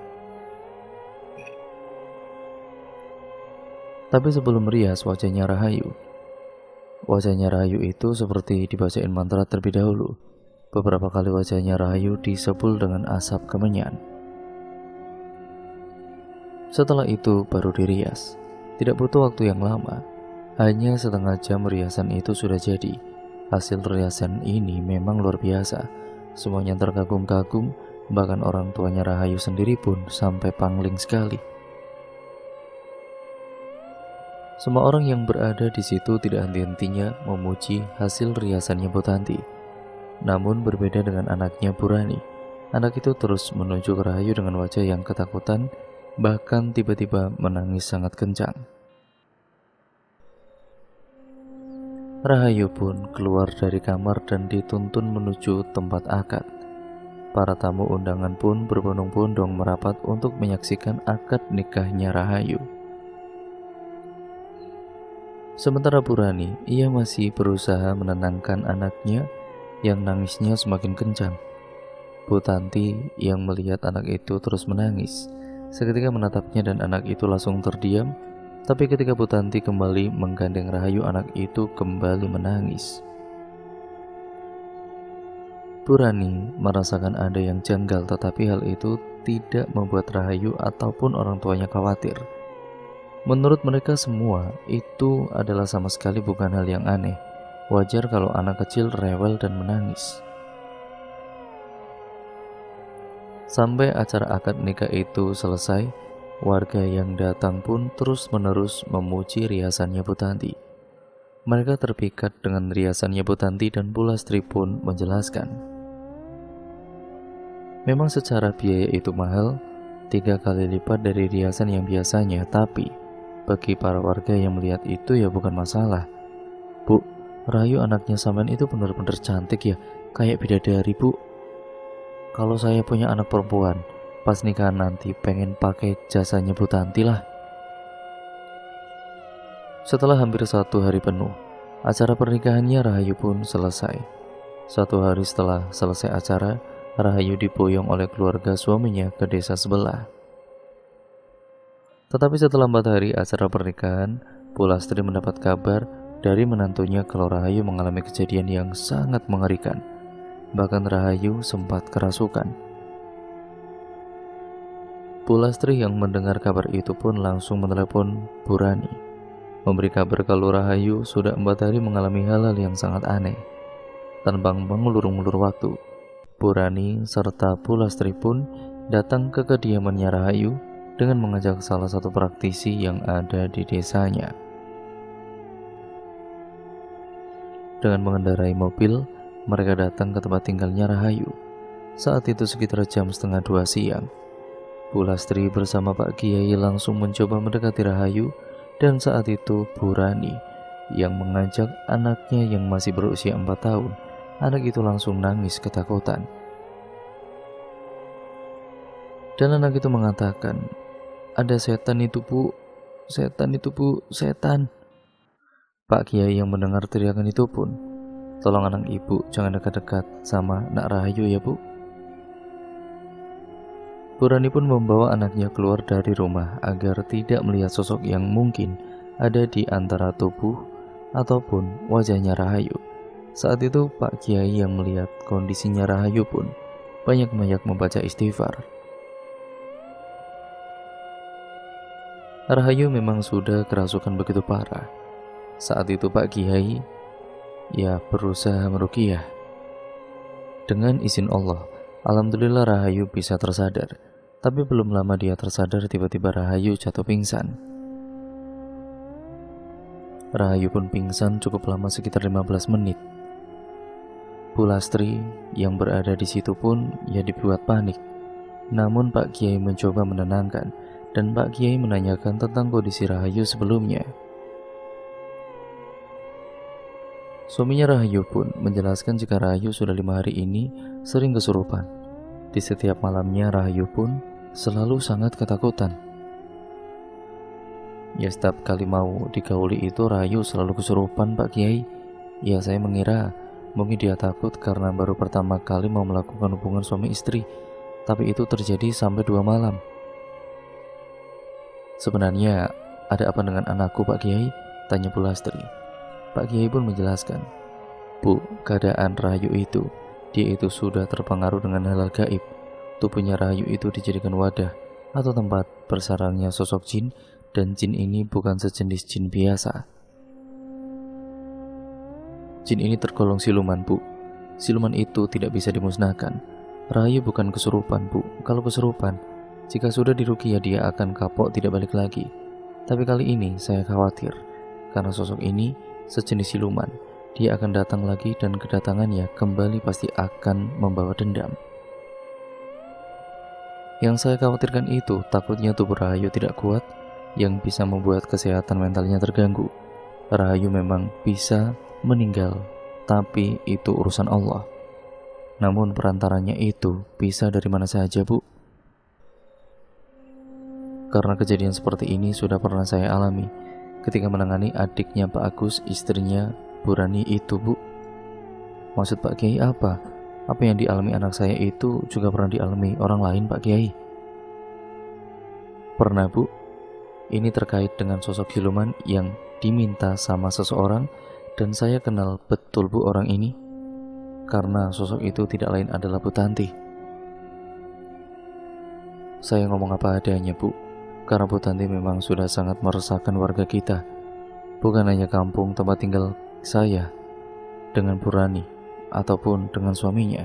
Tapi sebelum merias wajahnya Rahayu. Wajahnya Rahayu itu seperti dibacain mantra terlebih dahulu. Beberapa kali wajahnya Rahayu disebul dengan asap kemenyan. Setelah itu baru dirias. Tidak butuh waktu yang lama. Hanya setengah jam riasan itu sudah jadi. Hasil riasan ini memang luar biasa. Semuanya terkagum-kagum, bahkan orang tuanya Rahayu sendiri pun sampai pangling sekali. Semua orang yang berada di situ tidak henti-hentinya memuji hasil riasannya Bu Tanti. Namun berbeda dengan anaknya Purani. Anak itu terus menuju ke Rahayu dengan wajah yang ketakutan, bahkan tiba-tiba menangis sangat kencang. Rahayu pun keluar dari kamar dan dituntun menuju tempat akad. Para tamu undangan pun berbondong-bondong merapat untuk menyaksikan akad nikahnya Rahayu. Sementara Purani, ia masih berusaha menenangkan anaknya yang nangisnya semakin kencang. Bu Tanti yang melihat anak itu terus menangis, seketika menatapnya dan anak itu langsung terdiam. Tapi ketika Bu Tanti kembali menggandeng Rahayu, anak itu kembali menangis. Purani merasakan ada yang janggal, tetapi hal itu tidak membuat Rahayu ataupun orang tuanya khawatir. Menurut mereka semua, itu adalah sama sekali bukan hal yang aneh. Wajar kalau anak kecil rewel dan menangis. Sampai acara akad nikah itu selesai, warga yang datang pun terus-menerus memuji riasannya Bu Tanti. Mereka terpikat dengan riasannya Bu Tanti dan Bu Lastri pun menjelaskan. Memang secara biaya itu mahal, 3 kali lipat dari riasan yang biasanya, tapi bagi para warga yang melihat itu ya bukan masalah. "Bu, Rahayu anaknya sampean itu benar-benar cantik ya, kayak bidadari, Bu. Kalau saya punya anak perempuan, pas nikahan nanti pengen pakai jasanya Bu Tanti lah." Setelah hampir 1 hari penuh, acara pernikahannya Rahayu pun selesai. 1 hari setelah selesai acara, Rahayu diboyong oleh keluarga suaminya ke desa sebelah. Tetapi setelah 4 hari acara pernikahan, Bu Lastri mendapat kabar dari menantunya kalau Rahayu mengalami kejadian yang sangat mengerikan. Bahkan Rahayu sempat kerasukan. Bu Lastri yang mendengar kabar itu pun langsung menelepon Purani, memberi kabar kalau Rahayu sudah 4 hari mengalami hal-hal yang sangat aneh. Tanpa mengulur-ulur waktu, Purani serta Bu Lastri pun datang ke kediamannya Rahayu dengan mengajak salah satu praktisi yang ada di desanya. Dengan mengendarai mobil, mereka datang ke tempat tinggalnya Rahayu. Saat itu sekitar jam 1:30 siang. Bu Lastri bersama Pak Kiai langsung mencoba mendekati Rahayu, dan saat itu Purani yang mengajak anaknya yang masih berusia 4 tahun. Anak itu langsung nangis ketakutan. Dan anak itu mengatakan, "Ada setan itu, Bu. Setan itu, Bu. Setan." Pak Kiai yang mendengar teriakan itu pun, "Tolong anak ibu jangan dekat-dekat sama nak Rahayu ya, Bu." Purani pun membawa anaknya keluar dari rumah agar tidak melihat sosok yang mungkin ada di antara tubuh ataupun wajahnya Rahayu. Saat itu Pak Kiai yang melihat kondisinya Rahayu pun banyak-banyak membaca istighfar. Rahayu memang sudah kerasukan begitu parah. Saat itu Pak Kiai ya berusaha meruqyah. Dengan izin Allah, alhamdulillah Rahayu bisa tersadar. Tapi belum lama dia tersadar, tiba-tiba Rahayu jatuh pingsan. Rahayu pun pingsan cukup lama, sekitar 15 menit. Bu Lastri yang berada di situ pun ya dibuat panik. Namun Pak Kiai mencoba menenangkan dan Pak Kiai menanyakan tentang kondisi Rahayu sebelumnya. Suaminya Rahayu pun menjelaskan jika Rahayu sudah 5 hari ini sering kesurupan. Di setiap malamnya Rahayu pun selalu sangat ketakutan. Ya setiap kali mau digauli itu Rahayu selalu kesurupan Pak Kiai. Ya saya mengira mungkin dia takut karena baru pertama kali mau melakukan hubungan suami istri. Tapi itu terjadi sampai 2 malam. Sebenarnya ada apa dengan anakku Pak Kiai? Tanya Bu Lastri. Pak Kiai pun menjelaskan, Bu, keadaan Rahayu itu, dia itu sudah terpengaruh dengan hal gaib. Tubuhnya Rahayu itu dijadikan wadah atau tempat bersarangnya sosok jin, dan jin ini bukan sejenis jin biasa. Jin ini tergolong siluman, Bu. Siluman itu tidak bisa dimusnahkan. Rahayu bukan kesurupan, Bu. Kalau kesurupan, jika sudah diruqyah dia akan kapok tidak balik lagi. Tapi kali ini saya khawatir, karena sosok ini sejenis siluman. Dia akan datang lagi dan kedatangannya kembali pasti akan membawa dendam. Yang saya khawatirkan itu takutnya tubuh Rahayu tidak kuat yang bisa membuat kesehatan mentalnya terganggu. Rahayu memang bisa meninggal, tapi itu urusan Allah. Namun perantaranya itu bisa dari mana saja, Bu? Karena kejadian seperti ini sudah pernah saya alami ketika menangani adiknya Pak Agus, istrinya Bu Rani itu, Bu. Maksud Pak Kiai apa? Apa yang dialami anak saya itu juga pernah dialami orang lain, Pak Kiai? Pernah, Bu. Ini terkait dengan sosok siluman yang diminta sama seseorang, dan saya kenal betul, Bu, orang ini. Karena sosok itu tidak lain adalah Bu Tanti. Saya ngomong apa adanya, Bu. Karena Bu Tanti memang sudah sangat meresahkan warga kita. Bukan hanya kampung tempat tinggal saya dengan Bu Rani ataupun dengan suaminya.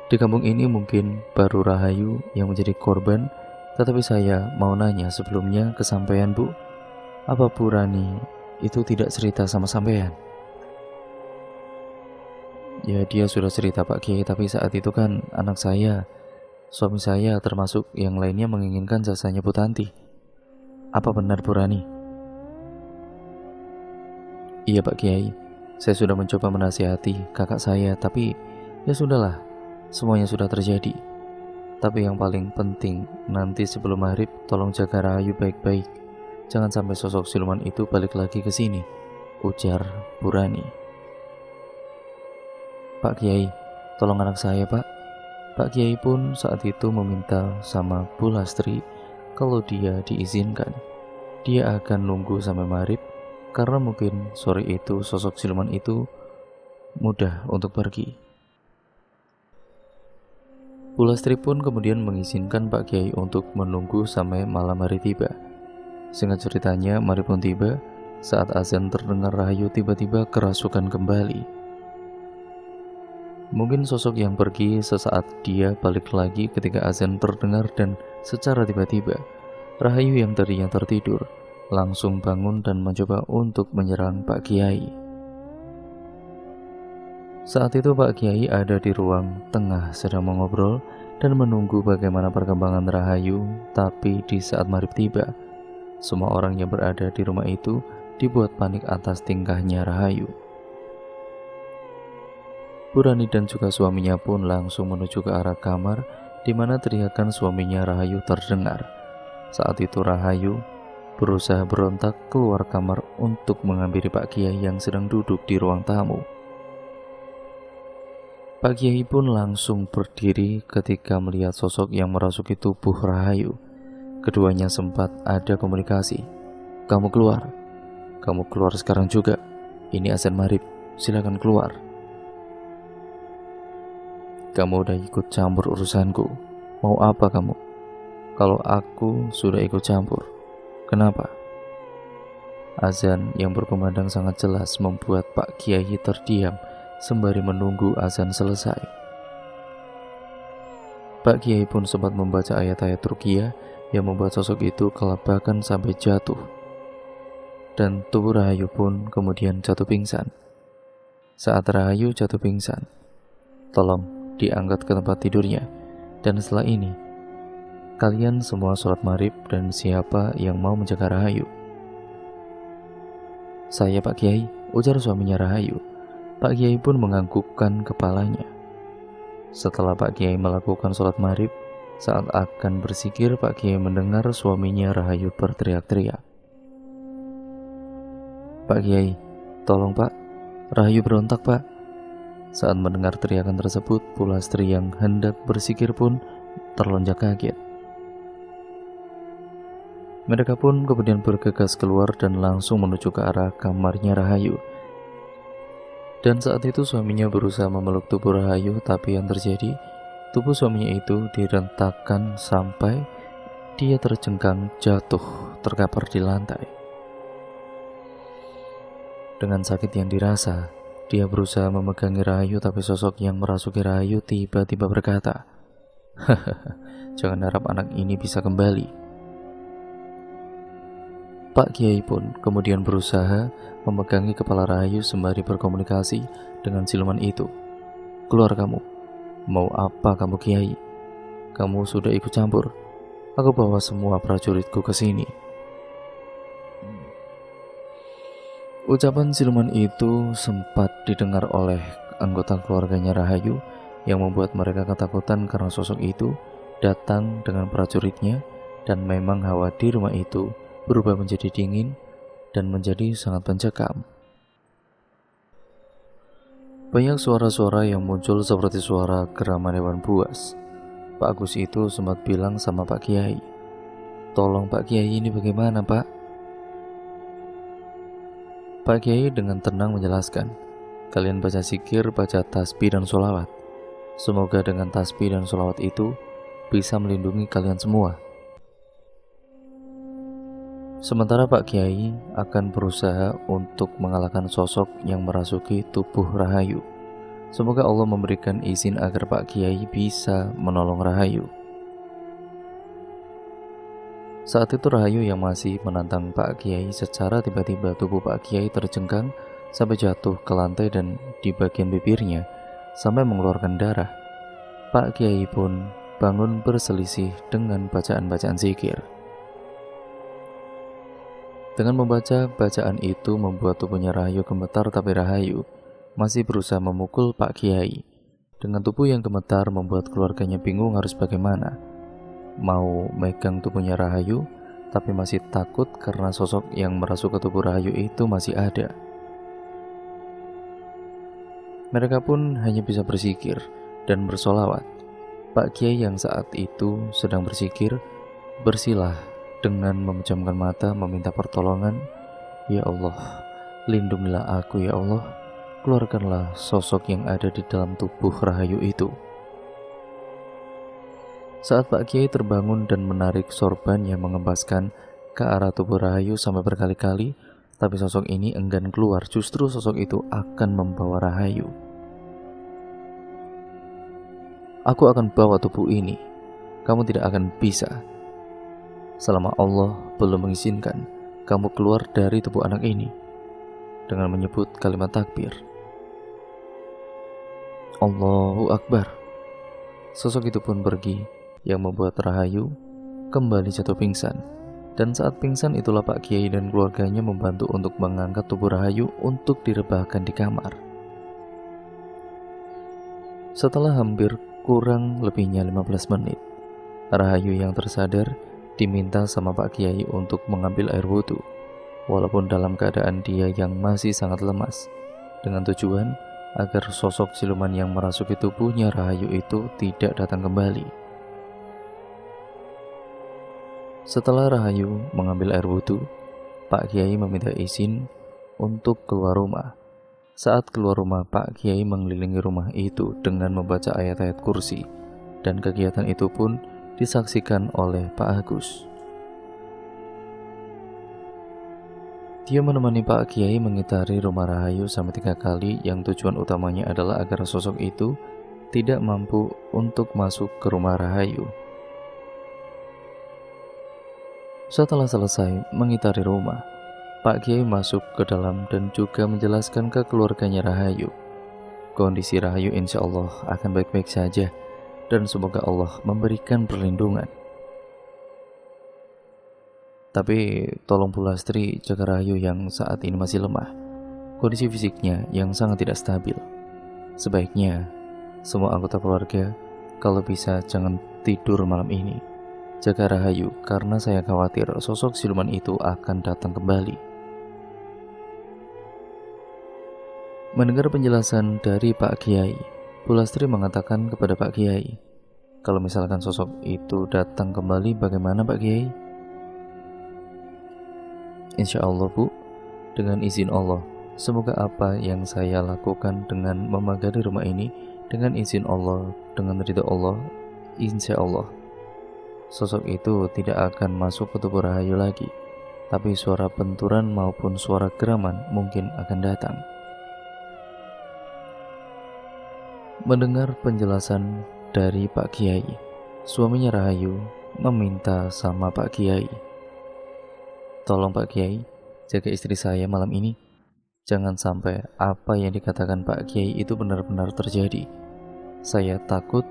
Di kampung ini mungkin baru Rahayu yang menjadi korban, tetapi saya mau nanya sebelumnya ke sampean, Bu. Apa Bu Rani itu tidak cerita sama sampean? Ya dia sudah cerita Pak Kiai, tapi saat itu kan anak saya, suami saya termasuk yang lainnya menginginkan jasanya Bu Tanti. Apa benar Bu Rani? Iya Pak Kiai, saya sudah mencoba menasihati kakak saya, tapi ya sudahlah, semuanya sudah terjadi. Tapi yang paling penting, nanti sebelum maghrib tolong jaga Rahayu baik-baik. Jangan sampai sosok siluman itu balik lagi ke sini, ujar Bu Rani. Pak Kiai, tolong anak saya, Pak. Pak Kiai pun saat itu meminta sama Bu Lastri kalau dia diizinkan, dia akan nunggu sampai maghrib, karena mungkin sore itu sosok siluman itu mudah untuk pergi. Bu Lastri pun kemudian mengizinkan Pak Kiai untuk menunggu sampai malam hari tiba. Singkat ceritanya, maghrib pun tiba. Saat azan terdengar, Rahayu tiba-tiba kerasukan kembali. Mungkin sosok yang pergi sesaat dia balik lagi ketika azan terdengar, dan secara tiba-tiba Rahayu yang tadinya tertidur langsung bangun dan mencoba untuk menyerang Pak Kiai. Saat itu Pak Kiai ada di ruang tengah sedang mengobrol dan menunggu bagaimana perkembangan Rahayu. Tapi di saat maghrib tiba, semua orang yang berada di rumah itu dibuat panik atas tingkahnya Rahayu. Bu Rani dan juga suaminya pun langsung menuju ke arah kamar di mana teriakan suaminya Rahayu terdengar. Saat itu Rahayu berusaha berontak keluar kamar untuk menghampiri Pak Kiai yang sedang duduk di ruang tamu. Pak Kiai pun langsung berdiri ketika melihat sosok yang merasuki tubuh Rahayu. Keduanya sempat ada komunikasi. Kamu keluar sekarang juga. Ini azan maghrib, silakan keluar. Kamu udah ikut campur urusanku. Mau apa kamu? Kalau aku sudah ikut campur, kenapa? Azan yang berkumandang sangat jelas membuat Pak Kiai terdiam sembari menunggu azan selesai. Pak Kiai pun sempat membaca ayat-ayat ruqyah yang membuat sosok itu kelabakan sampai jatuh. Dan tubuh Rahayu pun kemudian jatuh pingsan. saat Rahayu jatuh pingsan. Tolong diangkat ke tempat tidurnya. Dan setelah ini, kalian semua sholat maghrib dan siapa yang mau menjaga Rahayu? Saya Pak Kiai, ujar suaminya Rahayu. Pak Kiai pun menganggukkan kepalanya. Setelah Pak Kiai melakukan sholat maghrib, saat akan berzikir, Pak Kiai mendengar suaminya Rahayu berteriak-teriak. Pak Kiai, tolong Pak, Rahayu berontak Pak. Saat mendengar teriakan tersebut, pula istri yang hendak berzikir pun terlonjak kaget. Mereka pun kemudian bergegas keluar dan langsung menuju ke arah kamarnya Rahayu. Dan saat itu suaminya berusaha memeluk tubuh Rahayu, tapi yang terjadi, tubuh suaminya itu direntakkan sampai dia terjengkang jatuh terkapar di lantai. Dengan sakit yang dirasa, dia berusaha memegangi Rahayu, tapi sosok yang merasuki Rahayu tiba-tiba berkata, "Hahaha, jangan harap anak ini bisa kembali." Pak Kiai pun kemudian berusaha memegangi kepala Rahayu sembari berkomunikasi dengan siluman itu. "Keluar kamu. Mau apa kamu Kiai? Kamu sudah ikut campur. Aku bawa semua prajuritku ke sini." Ucapan siluman itu sempat didengar oleh anggota keluarganya Rahayu yang membuat mereka ketakutan karena sosok itu datang dengan prajuritnya, dan memang hawa di rumah itu berubah menjadi dingin dan menjadi sangat mencekam. Banyak suara-suara yang muncul seperti suara geraman hewan buas. Pak Agus itu sempat bilang sama Pak Kiai, "Tolong Pak Kiai, ini bagaimana Pak?" Pak Kiai dengan tenang menjelaskan, "Kalian baca zikir, baca tasbih dan sholawat. Semoga dengan tasbih dan sholawat itu bisa melindungi kalian semua." Sementara Pak Kiai akan berusaha untuk mengalahkan sosok yang merasuki tubuh Rahayu. Semoga Allah memberikan izin agar Pak Kiai bisa menolong Rahayu. Saat itu Rahayu yang masih menantang Pak Kiai, secara tiba-tiba tubuh Pak Kiai terjengkang sampai jatuh ke lantai dan di bagian bibirnya sampai mengeluarkan darah. Pak Kiai pun bangun berselisih dengan bacaan-bacaan zikir. Dengan membaca bacaan itu membuat tubuhnya Rahayu gemetar, tapi Rahayu masih berusaha memukul Pak Kiai. Dengan tubuh yang gemetar membuat keluarganya bingung harus bagaimana. Mau megang tubuhnya Rahayu, tapi masih takut karena sosok yang merasuk ke tubuh Rahayu itu masih ada. Mereka pun hanya bisa berzikir dan bersolawat. Pak Kiai yang saat itu sedang berzikir bersilah dengan memejamkan mata meminta pertolongan. "Ya Allah, lindungilah aku ya Allah, keluarkanlah sosok yang ada di dalam tubuh Rahayu itu." Saat Pak Kiai terbangun dan menarik sorban yang mengembaskan ke arah tubuh Rahayu sampai berkali-kali, tapi sosok ini enggan keluar. Justru sosok itu akan membawa Rahayu. "Aku akan bawa tubuh ini. Kamu tidak akan bisa selama Allah belum mengizinkan kamu keluar dari tubuh anak ini." Dengan menyebut kalimat takbir, Allahu Akbar, sosok itu pun pergi, yang membuat Rahayu kembali jatuh pingsan. Dan saat pingsan itulah Pak Kiai dan keluarganya membantu untuk mengangkat tubuh Rahayu untuk direbahkan di kamar. Setelah hampir kurang lebihnya 15 menit, Rahayu yang tersadar diminta sama Pak Kiai untuk mengambil air wudhu, walaupun dalam keadaan dia yang masih sangat lemas, dengan tujuan agar sosok siluman yang merasuki tubuhnya Rahayu itu tidak datang kembali. Setelah Rahayu mengambil air wudhu, Pak Kiai meminta izin untuk keluar rumah. Saat keluar rumah, Pak Kiai mengelilingi rumah itu dengan membaca ayat-ayat kursi, dan kegiatan itu pun disaksikan oleh Pak Agus. Dia menemani Pak Kiai mengitari rumah Rahayu sampai 3 kali, yang tujuan utamanya adalah agar sosok itu tidak mampu untuk masuk ke rumah Rahayu. Setelah selesai mengitari rumah, Pak Kiai masuk ke dalam dan juga menjelaskan ke keluarganya Rahayu Kondisi Rahayu insya Allah akan baik-baik saja, dan semoga Allah memberikan perlindungan. Tapi tolong Bu Lastri jaga Rahayu yang saat ini masih lemah, kondisi fisiknya yang sangat tidak stabil. Sebaiknya semua anggota keluarga kalau bisa jangan tidur malam ini. Jaga Rahayu karena saya khawatir sosok siluman itu akan datang kembali. Mendengar penjelasan dari Pak Kiai, Bu Lastri mengatakan kepada Pak Kiai, kalau misalkan sosok itu datang kembali bagaimana Pak Kiai? Insya Allah Bu, dengan izin Allah, semoga apa yang saya lakukan dengan memagari rumah ini, dengan izin Allah, dengan ridha Allah, insya Allah sosok itu tidak akan masuk ke tubuh Rahayu lagi, tapi suara benturan maupun suara geraman mungkin akan datang. Mendengar penjelasan dari Pak Kiai, suaminya Rahayu meminta sama Pak Kiai, tolong Pak Kiai, jaga istri saya malam ini. Jangan sampai apa yang dikatakan Pak Kiai itu benar-benar terjadi. Saya takut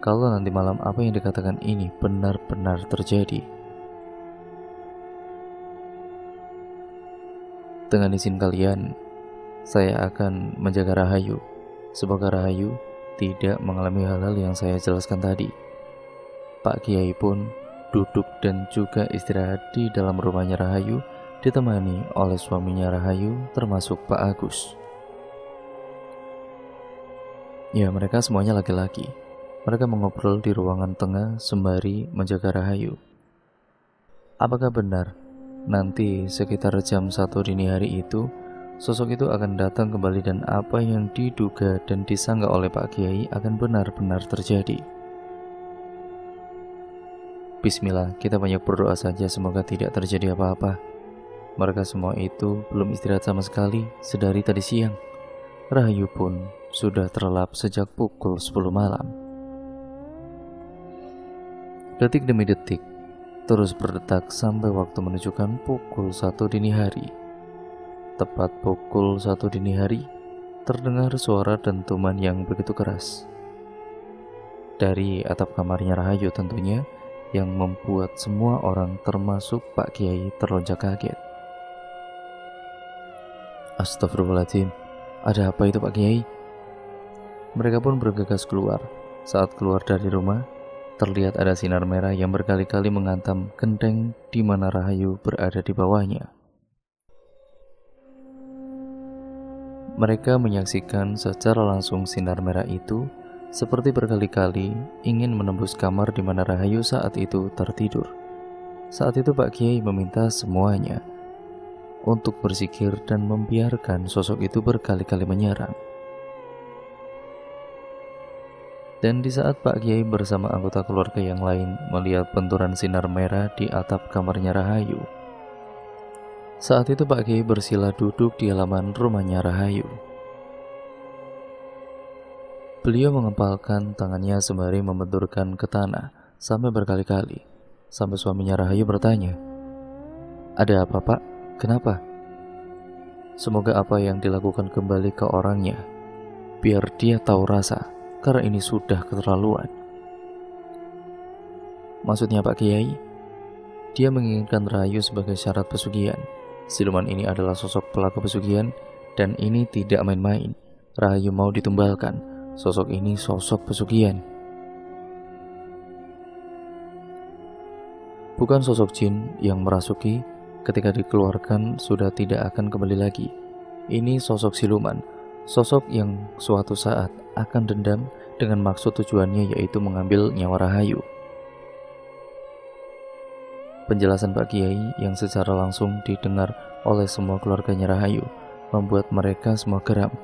kalau nanti malam apa yang dikatakan ini benar-benar terjadi. Dengan izin kalian, saya akan menjaga Rahayu. Semoga Rahayu tidak mengalami hal-hal yang saya jelaskan tadi. Pak Kiai pun duduk dan juga istirahat di dalam rumahnya Rahayu, ditemani oleh suaminya Rahayu termasuk Pak Agus. Ya, mereka semuanya laki-laki. Mereka mengobrol di ruangan tengah sembari menjaga Rahayu. Apakah benar nanti sekitar jam 1 dini hari itu sosok itu akan datang kembali dan apa yang diduga dan disangka oleh Pak Kiai akan benar-benar terjadi? Bismillah, kita banyak berdoa saja semoga tidak terjadi apa-apa. Mereka semua itu belum istirahat sama sekali sedari tadi siang. Rahayu pun sudah terlelap sejak pukul 10 malam. Detik demi detik terus berdetak sampai waktu menunjukkan pukul 1 dini hari. Tepat pukul 1 dini hari, terdengar suara dentuman yang begitu keras dari atap kamarnya Rahayu tentunya, yang membuat semua orang termasuk Pak Kiai terlonjak kaget. Astagfirullahaladzim, ada apa itu Pak Kiai? Mereka pun bergegas keluar. Saat keluar dari rumah, terlihat ada sinar merah yang berkali-kali menghantam genteng di mana Rahayu berada di bawahnya. Mereka menyaksikan secara langsung sinar merah itu seperti berkali-kali ingin menembus kamar di mana Rahayu saat itu tertidur. Saat itu Pak Kiai meminta semuanya untuk berzikir dan membiarkan sosok itu berkali-kali menyerang. Dan di saat Pak Kiai bersama anggota keluarga yang lain melihat benturan sinar merah di atap kamarnya Rahayu, saat itu Pak Kiai bersila duduk di halaman rumahnya Rahayu. Beliau mengepalkan tangannya sembari membenturkan ke tanah sampai berkali-kali, sampai suaminya Rahayu bertanya, "Ada apa Pak? Kenapa?" Semoga apa yang dilakukan kembali ke orangnya, biar dia tahu rasa, karena ini sudah keterlaluan. Maksudnya Pak Kiai, dia menginginkan Rahayu sebagai syarat pesugihan. Siluman ini adalah sosok pelaku pesugihan, dan ini tidak main-main. Rahayu mau ditumbalkan. Sosok ini sosok pesugihan. Bukan sosok jin yang merasuki, ketika dikeluarkan sudah tidak akan kembali lagi. Ini sosok siluman, sosok yang suatu saat akan dendam dengan maksud tujuannya yaitu mengambil nyawa Rahayu. Penjelasan Pak Kiai yang secara langsung didengar oleh semua keluarganya Rahayu membuat mereka semua geram.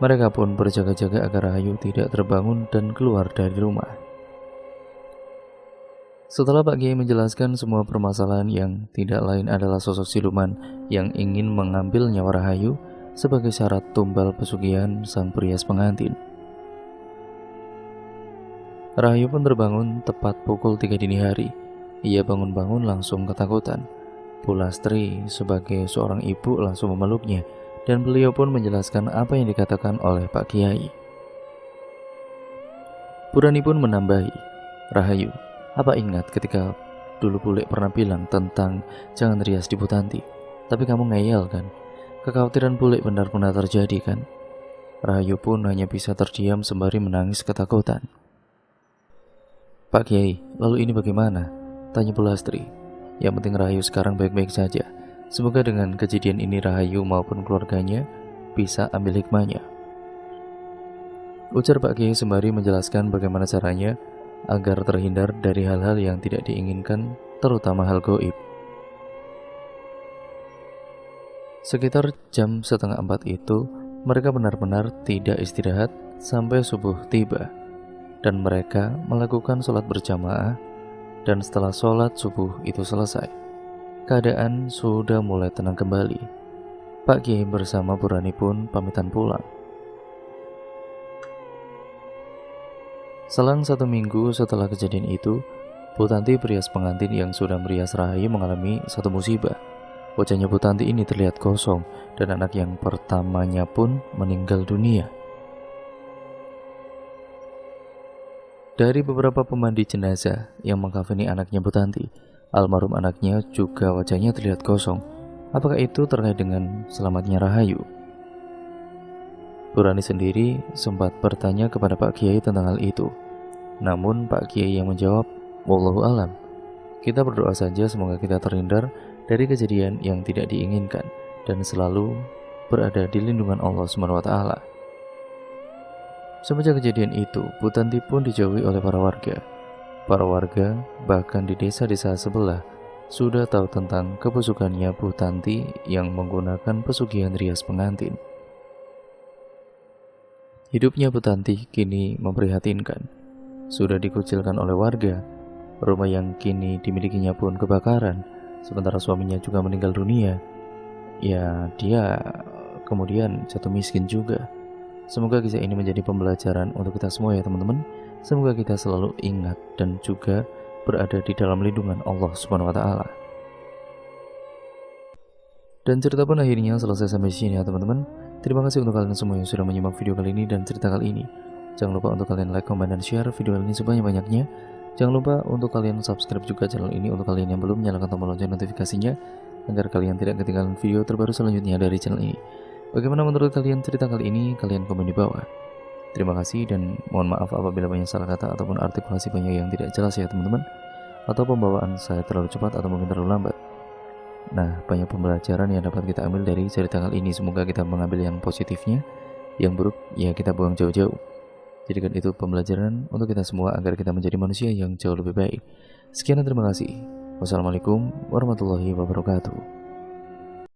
Mereka pun berjaga-jaga agar Rahayu tidak terbangun dan keluar dari rumah. Setelah Pak Kiai menjelaskan semua permasalahan yang tidak lain adalah sosok siluman yang ingin mengambil nyawa Rahayu sebagai syarat tumbal pesugihan sang perias pengantin. Rahayu pun terbangun tepat pukul 3 dini hari. Ia bangun-bangun langsung ketakutan. Bu Lastri sebagai seorang ibu langsung memeluknya dan beliau pun menjelaskan apa yang dikatakan oleh Pak Kiai. Purani pun menambahi, "Rahayu, apa ingat ketika dulu bule pernah bilang tentang jangan rias di Butanti? Tapi kamu ngeyel kan? Kekhawatiran bule benar-benar terjadi kan?" Rahayu pun hanya bisa terdiam sembari menangis ketakutan. "Pak Kiai, lalu ini bagaimana?" tanya Pulastri. "Yang penting Rahayu sekarang baik-baik saja. Semoga dengan kejadian ini Rahayu maupun keluarganya bisa ambil hikmahnya," ujar Pak Kiai sembari menjelaskan bagaimana caranya agar terhindar dari hal-hal yang tidak diinginkan, terutama hal gaib. Sekitar jam setengah 4 itu, mereka benar-benar tidak istirahat sampai subuh tiba, dan mereka melakukan sholat berjamaah, dan setelah sholat subuh itu selesai, keadaan sudah mulai tenang kembali. Pak Kiai bersama Purani pun pamitan pulang. Selang 1 minggu setelah kejadian itu, Bu Tanti perias pengantin yang sudah merias Rahayu mengalami satu musibah. Wajahnya Bu Tanti ini terlihat kosong dan anak yang pertamanya pun meninggal dunia. Dari beberapa pemandi jenazah yang mengkafeni anaknya Bu Tanti, almarhum anaknya juga wajahnya terlihat kosong. Apakah itu terkait dengan selamatnya Rahayu? Purani sendiri sempat bertanya kepada Pak Kiai tentang hal itu. Namun Pak Kiai yang menjawab, "Wallahu alam. Kita berdoa saja semoga kita terhindar dari kejadian yang tidak diinginkan dan selalu berada di lindungan Allah SWT." Semenjak kejadian itu, Bu Tanti pun dijauhi oleh para warga. Para warga, bahkan di desa-desa sebelah, sudah tahu tentang kebusukannya Bu Tanti yang menggunakan pesugihan rias pengantin. Hidupnya Bu Tanti kini memprihatinkan. Sudah dikucilkan oleh warga, rumah yang kini dimilikinya pun kebakaran, sementara suaminya juga meninggal dunia. Ya, dia kemudian jatuh miskin juga. Semoga kisah ini menjadi pembelajaran untuk kita semua ya teman-teman. Semoga kita selalu ingat dan juga berada di dalam lindungan Allah SWT. Dan cerita pun akhirnya selesai sampai sini ya teman-teman. Terima kasih untuk kalian semua yang sudah menyimak video kali ini dan cerita kali ini. Jangan lupa untuk kalian like, comment, dan share video ini sebanyak-banyaknya. Jangan lupa untuk kalian subscribe juga channel ini untuk kalian yang belum, nyalakan tombol lonceng notifikasinya agar kalian tidak ketinggalan video terbaru selanjutnya dari channel ini. Bagaimana menurut kalian cerita kali ini? Kalian komen di bawah. Terima kasih dan mohon maaf apabila banyak salah kata ataupun artikulasi banyak yang tidak jelas ya teman-teman, atau pembawaan saya terlalu cepat atau mungkin terlalu lambat. Nah, banyak pembelajaran yang dapat kita ambil dari cerita kali ini. Semoga kita mengambil yang positifnya, yang buruk ya kita buang jauh-jauh. Jadikan itu pembelajaran untuk kita semua agar kita menjadi manusia yang jauh lebih baik. Sekian dan terima kasih. Wassalamualaikum warahmatullahi wabarakatuh.